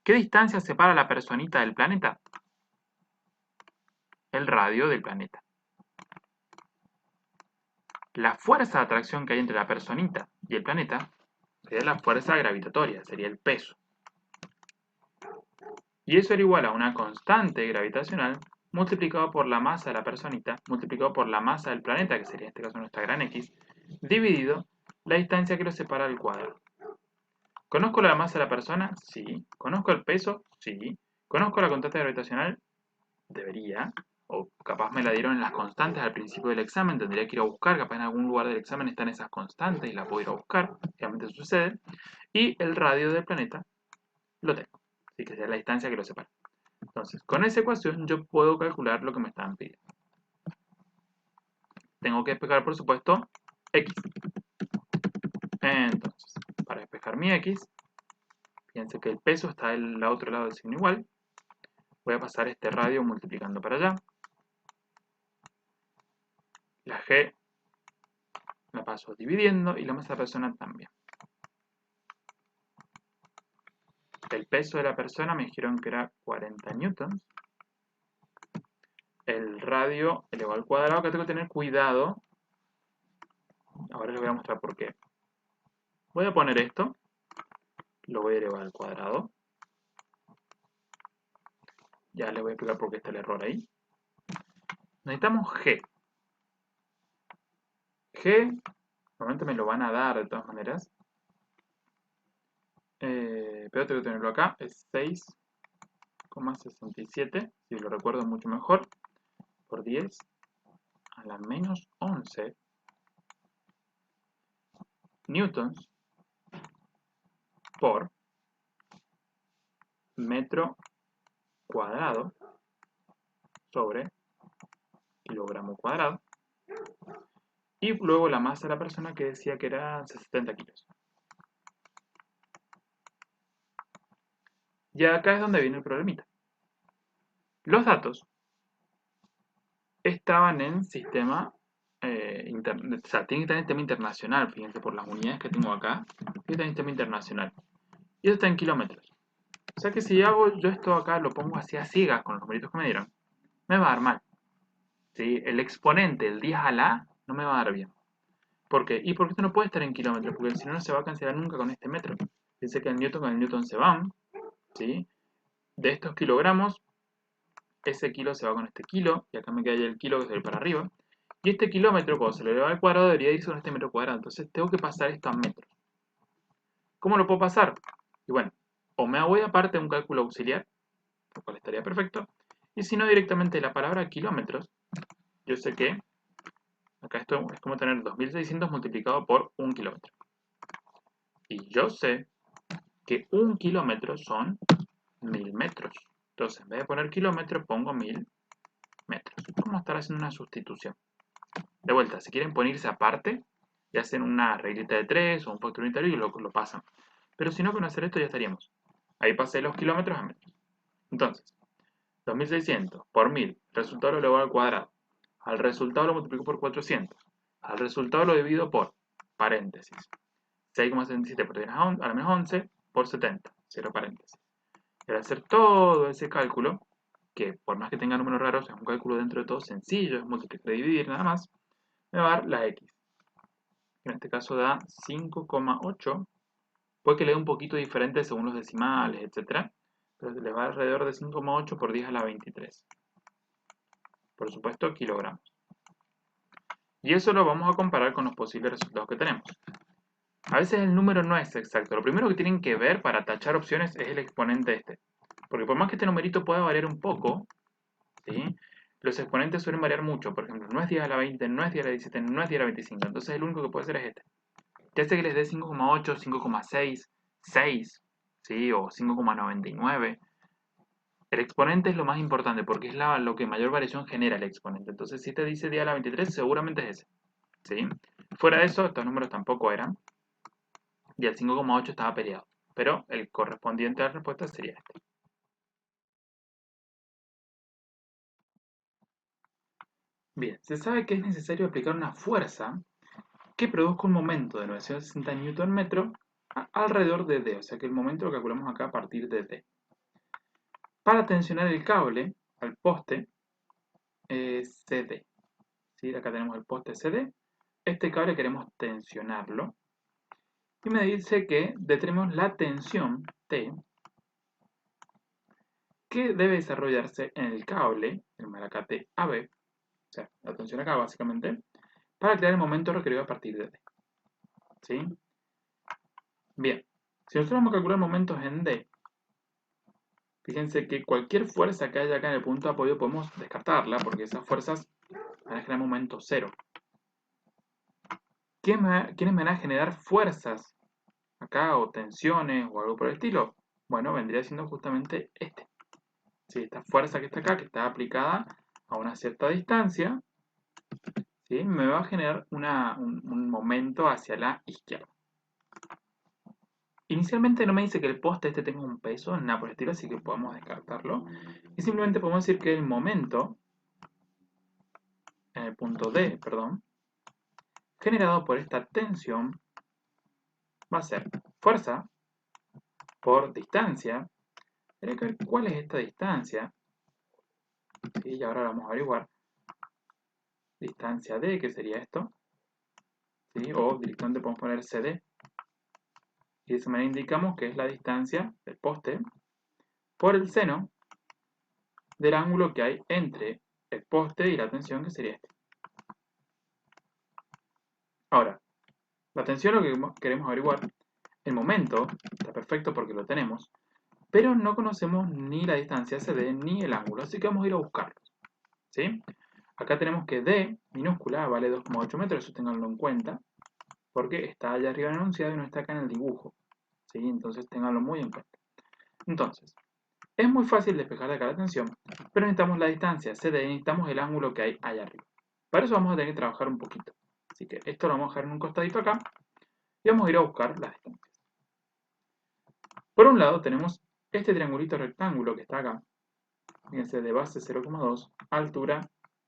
¿Qué distancia separa la personita del planeta? El radio del planeta. La fuerza de atracción que hay entre la personita y el planeta sería la fuerza gravitatoria, sería el peso. Y eso era igual a una constante gravitacional multiplicado por la masa de la personita, multiplicado por la masa del planeta, que sería en este caso nuestra gran X, dividido la distancia que lo separa al cuadrado. ¿Conozco la masa de la persona? Sí. ¿Conozco el peso? Sí. ¿Conozco la constante gravitacional? Debería. O capaz me la dieron en las constantes al principio del examen, tendría que ir a buscar, capaz en algún lugar del examen están esas constantes y la puedo ir a buscar, realmente sucede. Y el radio del planeta lo tengo, así que sería la distancia que lo separa. Entonces, con esa ecuación yo puedo calcular lo que me están pidiendo. Tengo que despejar, por supuesto, x. Entonces, para despejar mi x, fíjense que el peso está del otro lado del signo igual. Voy a pasar este radio multiplicando para allá. La g la paso dividiendo y la masa de la persona también. El peso de la persona me dijeron que era 40 newtons. El radio elevado al cuadrado, que tengo que tener cuidado. Ahora les voy a mostrar por qué. Voy a poner esto. Lo voy a elevar al cuadrado. Ya les voy a explicar por qué está el error ahí. Necesitamos G. G, normalmente me lo van a dar de todas maneras. Pero tengo que tenerlo acá. Es 6,67. Si lo recuerdo mucho mejor. Por 10 a la menos 11 newtons por metro cuadrado sobre kilogramo cuadrado. Y luego la masa de la persona que decía que era 70 kilos. Y acá es donde viene el problemita. Los datos estaban en sistema, o sea, tienen que estar en sistema internacional, fíjense por las unidades que tengo acá, tiene que estar en sistema internacional. Y eso está en kilómetros. O sea que si hago yo esto acá, lo pongo así a ciegas con los numeritos que me dieron, me va a dar mal. ¿Sí? El exponente, el 10 a la, no me va a dar bien. ¿Por qué? Y porque esto no puede estar en kilómetros, porque si no, no se va a cancelar nunca con este metro. Fíjense que el newton con el newton se van, ¿sí? De estos kilogramos, ese kilo se va con este kilo, y acá me queda ya el kilo que se va para arriba. Y este kilómetro, cuando se lo eleva al cuadrado, debería irse con este metro cuadrado. Entonces tengo que pasar esto a metros. ¿Cómo lo puedo pasar? Y bueno, o me voy aparte de un cálculo auxiliar, lo cual estaría perfecto, y si no directamente la palabra kilómetros, yo sé que acá esto es como tener 2600 multiplicado por 1 kilómetro. Y yo sé que 1 kilómetro son 1000 metros. Entonces, en vez de poner kilómetros, pongo 1000 metros. Vamos a estar haciendo una sustitución. De vuelta, si quieren ponerse aparte, y hacen una reglita de 3 o un factor unitario y lo pasan. Pero si no, con hacer esto ya estaríamos. Ahí pasé los kilómetros a metros. Entonces, 2600 por 1000, resultado lo elevo al cuadrado. Al resultado lo multiplico por 400. Al resultado lo divido por, paréntesis, 6,77 por 10 a la menos 11 por 70, cero paréntesis. Y al hacer todo ese cálculo, que por más que tenga números raros, es un cálculo dentro de todo sencillo, es multiplicar y dividir nada más, me va a dar la X. En este caso da 5,8. Puede que le dé un poquito diferente según los decimales, etc. Pero le va alrededor de 5,8 por 10 a la 23. Por supuesto, kilogramos. Y eso lo vamos a comparar con los posibles resultados que tenemos. A veces el número no es exacto. Lo primero que tienen que ver para tachar opciones es el exponente este. Porque por más que este numerito pueda variar un poco, ¿sí? Los exponentes suelen variar mucho. Por ejemplo, no es 10 a la 20, no es 10 a la 17, no es 10 a la 25. Entonces el único que puede ser es este. Ya sé que les dé 5,8, 5,6, 6, ¿sí? O 5,99. El exponente es lo más importante porque es lo que mayor variación genera el exponente. Entonces, si te dice 10 a la 23, seguramente es ese. ¿Sí? Fuera de eso, estos números tampoco eran. Y el 5,8 estaba peleado. Pero el correspondiente a la respuesta sería este. Bien, se sabe que es necesario aplicar una fuerza que produzca un momento de 960 Nm alrededor de D. O sea que el momento lo calculamos acá a partir de D. Para tensionar el cable al poste CD. ¿Sí? Acá tenemos el poste CD. Este cable queremos tensionarlo. Y me dice que determinemos la tensión T que debe desarrollarse en el cable, el malacate AB, o sea, la tensión acá básicamente, para crear el momento requerido a partir de D. ¿Sí? Bien, si nosotros vamos a calcular momentos en D, fíjense que cualquier fuerza que haya acá en el punto de apoyo podemos descartarla, porque esas fuerzas van a generar momento cero. ¿Quiénes van a generar fuerzas acá, o tensiones, o algo por el estilo? Bueno, vendría siendo justamente este. ¿Sí? Esta fuerza que está acá, que está aplicada a una cierta distancia, ¿sí? Me va a generar un momento hacia la izquierda. Inicialmente no me dice que el poste este tenga un peso, nada por el estilo, así que podemos descartarlo. Y simplemente podemos decir que el momento, en el punto D, perdón, generado por esta tensión va a ser fuerza por distancia. Hay que ver cuál es esta distancia. ¿Sí? Y ahora vamos a averiguar. Distancia D, que sería esto. ¿Sí? O directamente podemos poner CD. Y de esa manera indicamos que es la distancia del poste por el seno del ángulo que hay entre el poste y la tensión, que sería este. Ahora, la tensión lo que queremos averiguar, el momento, está perfecto porque lo tenemos, pero no conocemos ni la distancia CD ni el ángulo, así que vamos a ir a buscarlos. ¿Sí? Acá tenemos que D minúscula vale 2,8 metros, eso tenganlo en cuenta, porque está allá arriba en el enunciado y no está acá en el dibujo. ¿Sí? Entonces tenganlo muy en cuenta. Entonces, es muy fácil despejar de acá la tensión, pero necesitamos la distancia CD y necesitamos el ángulo que hay allá arriba. Para eso vamos a tener que trabajar un poquito. Así que esto lo vamos a dejar en un costadito acá y vamos a ir a buscar las distancias. Por un lado tenemos este triangulito rectángulo que está acá. Fíjense, de base 0,2, altura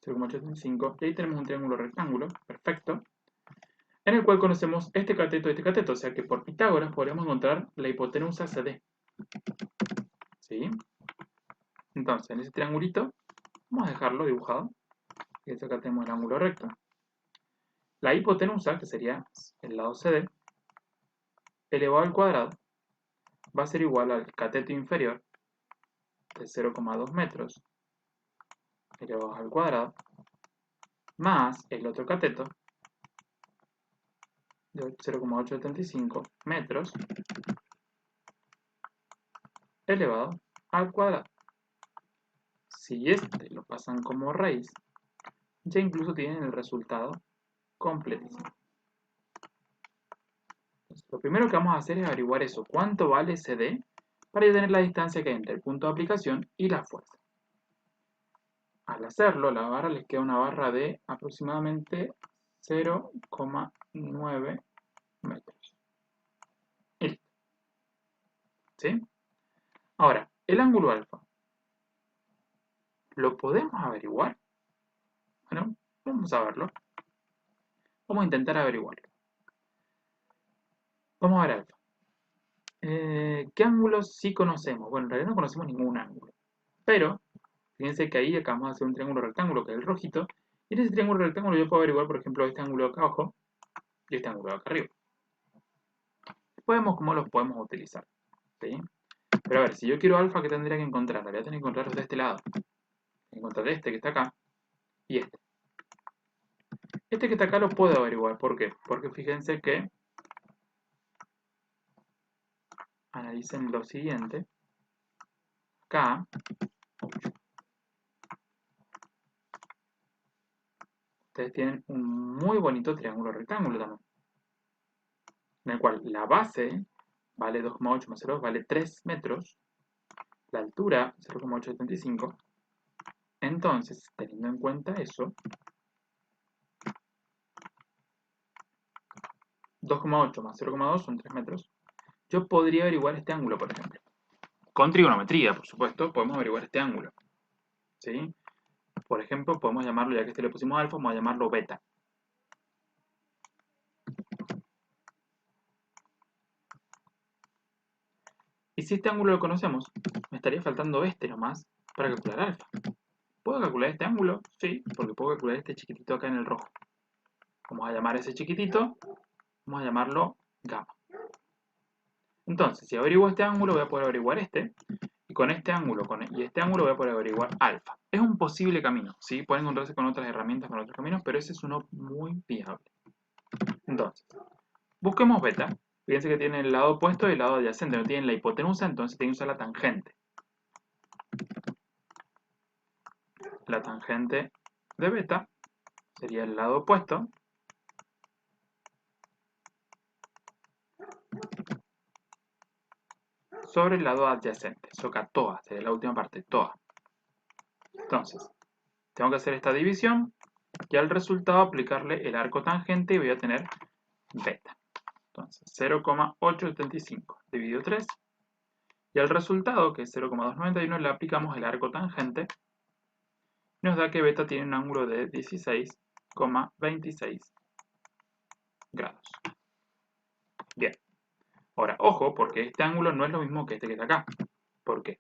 0,85, y ahí tenemos un triángulo rectángulo, perfecto, en el cual conocemos este cateto y este cateto, o sea que por Pitágoras podríamos encontrar la hipotenusa CD. ¿Sí? Entonces, en ese triangulito, vamos a dejarlo dibujado. Fíjense, acá tenemos el ángulo recto. La hipotenusa, que sería el lado CD, elevado al cuadrado, va a ser igual al cateto inferior de 0,2 metros elevado al cuadrado, más el otro cateto de 0,875 metros elevado al cuadrado. Si este lo pasan como raíz, ya incluso tienen el resultado completísimo. Entonces, lo primero que vamos a hacer es averiguar eso, cuánto vale CD, para tener la distancia que hay entre el punto de aplicación y la fuerza. Al hacerlo, la barra les queda una barra de aproximadamente 0,9 metros. Listo. ¿Sí? Ahora, el ángulo alfa, ¿lo podemos averiguar? Bueno, vamos a verlo. Vamos a intentar averiguarlo. Vamos a ver alfa. ¿Qué ángulos sí conocemos? Bueno, en realidad no conocemos ningún ángulo. Pero, fíjense que ahí acabamos de hacer un triángulo rectángulo, que es el rojito. Y en ese triángulo rectángulo yo puedo averiguar, por ejemplo, este ángulo de acá abajo y este ángulo de acá arriba. ¿Cómo los podemos utilizar? ¿Sí? Pero a ver, si yo quiero alfa, ¿qué tendría que encontrar? Voy a tener que encontrarlos de este lado. Encontrar este que está acá y este. Este que está acá lo puedo averiguar. ¿Por qué? Porque fíjense que analicen lo siguiente. Acá ustedes tienen un muy bonito triángulo rectángulo también, en el cual la base vale 2,8 más 0 vale 3 metros, la altura 0,875. Entonces, teniendo en cuenta eso, 2,8 más 0,2 son 3 metros. Yo podría averiguar este ángulo, por ejemplo. Con trigonometría, por supuesto, podemos averiguar este ángulo. ¿Sí? Por ejemplo, podemos llamarlo, ya que este le pusimos alfa, vamos a llamarlo beta. Y si este ángulo lo conocemos, me estaría faltando este nomás para calcular alfa. ¿Puedo calcular este ángulo? Sí, porque puedo calcular este chiquitito acá en el rojo. Vamos a llamar a ese chiquitito, vamos a llamarlo gamma. Entonces, si averiguo este ángulo, voy a poder averiguar este. Y con este ángulo y este ángulo voy a poder averiguar alfa. Es un posible camino, ¿sí? Pueden encontrarse con otras herramientas, con otros caminos, pero ese es uno muy viable. Entonces, busquemos beta. Fíjense que tiene el lado opuesto y el lado adyacente. No tienen la hipotenusa, entonces tienen que usar la tangente. La tangente de beta sería el lado opuesto sobre el lado adyacente. Eso acá, toa, sería la última parte, toa. Entonces, tengo que hacer esta división y al resultado aplicarle el arco tangente y voy a tener beta. Entonces, 0,875 dividido 3. Y al resultado, que es 0,291, le aplicamos el arco tangente. Nos da que beta tiene un ángulo de 16,26 grados. Bien. Ahora, ojo, porque este ángulo no es lo mismo que este que está acá. ¿Por qué?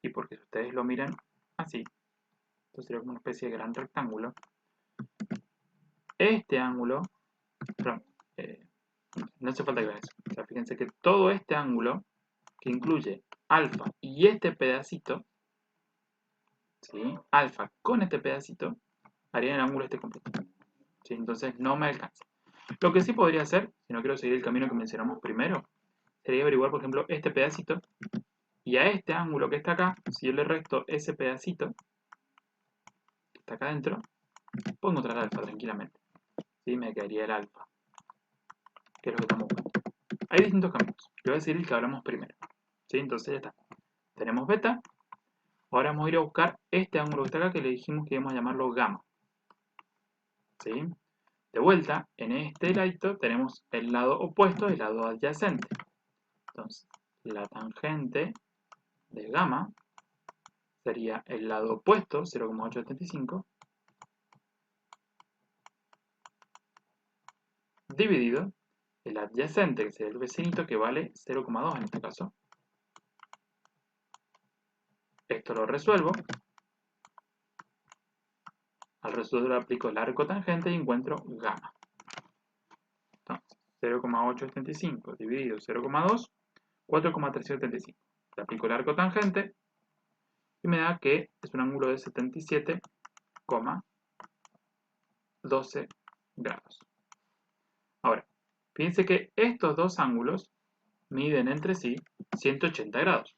Y porque si ustedes lo miran así, esto sería como una especie de gran rectángulo. Este ángulo, perdón, no hace falta que vean eso. O sea, fíjense que todo este ángulo, que incluye alfa y este pedacito, ¿sí? Alfa con este pedacito, haría el ángulo este completo. ¿Sí? Entonces no me alcanza. Lo que sí podría hacer, si no quiero seguir el camino que mencionamos primero, sería averiguar, por ejemplo, este pedacito. Y a este ángulo que está acá, si yo le resto ese pedacito, que está acá adentro, puedo encontrar alfa tranquilamente. ¿Sí? Me quedaría el alfa, que es lo que estamos buscando. Hay distintos caminos. Yo voy a decir el que hablamos primero. ¿Sí? Entonces ya está. Tenemos beta. Ahora vamos a ir a buscar este ángulo que está acá, que le dijimos que íbamos a llamarlo gamma. ¿Sí? De vuelta, en este ladito tenemos el lado opuesto y el lado adyacente. Entonces, la tangente de gamma sería el lado opuesto, 0,875, dividido el adyacente, que sería el vecinito, que vale 0,2 en este caso. Esto lo resuelvo. Al resolverlo aplico el arco tangente y encuentro gamma. Entonces, 0,875 dividido 0,2, 4,375. Le aplico el arco tangente y me da que es un ángulo de 77,12 grados. Ahora, fíjense que estos dos ángulos miden entre sí 180 grados.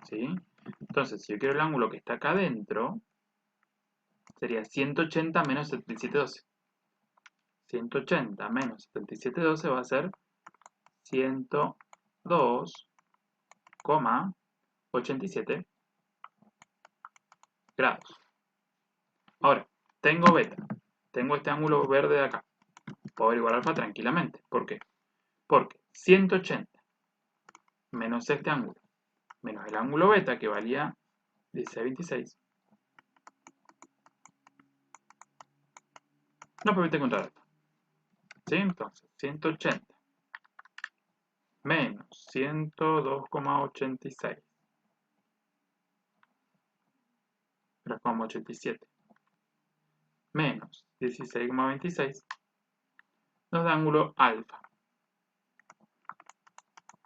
¿Sí? Entonces, si yo quiero el ángulo que está acá adentro, sería 180 menos 77,12. 180 menos 77,12 va a ser 102,87 grados. Ahora, tengo beta. Tengo este ángulo verde de acá. Puedo averiguar alfa tranquilamente. ¿Por qué? Porque 180 menos este ángulo menos el ángulo beta, que valía 16,26, nos permite encontrar alfa. ¿Sí? Entonces, 180 menos 102,86, 3,87, menos 16,26, nos da ángulo alfa,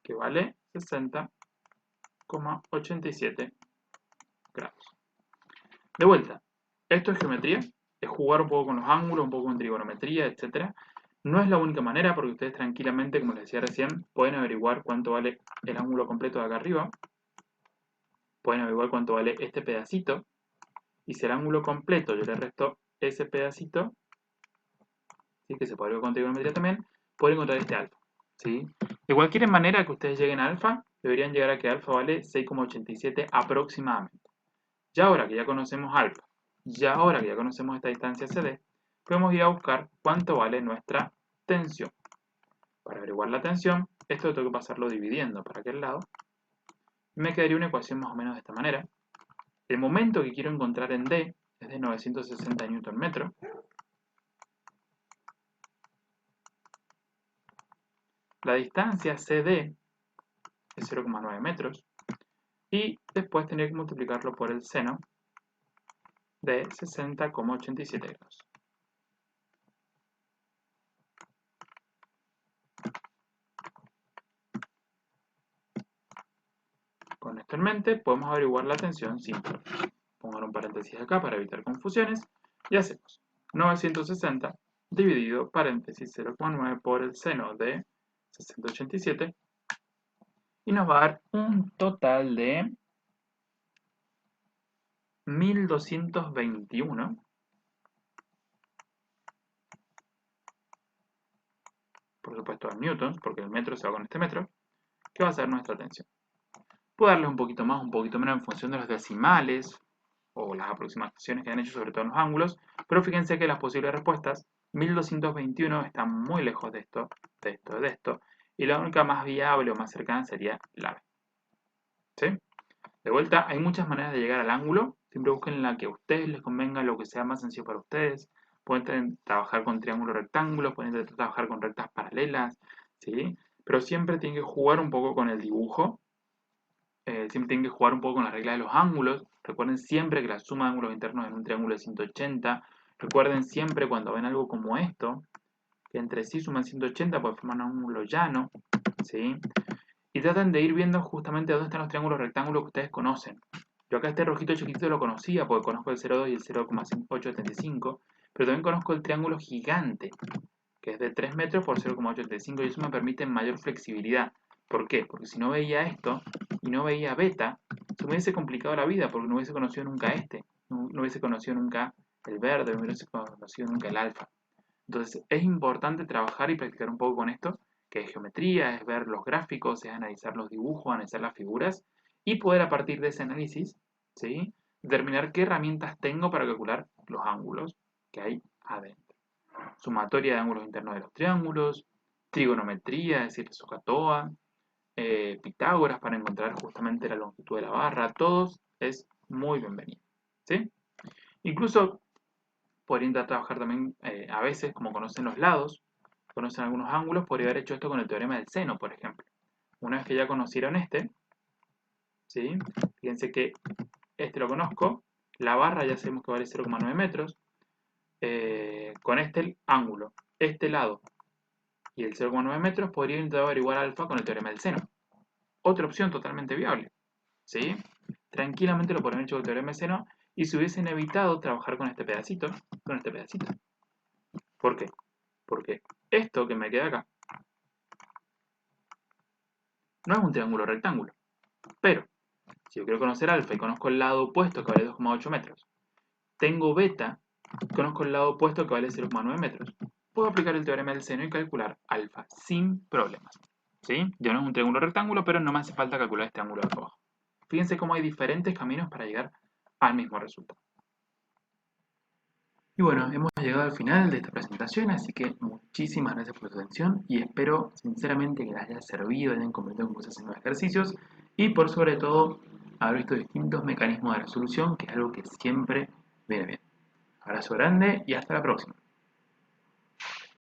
que vale 60,87 grados. De vuelta, esto es geometría, es jugar un poco con los ángulos, un poco con trigonometría, etc. No es la única manera, porque ustedes tranquilamente, como les decía recién, pueden averiguar cuánto vale el ángulo completo de acá arriba, pueden averiguar cuánto vale este pedacito, y si el ángulo completo yo le resto ese pedacito, ¿sí? Que se puede ver con trigonometría también, pueden encontrar este alfa. ¿Sí? De cualquier manera que ustedes lleguen a alfa, deberían llegar a que alfa vale 6,87 aproximadamente. Ya ahora que ya conocemos alfa, ya ahora que ya conocemos esta distancia CD, podemos ir a buscar cuánto vale nuestra tensión. Para averiguar la tensión, esto tengo que pasarlo dividiendo para aquel lado. Me quedaría una ecuación más o menos de esta manera. El momento que quiero encontrar en D es de 960 Nm. La distancia CD es 0,9 metros. Y después tendría que multiplicarlo por el seno de 60,87 grados. Con esto en mente, podemos averiguar la tensión simple. Pongan un paréntesis acá para evitar confusiones. Y hacemos 960 dividido paréntesis 0,9 por el seno de 60,87. Y nos va a dar un total de 1221. Por supuesto en newtons, porque el metro se va con este metro, que va a ser nuestra tensión. Puedo darles un poquito más, un poquito menos en función de los decimales o las aproximaciones que han hecho, sobre todo en los ángulos, pero fíjense que las posibles respuestas, 1221 están muy lejos de esto, de esto, y la única más viable o más cercana sería la B. ¿Sí? De vuelta, hay muchas maneras de llegar al ángulo, siempre busquen la que a ustedes les convenga, lo que sea más sencillo para ustedes. pueden trabajar con triángulos rectángulos, pueden intentar trabajar con rectas paralelas, ¿sí? Pero siempre tienen que jugar un poco con el dibujo, siempre tienen que jugar un poco con la regla de los ángulos. Recuerden siempre que la suma de ángulos internos en un triángulo es 180. Recuerden siempre cuando ven algo como esto, que entre sí suman 180 pues forman un ángulo llano, ¿sí? Y tratan de ir viendo justamente dónde están los triángulos rectángulos que ustedes conocen. Yo acá este rojito chiquitito lo conocía porque conozco el 0,2 y el 0,875, pero también conozco el triángulo gigante, que es de 3 metros por 0,875 y eso me permite mayor flexibilidad. ¿Por qué? Porque si no veía esto y no veía beta, se me hubiese complicado la vida porque no hubiese conocido nunca este, no hubiese conocido nunca el verde, no hubiese conocido nunca el alfa. Entonces es importante trabajar y practicar un poco con esto, que es geometría, es ver los gráficos, es analizar los dibujos, analizar las figuras y poder a partir de ese análisis, ¿sí?, determinar qué herramientas tengo para calcular los ángulos que hay adentro. Sumatoria de ángulos internos de los triángulos, trigonometría, es decir, SOHCAHTOA, Pitágoras para encontrar justamente la longitud de la barra, todos es muy bienvenido, ¿sí? Incluso podría intentar trabajar también a veces, como conocen los lados, conocen algunos ángulos, podría haber hecho esto con el teorema del seno, por ejemplo. Una vez que ya conocieron este, ¿sí? Fíjense que este lo conozco, la barra ya sabemos que vale 0,9 metros, con este ángulo, este lado y el 0,9 metros, podría intentar averiguar alfa con el teorema del seno. Otra opción totalmente viable, ¿sí? Tranquilamente lo podrían hecho con el teorema del seno y se hubiesen evitado trabajar con este pedacito, ¿Por qué? Porque esto que me queda acá no es un triángulo rectángulo, pero si yo quiero conocer alfa y conozco el lado opuesto que vale 2,8 metros, tengo beta, conozco el lado opuesto que vale 0,9 metros, puedo aplicar el teorema del seno y calcular alfa sin problemas. ¿Sí? Ya no es un triángulo rectángulo, pero no me hace falta calcular este ángulo de acá abajo. Fíjense cómo hay diferentes caminos para llegar al mismo resultado. Y bueno, hemos llegado al final de esta presentación, así que muchísimas gracias por su atención y espero sinceramente que les haya servido, hayan comprendido cómo se hacen los ejercicios y por sobre todo haber visto distintos mecanismos de resolución, que es algo que siempre viene bien. Abrazo grande y hasta la próxima.